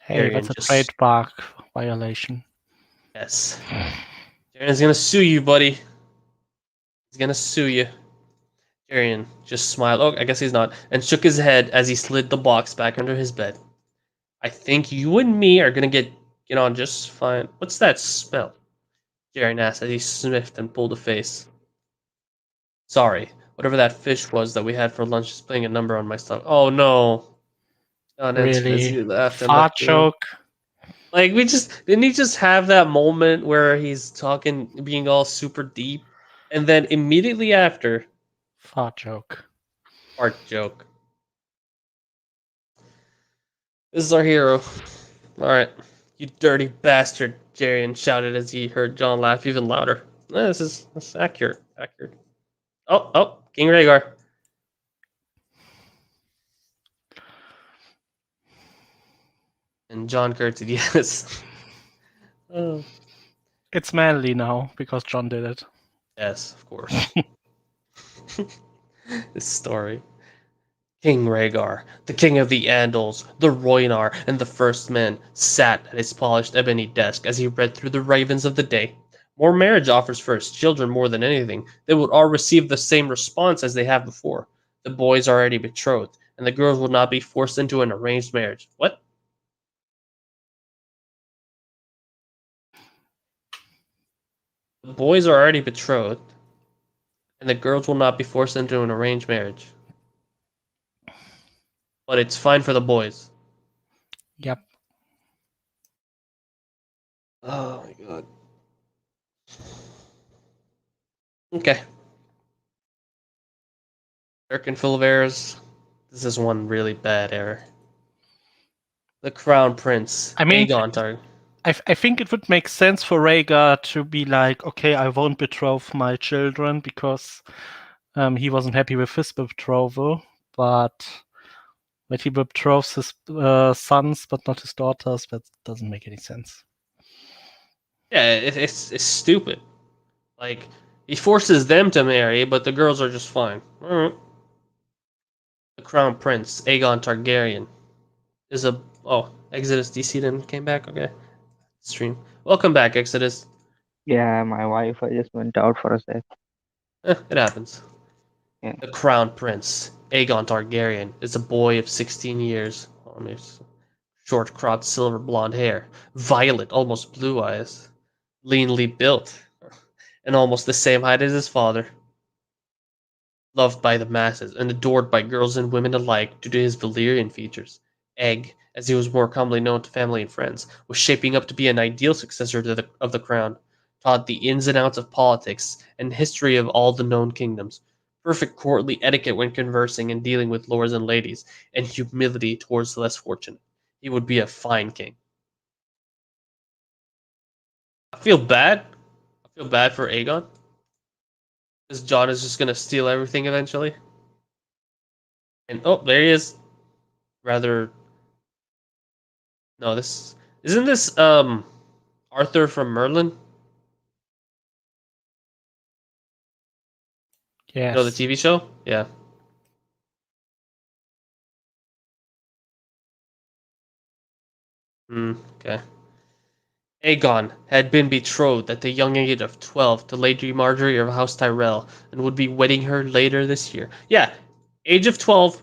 Hey, Jarian that's a just trademark violation. yes. Jarian's gonna sue you, buddy. He's gonna sue you. Jarian just smiled. Oh, I guess he's not. And shook his head as he slid the box back under his bed. I think you and me are gonna get on just fine. What's that smell? Jarian asked as he sniffed and pulled a face. Sorry, whatever that fish was that we had for lunch is putting a number on my stomach. Oh no. John answered as he Really? laughed and Fart left the room. joke? Like didn't he just have that moment where he's talking, being all super deep, and then immediately after, Fart joke. fart joke. This is our hero. Alright. You dirty bastard, Jarian shouted as he heard John laugh even louder. That's accurate. Accurate. Oh, King Rhaegar. And John curtsied, yes. Oh. It's manly now because Jon did it. Yes, of course. This story. King Rhaegar, the king of the Andals, the Rhoynar, and the First Men, sat at his polished ebony desk as he read through the ravens of the day. More marriage offers first, children more than anything. They would all receive the same response as they have before. The boys are already betrothed, and the girls will not be forced into an arranged marriage. What? The boys are already betrothed, and the girls will not be forced into an arranged marriage. But it's fine for the boys. Yep. Oh my god. Okay. Dirk full of errors. This is one really bad error. The Crown Prince, I mean, Aegon Targaryen. I think it would make sense for Rhaegar to be like, okay, I won't betroth my children because he wasn't happy with his betrothal, but that he betroths his sons but not his daughters, that doesn't make any sense. Yeah, it's stupid. Like, he forces them to marry, but the girls are just fine. Alright. The Crown Prince, Aegon Targaryen, is a... Oh, Exodus DC then came back? Okay. Stream. Welcome back, Exodus. Yeah, my Wi-Fi just went out for a sec. It happens. Yeah. The Crown Prince, Aegon Targaryen, is a boy of 16 years. Oh, short cropped silver blonde hair, violet, almost blue eyes, leanly built, and almost the same height as his father. Loved by the masses and adored by girls and women alike due to his Valyrian features. Egg, as he was more commonly known to family and friends, was shaping up to be an ideal successor of the crown, taught the ins and outs of politics and history of all the known kingdoms, perfect courtly etiquette when conversing and dealing with lords and ladies, and humility towards the less fortunate. He would be a fine king. I feel bad. I feel bad for Aegon. Because Jon is just gonna steal everything eventually. And oh, there he is. Rather, no, this isn't this Arthur from Merlin? Yes. You know, the TV show? Yeah. Okay. Aegon had been betrothed at the young age of 12 to Lady Marjorie of House Tyrell and would be wedding her later this year. Yeah, age of 12,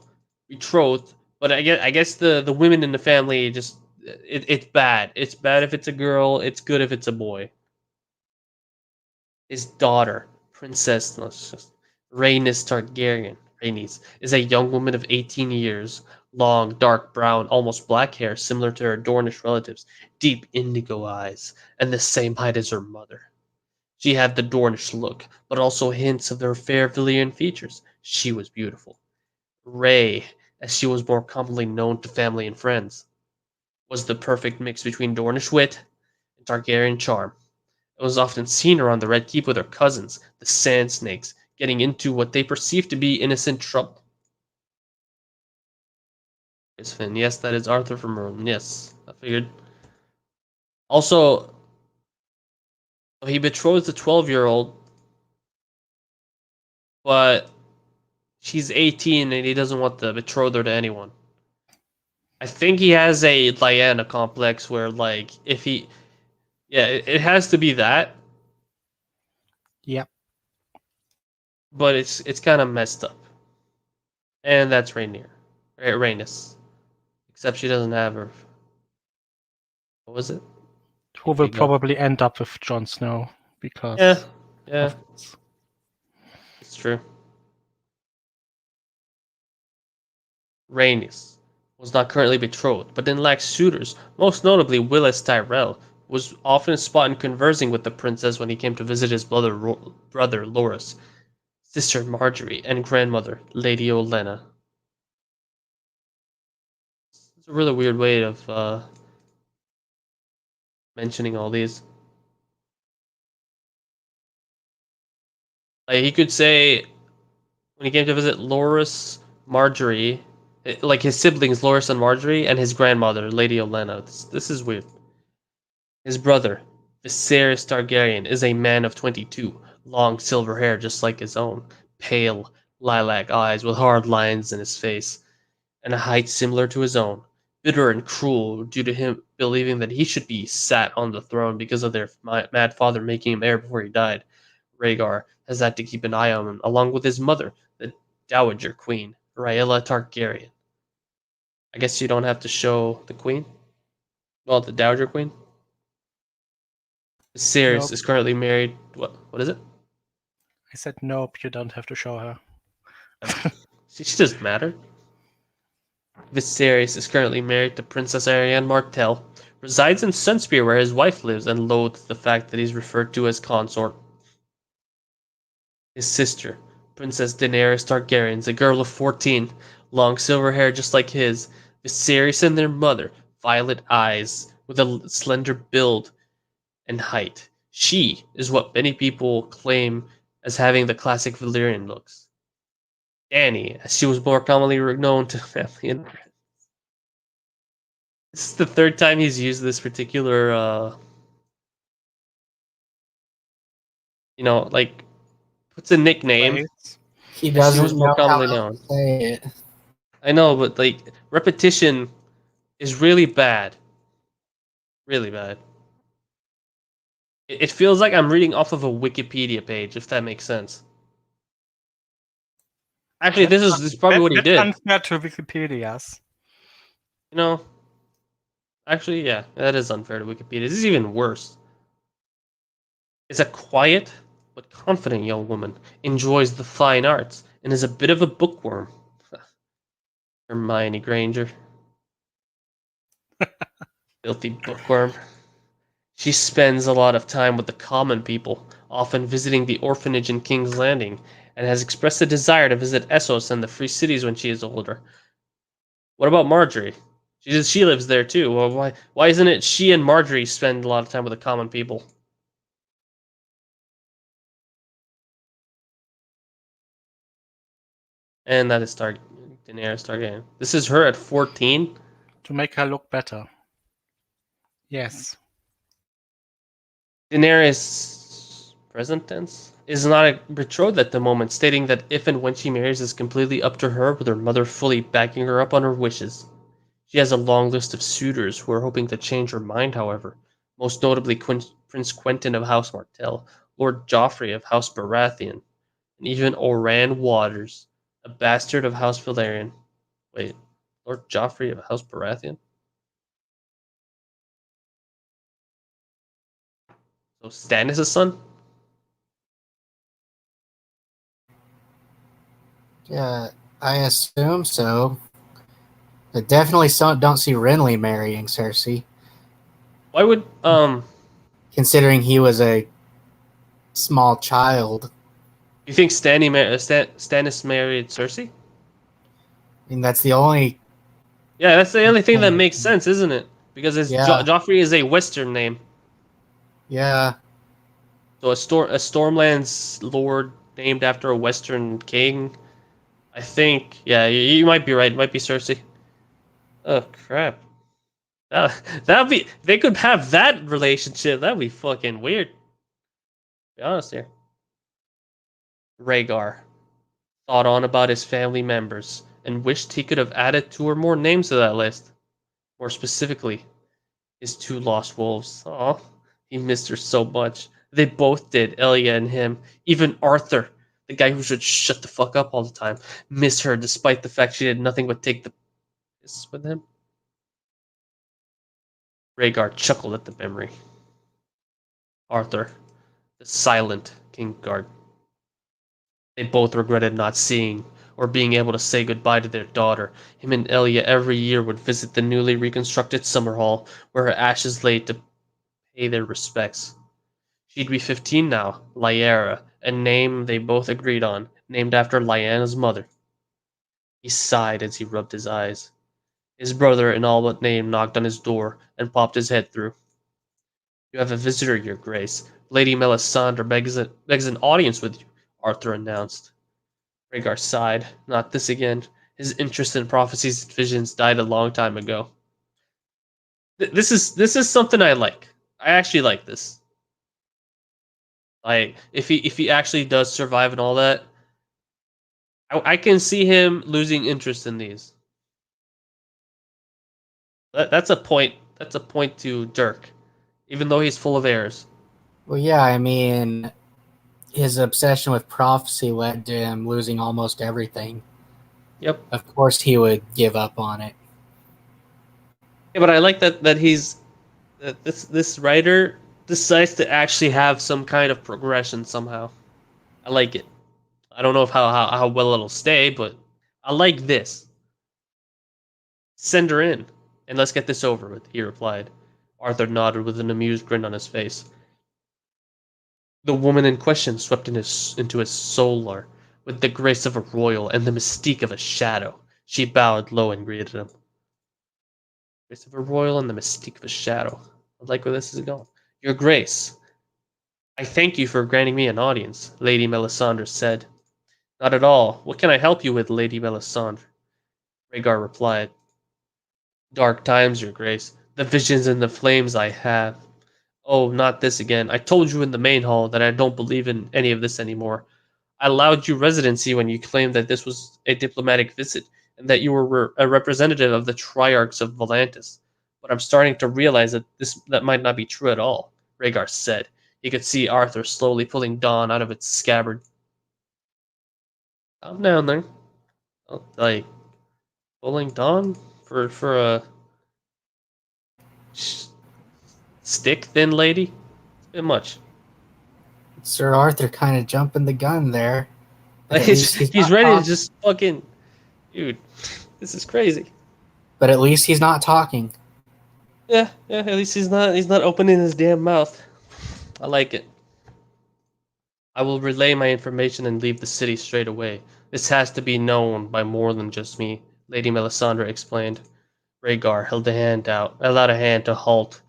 betrothed, but I guess the women in the family just it's bad. It's bad if it's a girl, it's good if it's a boy. His daughter, Princess Rhaenys Targaryen, Rhaenys, is a young woman of 18 years, long, dark brown, almost black hair, similar to her Dornish relatives, deep indigo eyes, and the same height as her mother. She had the Dornish look, but also hints of their fair Valyrian features. She was beautiful. Rey, as she was more commonly known to family and friends, was the perfect mix between Dornish wit and Targaryen charm. It was often seen around the Red Keep with her cousins, the Sand Snakes, getting into what they perceived to be innocent trouble. Yes, Finn. Yes, that is Arthur from Merlin. Yes, I figured. Also, he betroths a 12-year-old, but she's 18 and he doesn't want to betroth her to anyone. I think he has a Diana complex where, like, if he. Yeah, it has to be that, Yep. but it's kind of messed up. And that's Rhaenys. Except she doesn't have her. What was it? Who will probably end up with Jon Snow because Yeah, of this. it's true. Rhaenys was not currently betrothed, but then lacked suitors, most notably Willis Tyrell, was often spotted conversing with the princess when he came to visit his brother Loras, sister Marjorie, and grandmother Lady Olenna. It's a really weird way of mentioning all these. Like, he could say when he came to visit Loras, Marjorie, like his siblings Loras and Marjorie, and his grandmother Lady Olenna. This is weird. His brother, Viserys Targaryen, is a man of 22, long silver hair just like his own, pale, lilac eyes with hard lines in his face, and a height similar to his own, bitter and cruel due to him believing that he should be sat on the throne because of their mad father making him heir before he died. Rhaegar has had to keep an eye on him, along with his mother, the Dowager Queen, Rhaella Targaryen. I guess you don't have to show the Queen? Well, the Dowager Queen? Viserys Nope. is currently married. What is it? I said nope, you don't have to show her. She doesn't matter. Viserys is currently married to Princess Arianne Martell, resides in Sunspear where his wife lives and loathes the fact that he's referred to as consort. His sister, Princess Daenerys Targaryen, is a girl of 14, long silver hair just like his, Viserys and their mother, violet eyes, with a slender build and height. She is what many people claim as having the classic Valyrian looks. Dany, as she was more commonly known to family and friends. This is the third time he's used this particular, like, puts a nickname. Right? He She doesn't was more know how commonly else known. to say it. I know, but like repetition is really bad. Really bad. It feels like I'm reading off of a Wikipedia page, if that makes sense. Actually, this is probably what he That's did. unfair to Wikipedia's. You know, actually, yeah, that is unfair to Wikipedia. This is even worse. Is a quiet but confident young woman, enjoys the fine arts, and is a bit of a bookworm. Hermione Granger. Filthy bookworm. She spends a lot of time with the common people, often visiting the orphanage in King's Landing, and has expressed a desire to visit Essos and the Free Cities when she is older. What about Marjorie? She lives there too. Well, why isn't it she and Marjorie spend a lot of time with the common people? And that is Daenerys Targaryen. This is her at 14. To make her look better. Yes. Daenerys, present tense, is not betrothed at the moment, stating that if and when she marries is completely up to her, with her mother fully backing her up on her wishes. She has a long list of suitors who are hoping to change her mind, however, most notably Prince Quentin of House Martell, Lord Joffrey of House Baratheon, and even Oran Waters, a bastard of House Valerian. Wait, Lord Joffrey of House Baratheon? So Stannis' son? Yeah, I assume so. I definitely don't see Renly marrying Cersei, Why would considering he was a small child. you think Stannis married Cersei? I mean, that's the only. Yeah, that's the only thing that makes sense, isn't it? Because Yeah. Joffrey is a Western name. Yeah, So a Stormlands lord named after a Western king. I think, yeah, you might be right. It might be Cersei. Oh crap! That'd be. They could have that relationship. That'd be fucking weird. Be honest here. Rhaegar thought on about his family members and wished he could have added 2 or more names to that list. More specifically, his 2 lost wolves. Aw, he missed her so much. They both did, Elia and him. Even Arthur, the guy who should shut the fuck up all the time, missed her despite the fact she did nothing but take the piss with him. Rhaegar chuckled at the memory. Arthur, the silent Kingsguard. They both regretted not seeing or being able to say goodbye to their daughter. Him and Elia every year would visit the newly reconstructed summer hall where her ashes lay to pay their respects. She'd be 15 now, Lyra, a name they both agreed on, named after Lyanna's mother. He sighed as he rubbed his eyes. His brother, in all but name, knocked on his door and popped his head through. You have a visitor, Your Grace. Lady Melisandre begs an audience with you, Arthur announced. Rhaegar sighed. Not this again. His interest in prophecies and visions died a long time ago. This is something I like. I actually like this. Like if he actually does survive and all that, I can see him losing interest in these. That's a point. That's a point to Dirk, even though he's full of errors. well, yeah, I mean, his obsession with prophecy led to him losing almost everything. Yep. Of course, he would give up on it. Yeah, but I like that this writer decides to actually have some kind of progression somehow. I like it. I don't know if how well it'll stay, but I like this. Send her in, and let's get this over with, he replied. Arthur nodded with an amused grin on his face. The woman in question swept into his solar with the grace of a royal and the mystique of a shadow. She bowed low and greeted him. Grace of a royal and the mystique of a shadow. I like where this is going. Your Grace, I thank you for granting me an audience, Lady Melisandre said. Not at all. What can I help you with, Lady Melisandre? Rhaegar replied. Dark times, Your Grace. The visions and the flames I have. Oh, not this again. I told you in the main hall that I don't believe in any of this anymore. I allowed you residency when you claimed that this was a diplomatic visit and that you were a representative of the Triarchs of Volantis. But I'm starting to realize that might not be true at all, Rhaegar said. He could see Arthur slowly pulling Dawn out of its scabbard. Calm down there. Oh, like, pulling Dawn for a stick thin lady? It's a bit much. Sir Arthur kind of jumping the gun there. But at least He's not ready to talking. just fucking... Dude, this is crazy. But at least he's not talking. Yeah, at least he's not opening his damn mouth. I like it. I will relay my information and leave the city straight away. This has to be known by more than just me, Lady Melisandre explained. Rhaegar allowed a hand to halt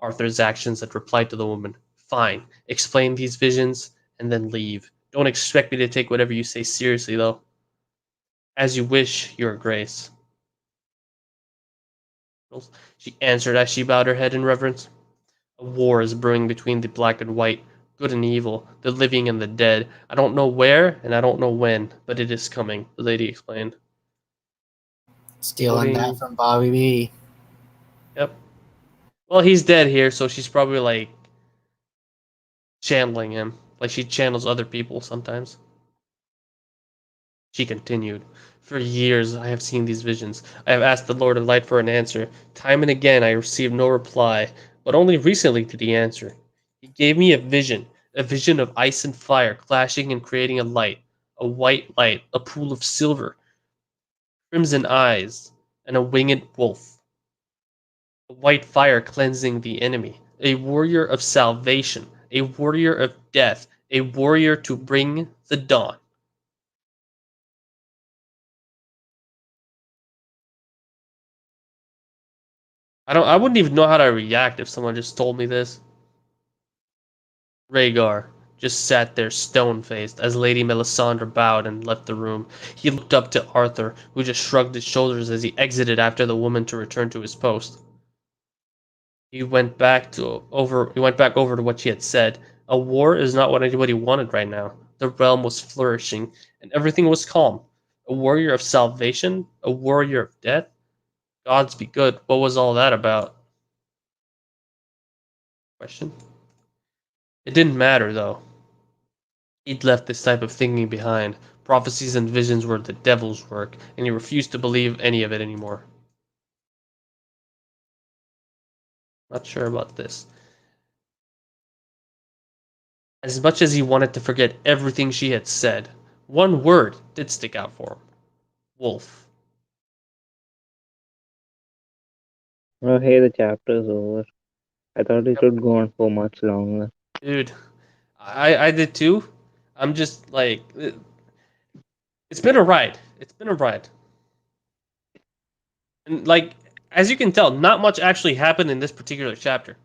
Arthur's actions and replied to the woman, Fine, explain these visions and then leave. Don't expect me to take whatever you say seriously, though. As you wish, Your Grace. She answered as she bowed her head in reverence. A war is brewing between the black and white, good and evil, the living and the dead. I don't know where and I don't know when, but it is coming, the lady explained. Stealing that from Bobby B. Yep. Well, he's dead here, so she's probably like channeling him, like she channels other people sometimes. She continued, For years I have seen these visions. I have asked the Lord of Light for an answer. Time and again I received no reply, but only recently did he answer. He gave me a vision of ice and fire clashing and creating a light, a white light, a pool of silver, crimson eyes, and a winged wolf. A white fire cleansing the enemy, a warrior of salvation, a warrior of death, a warrior to bring the dawn. I wouldn't even know how to react if someone just told me this. Rhaegar just sat there stone-faced as Lady Melisandre bowed and left the room. He looked up to Arthur, who just shrugged his shoulders as he exited after the woman to return to his post. He went back over to what she had said. A war is not what anybody wanted right now. The realm was flourishing, and everything was calm. A warrior of salvation? A warrior of death? Gods be good. What was all that about? Question. It didn't matter, though. He'd left this type of thinking behind. Prophecies and visions were the devil's work, and he refused to believe any of it anymore. Not sure about this. As much as he wanted to forget everything she had said, one word did stick out for him. Wolf. Oh, hey, the chapter is over. I thought it would go on for much longer. Dude, I did too. I'm just like... It's been a ride. It's been a ride. And like, as you can tell, not much actually happened in this particular chapter.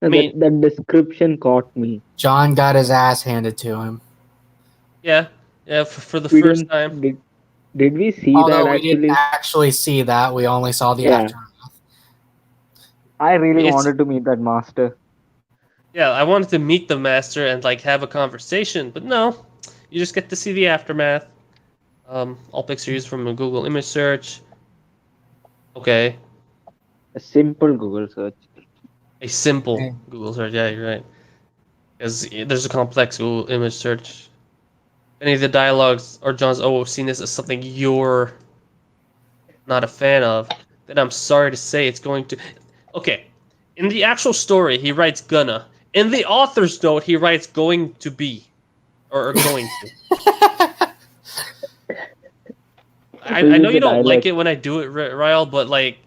And mean- that description caught me. John got his ass handed to him. Yeah, for the We first didn't- time. Did we see Although that we actually? didn't actually see that, we only saw the Yeah. aftermath. I really It's- wanted to meet that master. Yeah, I wanted to meet the master and like have a conversation, but no, you just get to see the aftermath. All pics are used from a Google image search. Okay, A simple Google search. a simple Okay. Google search. Yeah, you're right. Because there's a complex Google image search. Any of the dialogues or John's seen this as something you're not a fan of, then I'm sorry to say it's going to. Okay, in the actual story, he writes gonna. In the author's note, he writes going to be, or going to. I know you don't like it when I do it, Ryle, but like,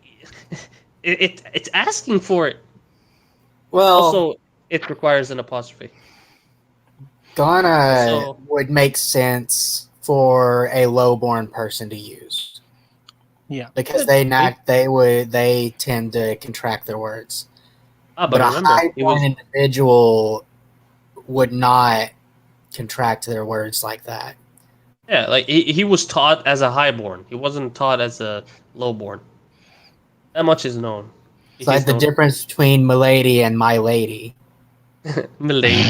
It's asking for it. Well, Also, it requires an apostrophe. Ghana So- would make sense for a lowborn person to use. Yeah. Because Good. they tend to contract their words. But a remember, he highborn was individual would not contract their words like that. like he was taught as a highborn. He wasn't taught as a lowborn. That much is known. It's like the difference between milady and my lady. Milady.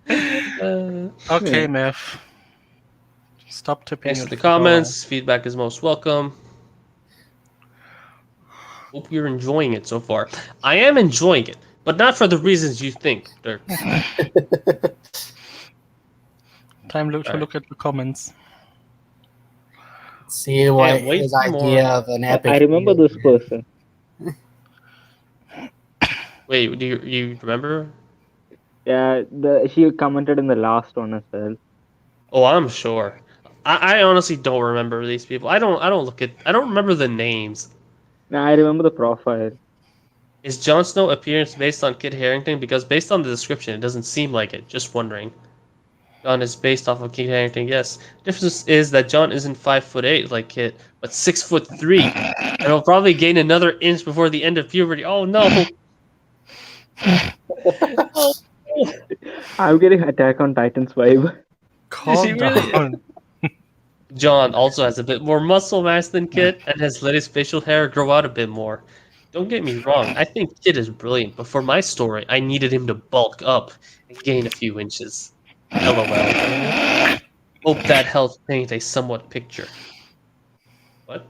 Okay, Mev. Stop tipping. Thanks your for the feet comments. Feedback is most welcome. Hope you're enjoying it so far. I am enjoying it, but not for the reasons you think, Dirk. Time to Alright. look at the comments. See what wait his for idea more. of an epic. I remember field. this person. Wait, do you remember? Yeah, she commented in the last one as well. Oh, I'm sure. I honestly don't remember these people. I don't remember the names. No, I remember the profile. Is Jon Snow appearance based on Kit Harington? Because based on the description, it doesn't seem like it. Just wondering. Jon is based off of Kit Harington. Yes. Difference is that Jon isn't 5'8" like Kit, but 6'3", and he'll probably gain another inch before the end of puberty. Oh no! I'm getting Attack on Titans vibe. Calm he really- down. Jon also has a bit more muscle mass than Kit and has let his facial hair grow out a bit more. Don't get me wrong, I think Kit is brilliant, but for my story, I needed him to bulk up and gain a few inches. LOL. Hope that helps paint a somewhat picture. What?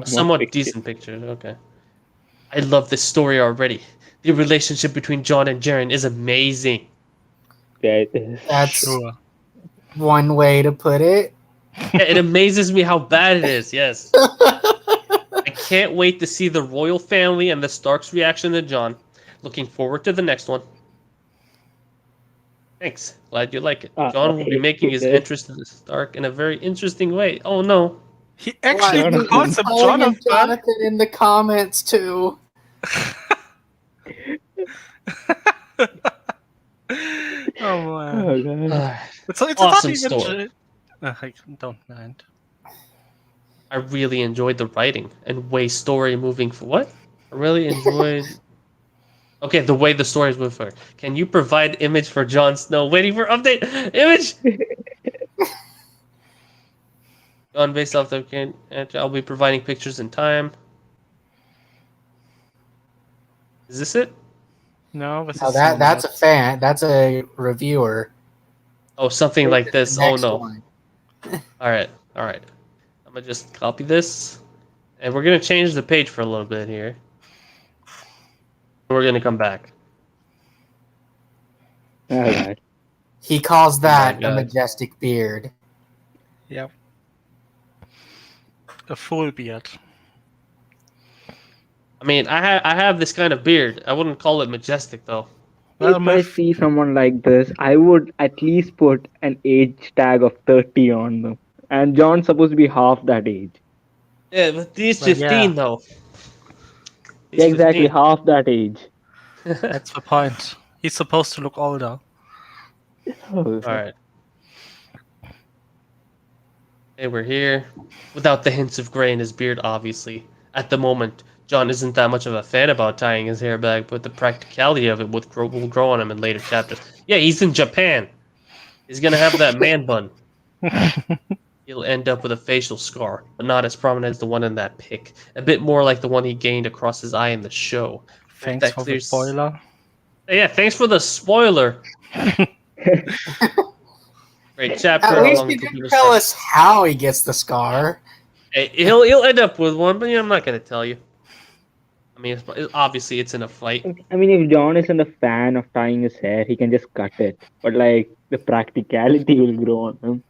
Somewhat decent picture, okay. I love this story already. The relationship between Jon and Jaren is amazing. Yeah, it is. That's Sure. one way to put it. Yeah, it amazes me how bad it is, yes. I can't wait to see the royal family and the Starks' reaction to Jon. Looking forward to the next one. Thanks. Glad you like it. Jon will be making his entrance to the Stark in a very interesting way. Oh no. He actually Jonathan. calls him Calling him Jonathan. Jonathan in the comments too. Oh man. Oh, God. It's Awesome not even. story. I don't mind. I really enjoyed the writing and way story moving for what? I really enjoyed. Okay, the way the story is moving forward. Can you provide image for Jon Snow? Waiting for update. Image. On based off the I'll be providing pictures in time. Is this it? No, this Oh, is that's a fan. That's a reviewer. Oh, something like this. The Oh next no. one. All right. I'm gonna just copy this, and we're gonna change the page for a little bit here. We're gonna come back. Alright. He calls that God. a majestic beard. Yep. A full beard. I mean, I have this kind of beard. I wouldn't call it majestic though. Well, If I see someone like this, I would at least put an age tag of 30 on them. And John's supposed to be half that age. Yeah, but he's But 15 yeah. though. He's Yeah, exactly, 15. half that age. That's the point. He's supposed to look older. Oh, All right. Hey, we're here. Without the hints of gray in his beard, obviously. At the moment, Jon isn't that much of a fan about tying his hair back, but the practicality of it will grow on him in later chapters. Yeah, he's in Japan. He's gonna have that man bun. He'll end up with a facial scar, but not as prominent as the one in that pic. A bit more like the one he gained across his eye in the show. Thanks That for the clears- spoiler. Yeah, thanks for the spoiler. Great chapter. At How least long he until didn't people tell start- us how he gets the scar. Hey, he'll end up with one, but yeah, I'm not gonna tell you. I mean, obviously it's in a fight. I mean, if John isn't a fan of tying his hair, he can just cut it. But, like, the practicality will grow on him.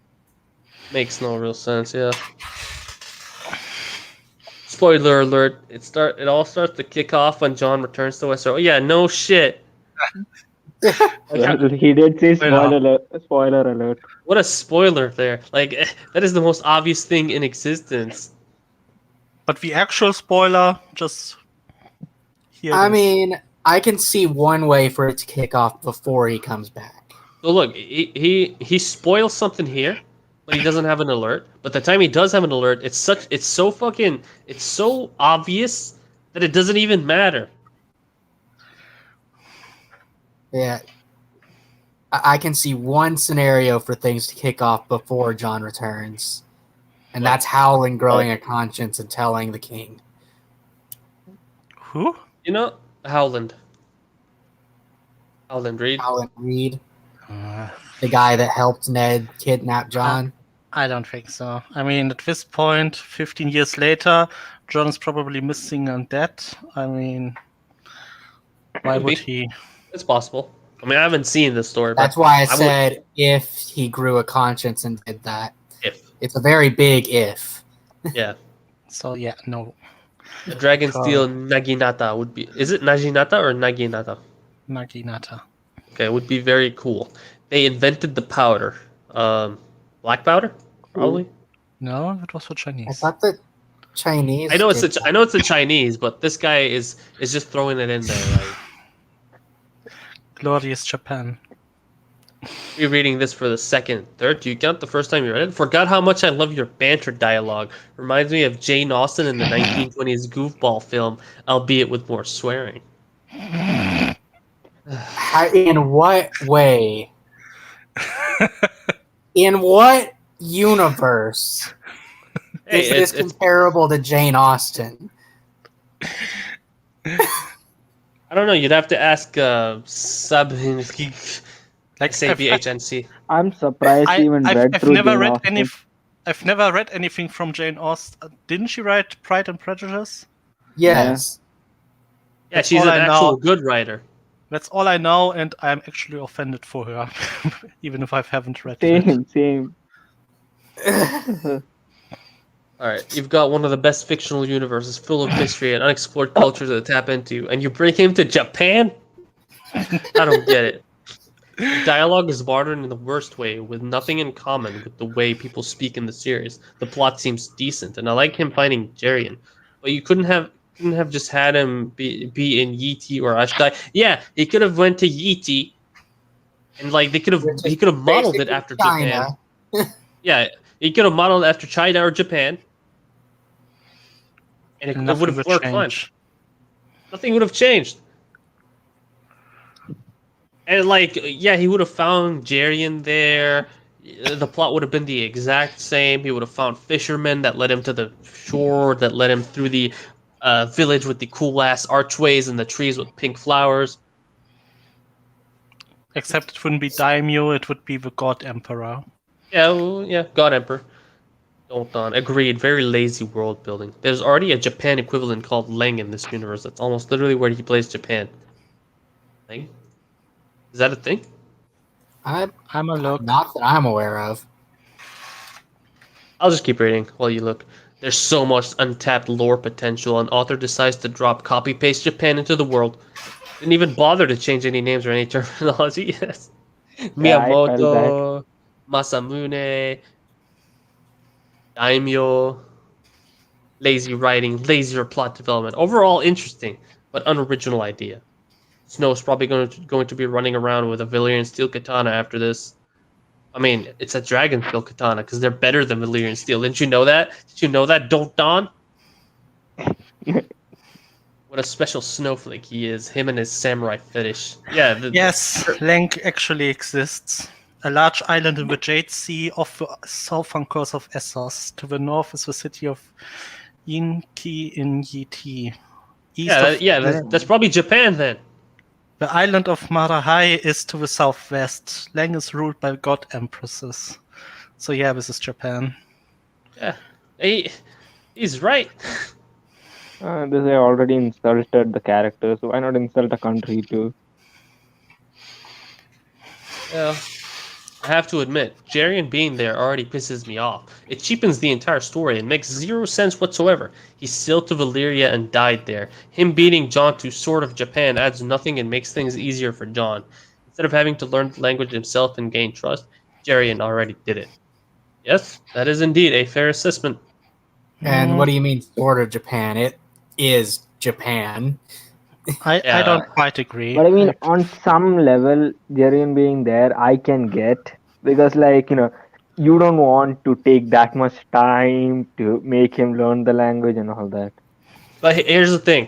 Makes no real sense, yeah. Spoiler alert! It all starts to kick off when Jon returns to Westeros. Oh, yeah, no shit. He did say spoiler alert. What a spoiler there! Like that is the most obvious thing in existence. But the actual spoiler, just here. I mean, I can see one way for it to kick off before he comes back. So look, he spoils something here, but he doesn't have an alert. But the time he does have an alert, it's so obvious that it doesn't even matter. Yeah. I can see one scenario for things to kick off before John returns. And that's Howland growing a conscience and telling the king. Who? You know, Howland Reed. Howland Reed, Uh, the guy that helped Ned kidnap John. I don't think so. I mean, at this point, 15 years later, John is probably missing and dead. I mean, why Could would be. he? It's possible. I mean, I haven't seen the story, That's but why I would- said if he grew a conscience and did that. if It's a very big if. yeah, So yeah, no, the Dragonsteel Naginata would be. Is it Naginata or Naginata? Naginata. Okay, it would be very cool. They invented the powder. Black powder, probably. No, it was for I Chinese. thought the Chinese. I know it's did I know it's the Chinese, but this guy is just throwing it in there. Like, Glorious Japan. rereading this for the second, third. Do you count the first time you read it? Forgot how much I love your banter dialogue. Reminds me of Jane Austen in the 1920s goofball film, albeit with more swearing. In what way? In what universe Hey, is this it's comparable to Jane Austen? I don't know. You'd have to ask Like SABHNC. I'm surprised he even read I've through never Jane read Austen. I've never read anything from Jane Austen. Didn't she write Pride and Prejudice? Yes. Yeah, That's she's all an I actual know. good writer. That's all I know, and I'm actually offended for her, even if I haven't read it. Same. All right, you've got one of the best fictional universes, full of mystery and unexplored cultures to tap into, and you bring him to Japan? I don't get it. The dialogue is modern in the worst way, with nothing in common with the way people speak in the series. The plot seems decent, and I like him finding Jarian, but you couldn't have just had him be in Yiti or Ashtai. Yeah, he could have went to Yiti, and like he could have modeled it Basically after China. Japan. Yeah, he could have modeled after China or Japan, and it would have worked fine. Nothing would have changed. And like, yeah, he would have found Jarian there. The plot would have been the exact same. He would have found fishermen that led him to the shore, that led him through the village with the cool ass archways and the trees with pink flowers. Except it wouldn't be Daimyo, it would be the God Emperor. Yeah, well, yeah, God Emperor. Don't on. Agreed. Very lazy world building. There's already a Japan equivalent called Leng in this universe. That's almost literally where he plays Japan. Leng? Is that a thing? I'm a look. Not that I'm aware of. I'll just keep reading while you look. There's so much untapped lore potential, and author decides to drop copy-paste Japan into the world. Didn't even bother to change any names or any terminology. Yes. Yeah, I felt Miyamoto, Masamune, Daimyo, lazy writing, lazier plot development. Overall interesting, but unoriginal idea. Snow's probably going to be running around with a Valyrian steel katana after this. I mean, it's a dragon steel katana because they're better than Valyrian steel. Didn't you know that? Did you know that? Don't Don? What a special snowflake he is. Him and his samurai fetish. Yeah. Yes, Leng actually exists. A large island in the Jade Sea off the southern coast of Essos. To the north is the city of Yinki in Yiti. That's probably Japan then. The island of Marahai is to the southwest. Leng is ruled by god empresses. So yeah, this is Japan. Yeah. He's right. This I already insulted the character, so why not insult a country too? Yeah. I have to admit, Jarian being there already pisses me off. It cheapens the entire story and makes zero sense whatsoever. He sailed to Valyria and died there. Him beating John to Sword of Japan adds nothing and makes things easier for John. Instead of having to learn the language himself and gain trust, Jarian already did it. Yes, that is indeed a fair assessment. And what do you mean, sort of Japan? It is Japan. I Yeah. don't quite agree. But I mean, on some level, Jerian being there, I can get, because, like, you don't want to take that much time to make him learn the language and all that. But here's the thing.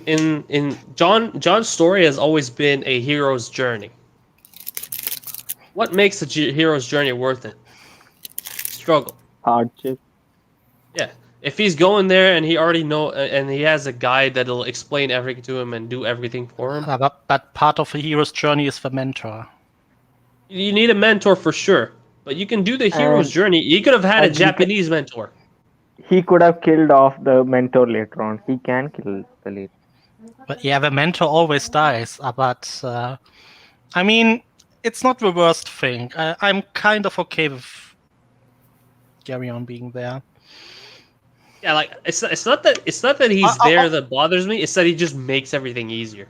In John's story has always been a hero's journey. What makes a hero's journey worth it? Struggle. Hardship. Yeah. If he's going there and he already and he has a guide that'll explain everything to him and do everything for him, But part of a hero's journey is the mentor. you need a mentor for sure. But you can do the hero's And- journey. He could have had a and he can- Japanese mentor. He could have killed off the mentor later on. He can kill the lead. But yeah, the mentor always dies. But I mean, it's not the worst thing. I'm kind of okay with Garion being there. Yeah, like it's not that he's there that bothers me. It's that he just makes everything easier.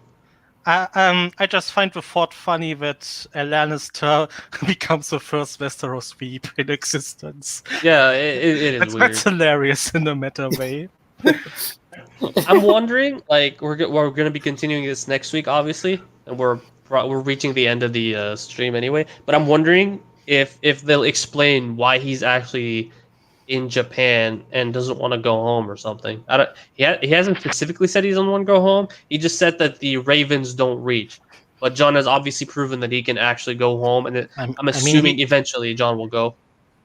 I just find the thought funny that Lannister becomes the first Westeros sweep in existence. Yeah, it is weird. That's hilarious in a meta way. I'm wondering, like, we're gonna be continuing this next week, obviously, and we're reaching the end of the stream anyway. But I'm wondering if they'll explain why he's actually in Japan and doesn't want to go home or something. He hasn't specifically said he doesn't want to go home. He just said that the Ravens don't reach. But John has obviously proven that he can actually go home, and I'm assuming eventually John will go.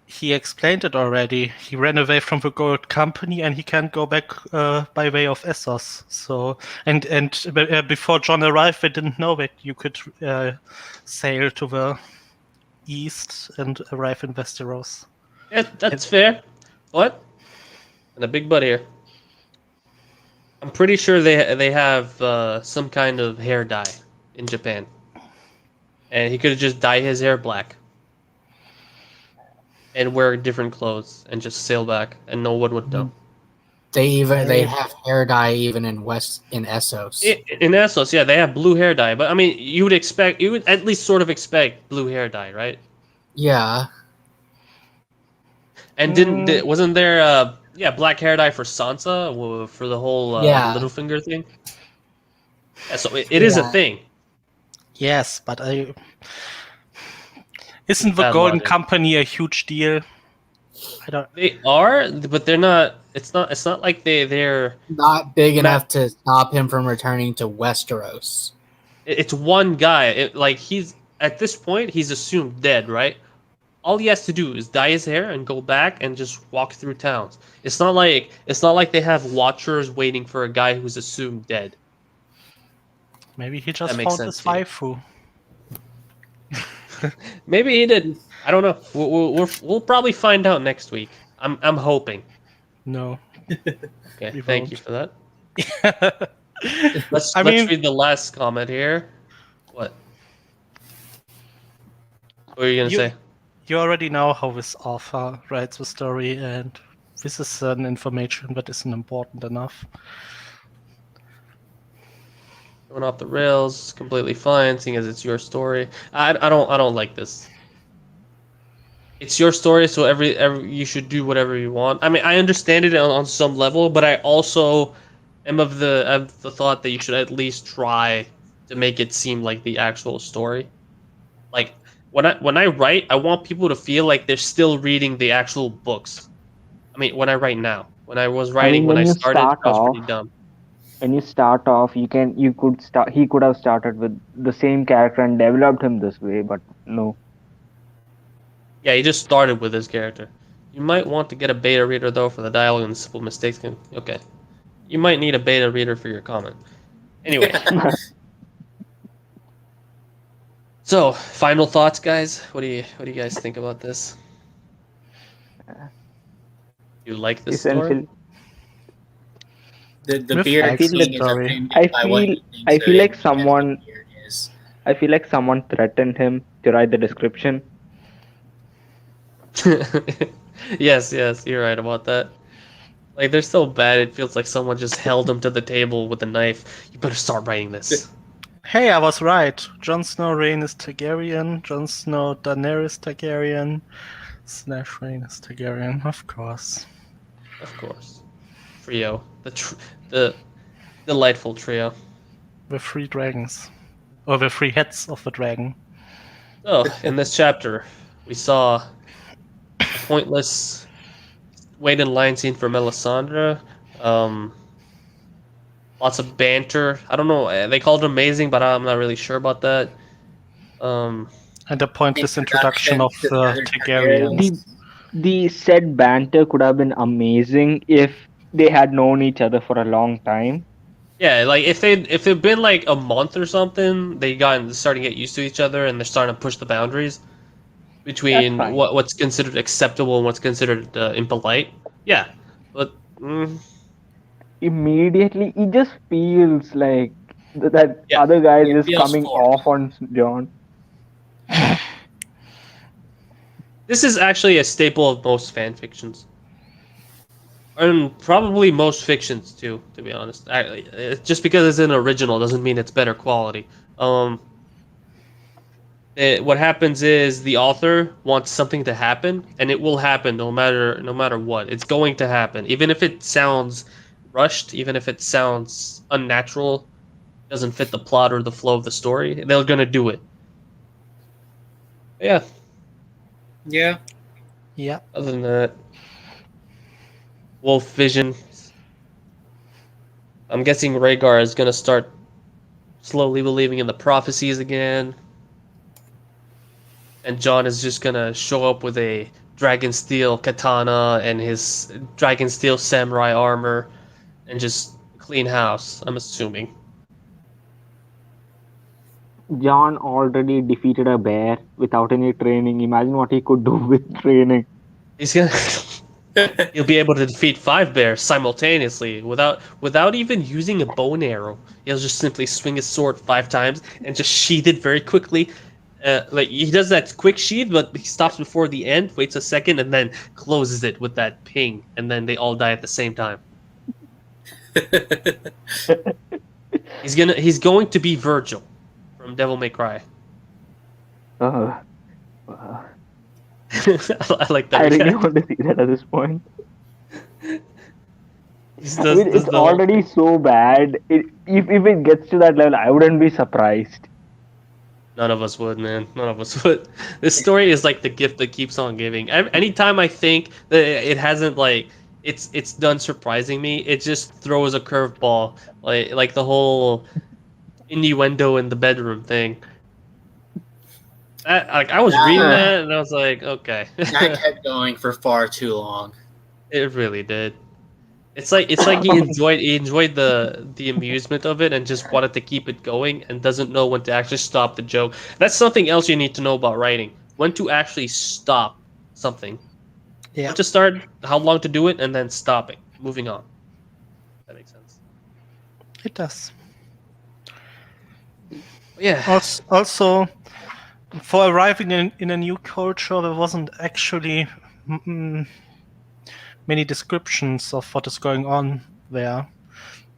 He explained it already. He ran away from the gold company, and he can't go back by way of Essos. So, and before John arrived, they didn't know that you could sail to the east and arrive in Westeros. Yeah, that's fair. What? And a big butt here. I'm pretty sure they have some kind of hair dye in Japan, and he could have just dyed his hair black and wear different clothes and just sail back, and no one would know. They have hair dye even in Essos. In Essos, yeah, they have blue hair dye, but I mean, you would at least sort of expect blue hair dye, right? Yeah. And wasn't there black hair dye for Sansa for the whole Littlefinger thing? Yeah, so it is a thing. Yes, but isn't the Golden Company a huge deal? I don't. They are, but they're not. It's not like they're not big enough to stop him from returning to Westeros. It's one guy. He's at this point he's assumed dead, right? All he has to do is dye his hair and go back and just walk through towns. It's not like they have watchers waiting for a guy who's assumed dead. Maybe he just found his waifu. Maybe he didn't. I don't know. We'll probably find out next week. I'm hoping. No. Okay, thank you for that. Let's read the last comment here. What? What are you gonna say? You already know how this author writes the story, and this is an information that isn't important enough. Going off the rails, completely fine, seeing as it's your story. I don't like this. It's your story, so every you should do whatever you want. I mean, I understand it on some level, but I also am of the thought that you should at least try to make it seem like the actual story. Like when I write, I want people to feel like they're still reading the actual books. I mean, when I write now, when I was writing, when I started, I was pretty dumb. When you start off, he could have started with the same character and developed him this way, but no. Yeah, he just started with his character. You might want to get a beta reader though for the dialogue and the simple mistakes. Okay, you might need a beta reader for your comment. Anyway. So, final thoughts, guys. What do you guys think about this? You like this story? The beard thing is offended by what he thinks I feel like someone threatened him to write the description. Yes, you're right about that. Like, they're so bad, it feels like someone just held him to the table with a knife. You better start writing this. Hey, I was right. Jon Snow Rhaenys Targaryen, Jon Snow Daenerys Targaryen, / Rhaenys Targaryen, of course. Of course. Trio. The delightful trio. The three dragons. Or the three heads of the dragon. So, in this chapter, we saw a pointless wait in line scene for Melisandre. Lots of banter. I don't know. They called it amazing, but I'm not really sure about that. And the pointless introduction of to the other Targaryens. The said banter could have been amazing if they had known each other for a long time. Yeah, like if they've been like a month or something, they starting to get used to each other and they're starting to push the boundaries between fine. what's considered acceptable and what's considered impolite. Yeah, but Immediately, it just feels like that Yeah, other guy it is feels coming forced. off on John. this is actually a staple of most fan fictions, and probably most fictions too. To be honest, just because it's an original doesn't mean it's better quality. What happens is the author wants something to happen, and it will happen no matter what. It's going to happen, even if it sounds rushed, even if it sounds unnatural, doesn't fit the plot or the flow of the story. They're gonna do it. Yeah. Yeah. Yeah. Other than that, Wolf Vision. I'm guessing Rhaegar is gonna start slowly believing in the prophecies again. And John is just gonna show up with a dragon steel katana and his dragon steel samurai armor and just clean house, I'm assuming. John already defeated a bear without any training. Imagine what he could do with training. He's gonna he'll be able to defeat 5 bears simultaneously without even using a bow and arrow. He'll just simply swing his sword 5 times and just sheath it very quickly. Like he does that quick sheath, but he stops before the end, waits a second, and then closes it with that ping, and then they all die at the same time. He's going to be Virgil from Devil May Cry. Uh, I like that. I really want to see that at this point. Does It's the- already so bad. If it gets to that level, I wouldn't be surprised. None of us would, man. None of us would. This story is like the gift that keeps on giving. Anytime I think that it hasn't like it's done surprising me, it just throws a curveball, like the whole innuendo in the bedroom thing. I was reading that and I was like, okay. That kept going for far too long. It really did. It's like he enjoyed the amusement of it and just wanted to keep it going and doesn't know when to actually stop the joke. That's something else you need to know about writing. When to actually stop something. Yeah. When to start, how long to do it, and then stopping. Moving on. That makes sense. It does. Yeah. Also, for arriving in a new culture, there wasn't actually many descriptions of what is going on there.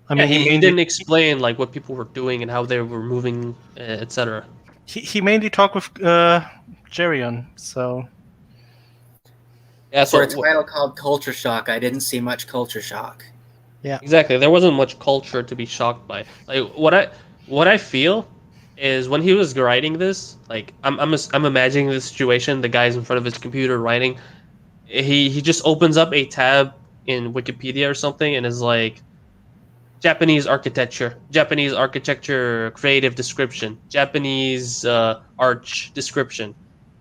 I mean, he mainly, didn't explain like what people were doing and how they were moving, etc. he mainly talked with Jerion, so Yeah, For a title called Culture Shock, I didn't see much culture shock. exactly. There wasn't much culture to be shocked by. Like what I feel is when he was writing this, like I'm imagining the situation. The guy's in front of his computer writing. He just opens up a tab in Wikipedia or something and is like, Japanese architecture creative description, Japanese arch description,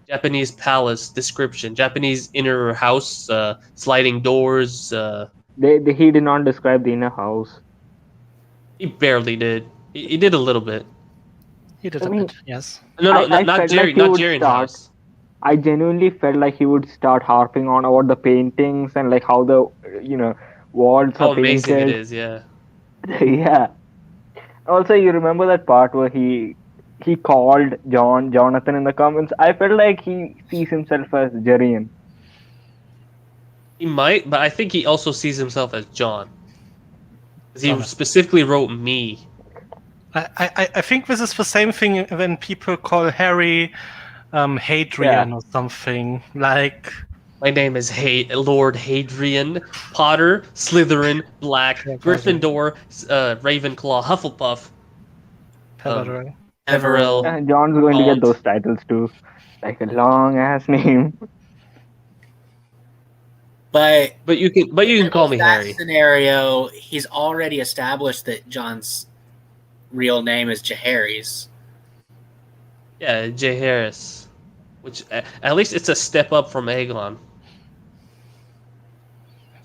Japanese palace description, Japanese inner house, sliding doors. He did not describe the inner house. He barely did. He did a little bit. he did I a mean, bit, yes. No, I not felt Jerry, like he not would Jerry's start- house. I genuinely felt like he would start harping on about the paintings and like how the walls How are amazing painted. it is, yeah. Yeah. Also, you remember that part where he called Jonathan in the comments? I felt like he sees himself as Jerian. He might, but I think he also sees himself as John. 'Cause he Jonathan. specifically wrote me. I think this is the same thing when people call Harry Hadrian or something. Like My name is Lord Hadrian Potter, Slytherin, Black, Yeah, Gryffindor, Ravenclaw, Hufflepuff, Peverell. Everell. John's going to get Gaunt. those titles too. Like a long ass name. But But you can call me that Harry. scenario, he's already established that John's real name is Jaehaerys. Yeah, Jay Harris. Which at least it's a step up from Aegon. To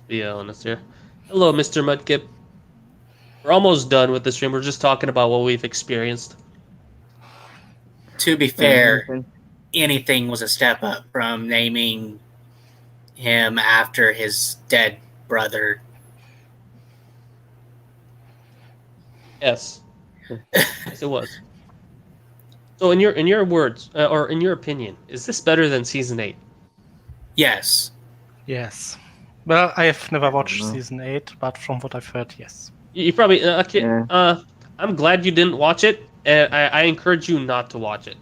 be honest here. Hello, Mr. Mudkip. We're almost done with the stream. We're just talking about what we've experienced. To be fair, anything was a step up from naming him after his dead brother. Yes. Yes, it was. So in your words, or in your opinion, is this better than season 8? Yes. Yes. Well, I have never watched know. season 8, but from what I've heard, yes. You probably okay. Yeah. I'm glad you didn't watch it, and I encourage you not to watch it.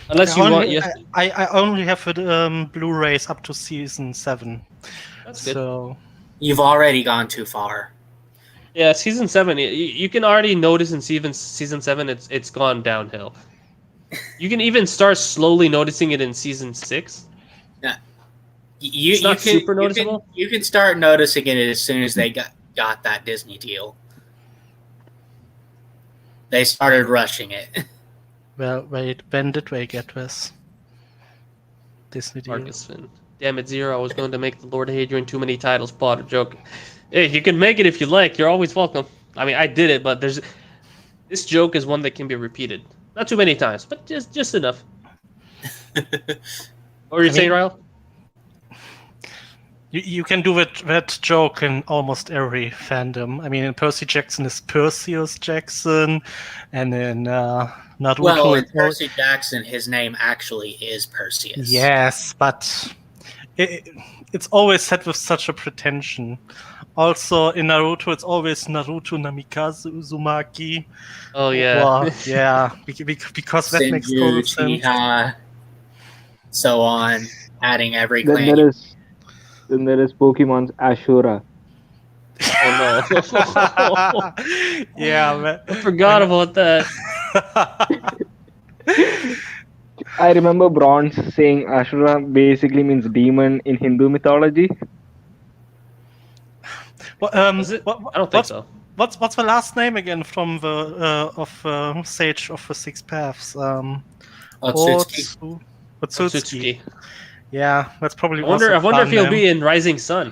Unless you want, yes. I only have Blu-rays up to season 7. That's good. So You've already gone too far. Yeah, season 7. You can already notice in season 7 it's gone downhill. You can even start slowly noticing it in season 6. It's not super noticeable? You can start noticing it as soon as they got that Disney deal. They started rushing it. well, wait, when did we get this? Disney deal. Marcus Finn. Damn it, Zero. I was going to make the Lord Hadrian too many titles Potter joke. Hey, you can make it if you like. You're always welcome. I mean, I did it, but this joke is one that can be repeated. Not too many times, but just enough. What were you saying, Ryle? You can do that joke in almost every fandom. I mean, in Percy Jackson is Perseus Jackson, and in Naruto. Well, in Percy Jackson, his name actually is Perseus. Yes, but it's always said with such a pretension. Also, in Naruto, it's always Naruto Namikaze Uzumaki. Oh yeah, Well, yeah, because that makes total sense. Uchiha, so on, adding every Then clan. there is Pokemon's Ashura. Oh no. Yeah, I forgot about that. I remember Bronze saying Ashura basically means demon in Hindu mythology. Well, Is it? I don't think so. What's the last name again from the Sage of the Six Paths? Otsutsuki. Otsutsuki. Yeah, that's probably. I wonder if he'll be in Rising Sun.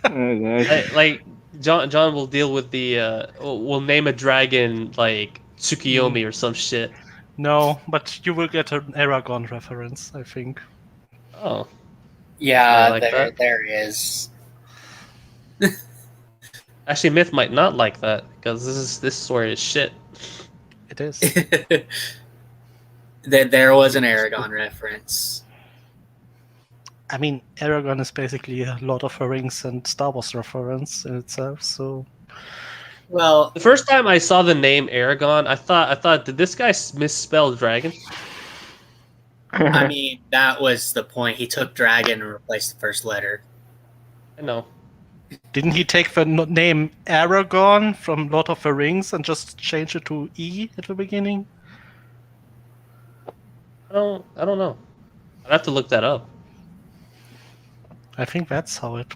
Oh, God. Like John will deal with the will name a dragon like Tsukiyomi or some shit. No, but you will get an Aragon reference, I think. Oh, Yeah, like that. there is. actually, Myth might not like that because this story is shit. It is. There was an Aragon reference. I mean, Aragon is basically a Lord of the Rings and Star Wars reference in itself. So, Well, The first time I saw the name Aragon, I thought, did this guy misspell dragon? I mean, that was the point. He took dragon and replaced the first letter. I know. didn't he take the name Aragon from Lord of the Rings and just change it to E at the beginning? I don't know. I'd have to look that up. I think that's how it.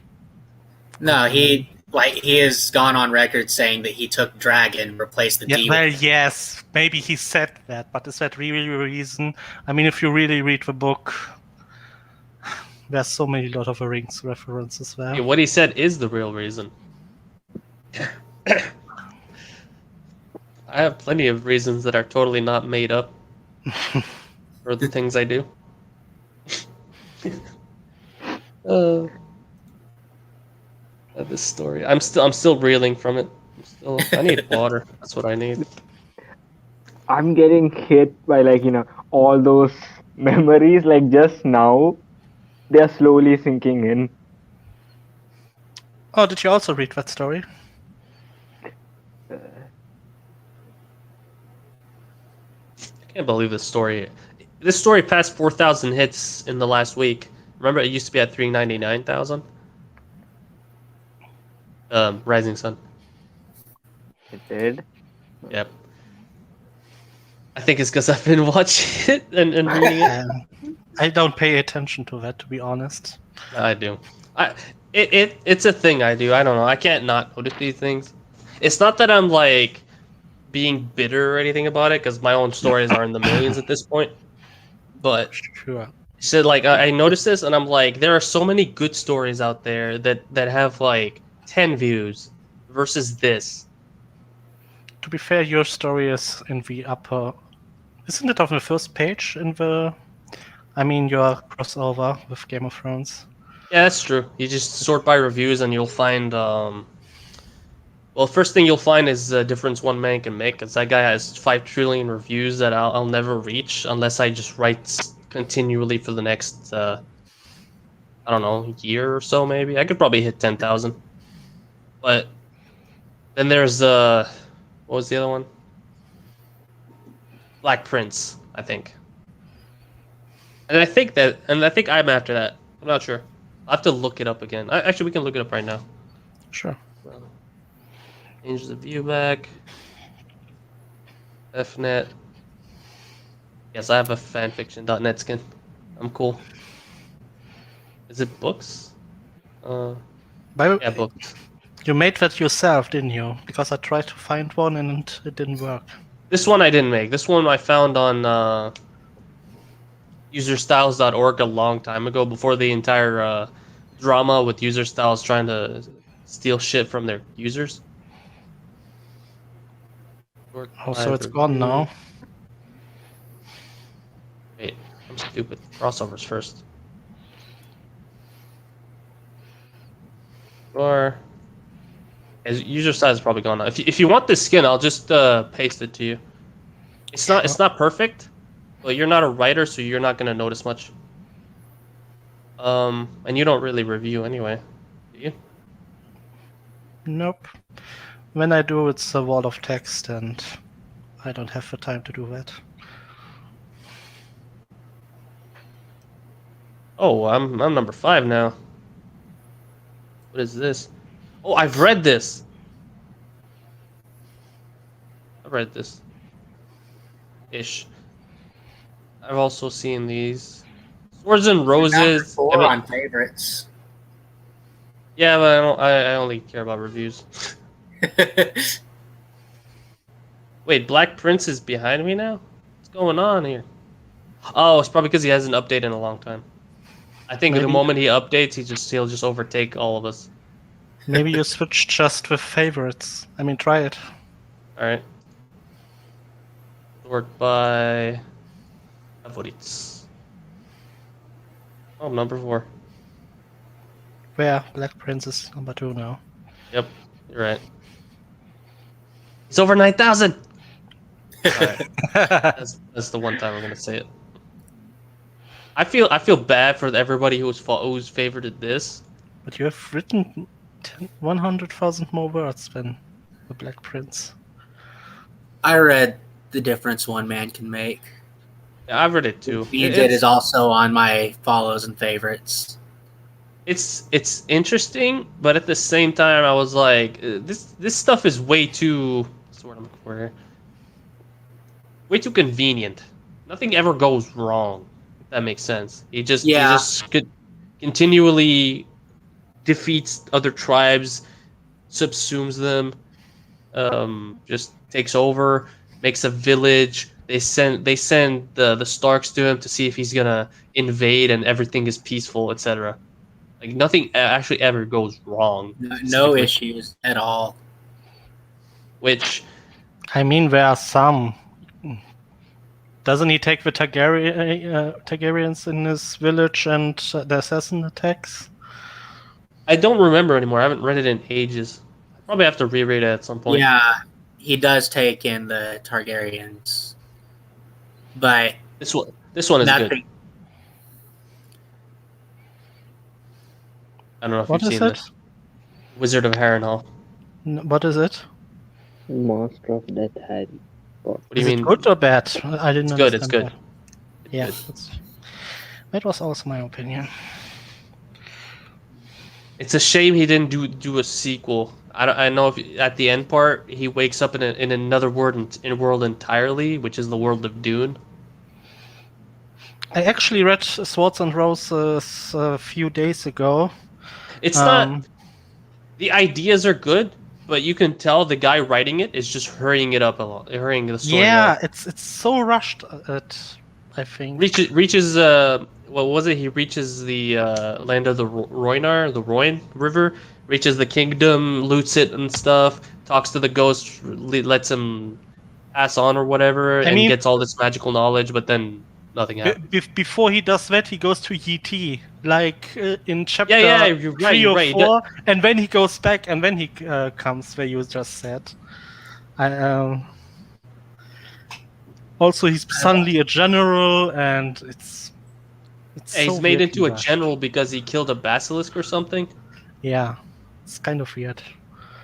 No, he has gone on record saying that he took dragon, replaced the Yeah, D. well, yes, maybe he said that, but is that really the reason? I mean, if you really read the book, there's so many Lord of the Rings references there. Yeah, what he said is the real reason. I have plenty of reasons that are totally not made up for the things I do. This story. I'm still reeling from it. I need water. That's what I need. I'm getting hit by all those memories just now. They are slowly sinking in. Oh, did you also read that story? can't believe this story. This story passed 4,000 hits in the last week. Remember, it used to be at 399,000. Rising Sun. It did. Yep. I think it's because I've been watching it and reading it. I don't pay attention to that, to be honest. I do. It's a thing I do. I don't know. I can't not notice these things. It's not that I'm like being bitter or anything about it, because my own stories are in the millions at this point. But Sure. so like I noticed this, and I'm like, there are so many good stories out there that have like 10 views versus this. To be fair, your story is in the upper. Isn't it on the first page in the? I mean, your crossover with Game of Thrones. Yeah, that's true. You just sort by reviews, and you'll find well, first thing you'll find is the difference one man can make, because that guy has 5 trillion reviews that I'll never reach unless I just write continually for the next, I don't know, year or so maybe. I could probably hit 10,000. But then there's, what was the other one? Black Prince, I think. And I think I'm after that. I'm not sure. I'll have to look it up again. Actually, we can look it up right now. Sure. Change the view back. FNet. Yes, I have a fanfiction.net skin. I'm cool. Is it books? Yeah, books. You made that yourself, didn't you? Because I tried to find one and it didn't work. This one I didn't make. This one I found on userstyles.org a long time ago, before the entire drama with user styles trying to steal shit from their users. Oh, so it's gone now. Wait, I'm stupid. Crossovers first. Or user size is probably gone now. If you want this skin, I'll just paste it to you. It's not perfect, but you're not a writer, so you're not gonna notice much. And you don't really review anyway, do you? Nope. When I do, it's a wall of text, and I don't have the time to do that. Oh, I'm number 5 now. What is this? Oh, I've read this. I've read this. Ish. I've also seen these. Swords and Roses. 4 on favorites. Yeah, but I only care about reviews. Wait, Black Prince is behind me now? What's going on here? Oh, it's probably because he hasn't updated in a long time. I think the moment he updates, he'll just overtake all of us. Maybe you switch just with favorites. I mean, try it. Alright. Sort by favorites. Oh, number 4. Where Black Prince is number 2 now. Yep, you're right. It's over 9,000! Alright. That's the one time I'm gonna say it. I feel bad for everybody who's favorited this. But you have written 100,000 more words than the Black Prince. I read The Difference One Man Can Make. Yeah, I've read it too. It is also on my follows and favorites. It's interesting, but at the same time, I was like, this stuff is way too. What's the word I'm looking for here? Way too convenient. Nothing ever goes wrong. If that makes sense. He just continually defeats other tribes, subsumes them, just takes over, makes a village. They send the Starks to him to see if he's gonna invade, and everything is peaceful, etc. Like nothing actually ever goes wrong. No issues at all. Which, I mean, there are some. Doesn't he take the Targaryens in his village and the assassin attacks? I don't remember anymore. I haven't read it in ages. I probably have to reread it at some point. Yeah, he does take in the Targaryens, but This one is good. I don't know if What you've is seen it? this. Wizard of Harrenhal. What is it? Master of Death Harry. What do Is you it mean? good or bad? I didn't It's good. understand It's good. that. Yeah, good. that was also my opinion. It's a shame he didn't do a sequel. I know if at the end part he wakes up in another world entirely, which is the world of Dune. I actually read Swords and Roses a few days ago. It's not. The ideas are good, but you can tell the guy writing it is just hurrying it up a lot, hurrying the story up. It's so rushed. I think Reaches what was it? He reaches the land of the Rhine River, reaches the kingdom, loots it and stuff, talks to the ghost, lets him pass on or whatever, I and mean- gets all this magical knowledge, but then nothing happens. before he does that, he goes to Yeti, like in chapter Yeah, you're right, 3 you're or right. 4, and then he goes back, and then he comes where you just said. Also, he's suddenly a general, and it's Yeah, he's so made weirdly into a rushed. general because he killed a basilisk or something. Yeah, it's kind of weird.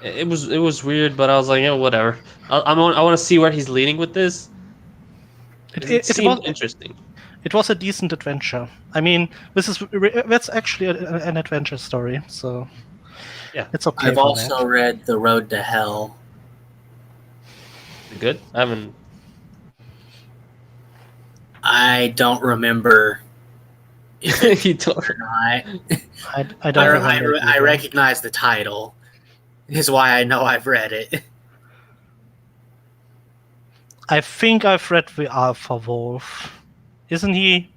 It was weird, but I was like, yeah, whatever. I want to see where he's leading with this. It seemed interesting. It was a decent adventure. I mean, that's actually an adventure story, so Yeah. it's okay. I've for also that. read The Road to Hell. Good. I haven't. I don't remember if it's You don't. or not. I don't remember. I recognize the title. Is why I know I've read it. I think I've read the Alpha Wolf. Isn't he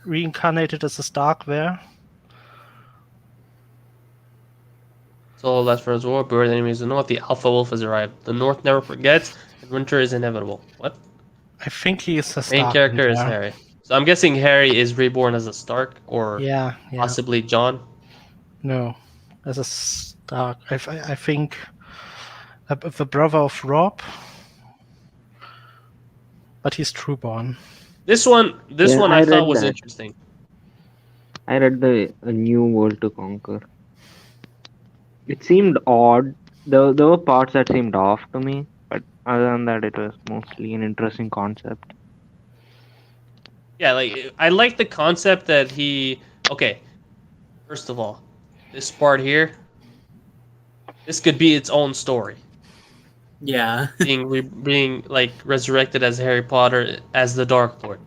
reincarnated as a Stark there? So last for his war, bird enemies in the north. The Alpha Wolf has arrived. The North never forgets, and winter is inevitable. What? I think he is a Stark. Main character is there. Harry. So I'm guessing Harry is reborn as a Stark, or Yeah. possibly John. No, as a Stark. I think the brother of Rob, but he's trueborn. This one I I thought read was that. interesting. I read A New World to Conquer. It seemed odd. There were parts that seemed off to me, but other than that, it was mostly an interesting concept. Yeah, like I like the concept that he. Okay, first of all, this part here. This could be its own story. Yeah. being like resurrected as Harry Potter as the Dark Lord.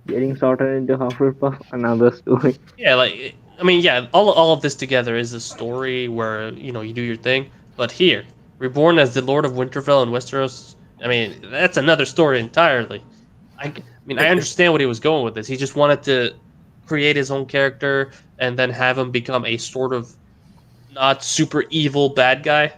Getting sorted into Hufflepuff, another story. Yeah, like I mean, yeah, all of this together is a story where you do your thing. But here, reborn as the Lord of Winterfell and Westeros. I mean, that's another story entirely. I mean, I understand what he was going with this. He just wanted to create his own character and then have him become a sort of not super evil bad guy.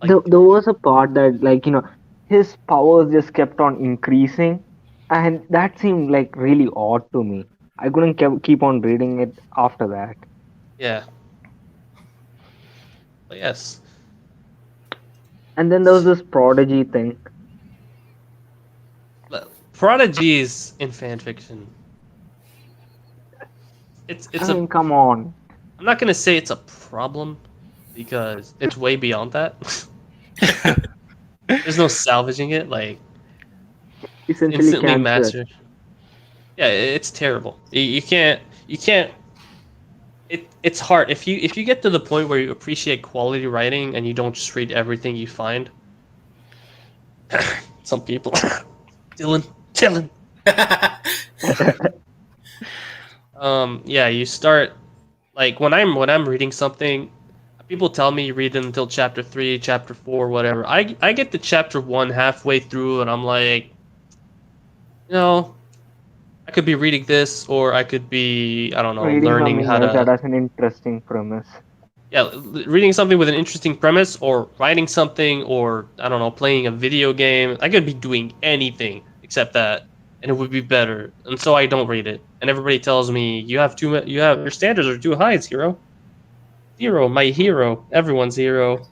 There was a part that, his powers just kept on increasing, and that seemed like really odd to me. I couldn't keep on reading it after that. Yeah. But yes. And then there was this prodigy thing. Prodigies in fanfiction. I mean, come on. I'm not gonna say it's a problem because it's way beyond that. There's no salvaging it. Like Essentially instantly cancer. master. Yeah, it's terrible. You can't. It's hard if you get to the point where you appreciate quality writing and you don't just read everything you find. Some people, Dylan. Yeah, you start like when I'm reading something, people tell me read it until chapter 3, chapter 4, whatever. I get to chapter 1 halfway through and I'm like, I could be reading this or I could be, I don't know, Reading learning something how else that to has an interesting premise. yeah, reading something with an interesting premise or writing something or I don't know, playing a video game. I could be doing anything except that and it would be better. And so I don't read it. And everybody tells me your standards are too high, Zero. Zero, my hero, everyone's hero.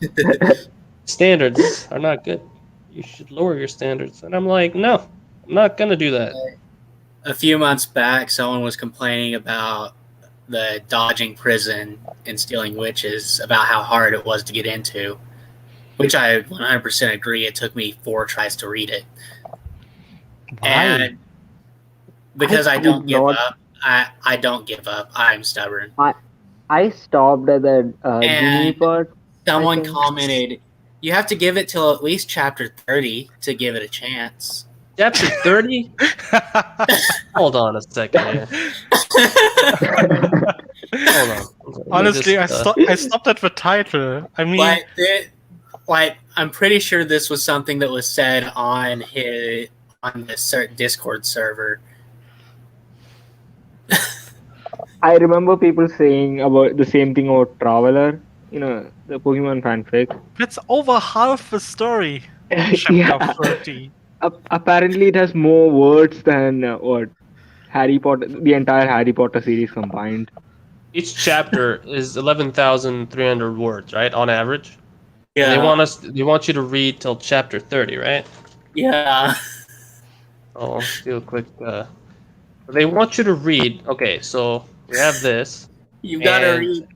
Standards are not good. You should lower your standards. And I'm like, no, I'm not gonna do that. A few months back, someone was complaining about the dodging prison and stealing witches, about how hard it was to get into. which I 100% agree. It took me 4 tries to read it. Why? And because I could don't give not- up. I don't give up. I'm stubborn. I stopped at the Ginny And part. someone think. commented, you have to give it till at least chapter 30 to give it a chance. Chapter 30? Hold on a second here. Hold on. Let me Honestly, just, I stopped at the title. I mean, I'm pretty sure this was something that was said on this certain Discord server. I remember people saying about the same thing about Traveler, the Pokemon fanfic. that's over half the story. Chapter Yeah. 30. Apparently, it has more words than Harry Potter, the entire Harry Potter series combined. each chapter is 11,300 words, right, on average? Yeah. They want you to read till chapter 30, right? Yeah. Oh, let's do a quick. They want you to read. Okay, so we have this. You've got to And- read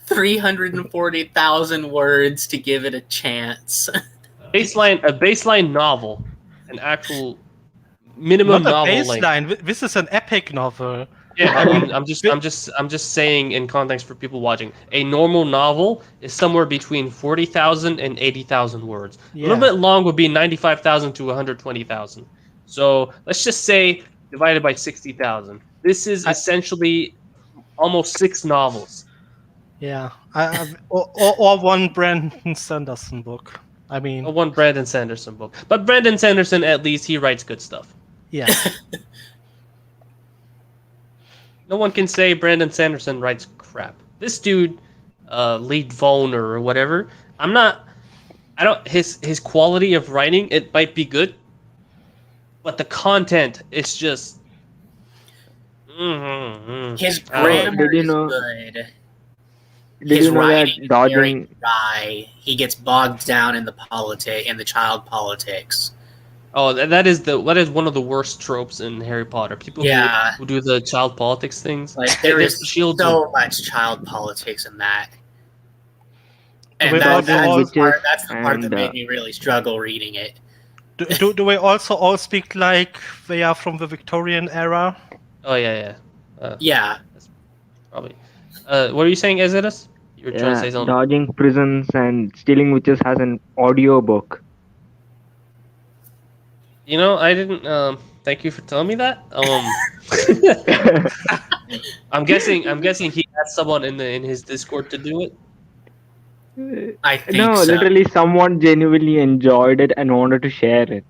340,000 words to give it a chance. A baseline novel, an actual minimum Not a novel length. baseline. This is an epic novel. Yeah, I'm just saying in context for people watching. A normal novel is somewhere between 40,000 and 80,000 words. Yeah. A little bit long would be 95,000 to 120,000. So let's just say divided by 60,000. This is essentially almost 6 novels. Yeah, or one Brandon Sanderson book. I mean, One Brandon Sanderson book. But Brandon Sanderson, at least, he writes good stuff. yeah. No one can say Brandon Sanderson writes crap. This dude, Lead Phone or whatever, his quality of writing, it might be good, but the content is just... His I don't know. grammar Did you is know- good. Did His you know that writing is very dodging? dry. He gets bogged down in the child politics. Oh, that is one of the worst tropes in Harry Potter. People Yeah. who do the child politics things. Like there This is shields so much child politics in that. And With all the that's the part that and, made me really struggle reading it. Do we also all speak like they are from the Victorian era? Oh yeah. Yeah. Probably. What are you saying, Exodus? You were trying to say Yeah, something. dodging prisons and stealing witches has an audio book. You know, I didn't. Thank you for telling me that. I'm guessing he asked someone in his Discord to do it. I think No, so. literally, someone genuinely enjoyed it and wanted to share it.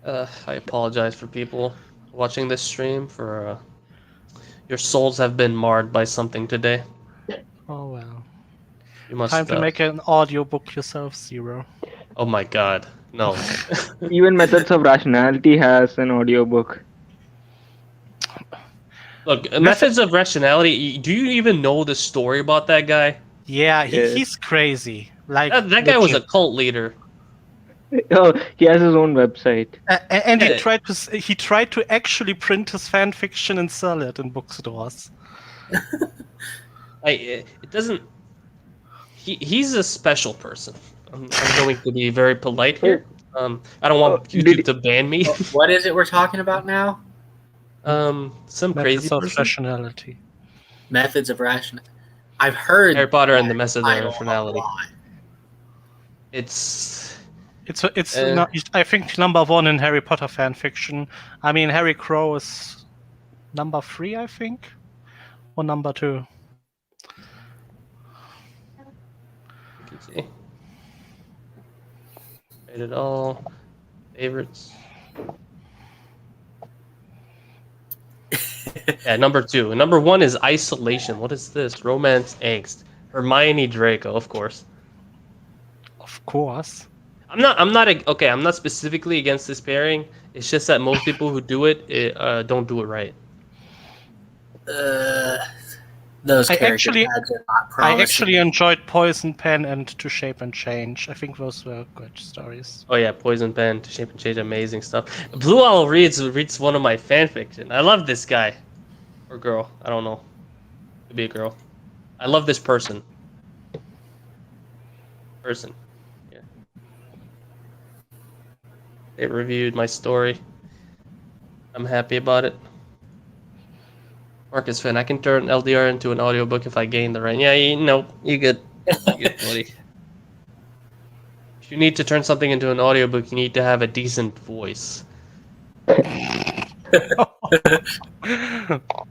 I apologize for people watching this stream for your souls have been marred by something today. Oh well. You must. Time to make an audiobook yourself, Zero. Oh my God, no. Even Methods of Rationality has an audiobook. Look, Methods of Rationality. Do you even know the story about that guy? Yeah, Yes. he's crazy. Like That guy was a legit. cult leader. Oh, he has his own website. And Yeah. he tried to actually print his fan fiction and sell it in bookstores. It doesn't. He's a special person. I'm going to be very polite here. I don't want YouTube to ban me. What is it we're talking about now? Some crazy Methods of person. rationality. Methods of rational. I've heard Harry Potter and the Methods of title a Rationality. lot. It's I think number 1 in Harry Potter fan fiction. I mean, Harry Crow is number 3, I think, or number 2. you can see. Rate it all. Favorites. Yeah, number 2. Number 1 is Isolation. What is this? Romance Angst. Hermione Draco, of course. Of course. I'm not specifically against this pairing. It's just that most people who do it don't do it right. Those I character actually- pads are not I promising. actually enjoyed Poison Pen and To Shape and Change. I think those were good stories. Oh yeah, Poison Pen, To Shape and Change, amazing stuff. Blue Owl reads one of my fan fiction. I love this guy. Or girl, I don't know. Could be a girl. I love this person. person. Yeah. They reviewed my story. I'm happy about it. Marcus Finn, I can turn LDR into an audiobook if I gain the right. Yeah, you good. You good, buddy. If you need to turn something into an audiobook, you need to have a decent voice.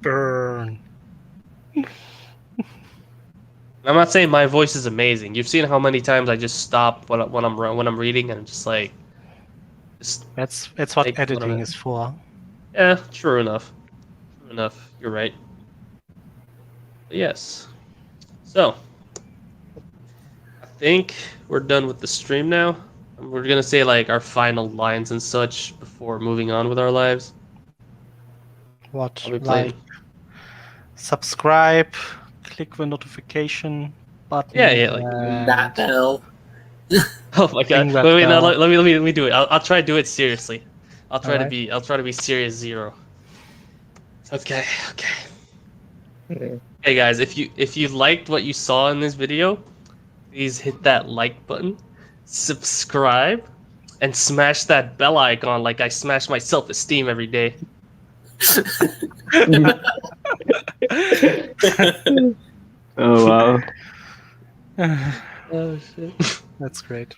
Burn. I'm not saying my voice is amazing. You've seen how many times I just stop when I'm reading and I'm just like, That's what Take one of editing it. is for. yeah, true enough. True enough. You're right. But yes. So, I think we're done with the stream now. We're gonna say like our final lines and such before moving on with our lives. What, I'll be playing. like, subscribe, click the notification button. Yeah, like- and That bell. Oh my god! Ring that Wait, no, bell. let me do it. I'll try to do it seriously. I'll try Alright. to be serious zero. Okay. Hey guys, if you liked what you saw in this video, please hit that like button, subscribe, and smash that bell icon like I smash my self-esteem every day. Oh wow. Oh shit! That's great.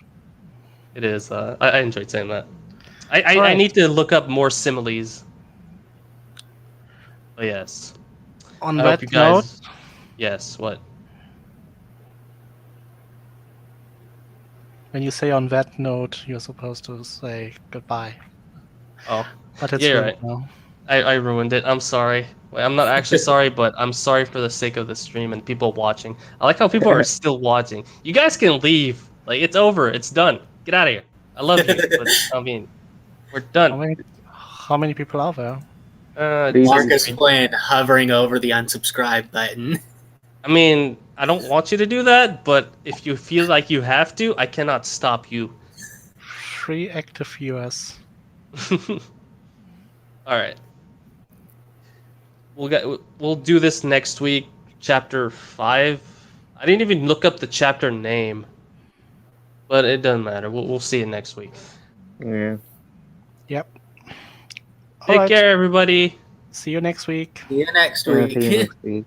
It is. I enjoyed saying that. I Alright. need to look up more similes. But yes. On I hope that you guys. note, Yes. What? when you say on that note, you're supposed to say goodbye. Oh, But it's Yeah, ruined right. now. I ruined it. I'm sorry. Wait, I'm not actually sorry, but I'm sorry for the sake of the stream and people watching. I like how people are still watching. You guys can leave. Like, it's over. It's done. Get out of here. I love you, but I mean, we're How done. many people are there? Please. Marcus Flynn hovering over the unsubscribe button. I mean, I don't want you to do that, but if you feel like you have to, I cannot stop you. 3 active viewers. All right. We'll do this next week, chapter 5. I didn't even look up the chapter name, but it doesn't matter. We'll see it next week. Yeah. Yep. Take Alright. care, everybody. See you next week. See you next See you week. next week.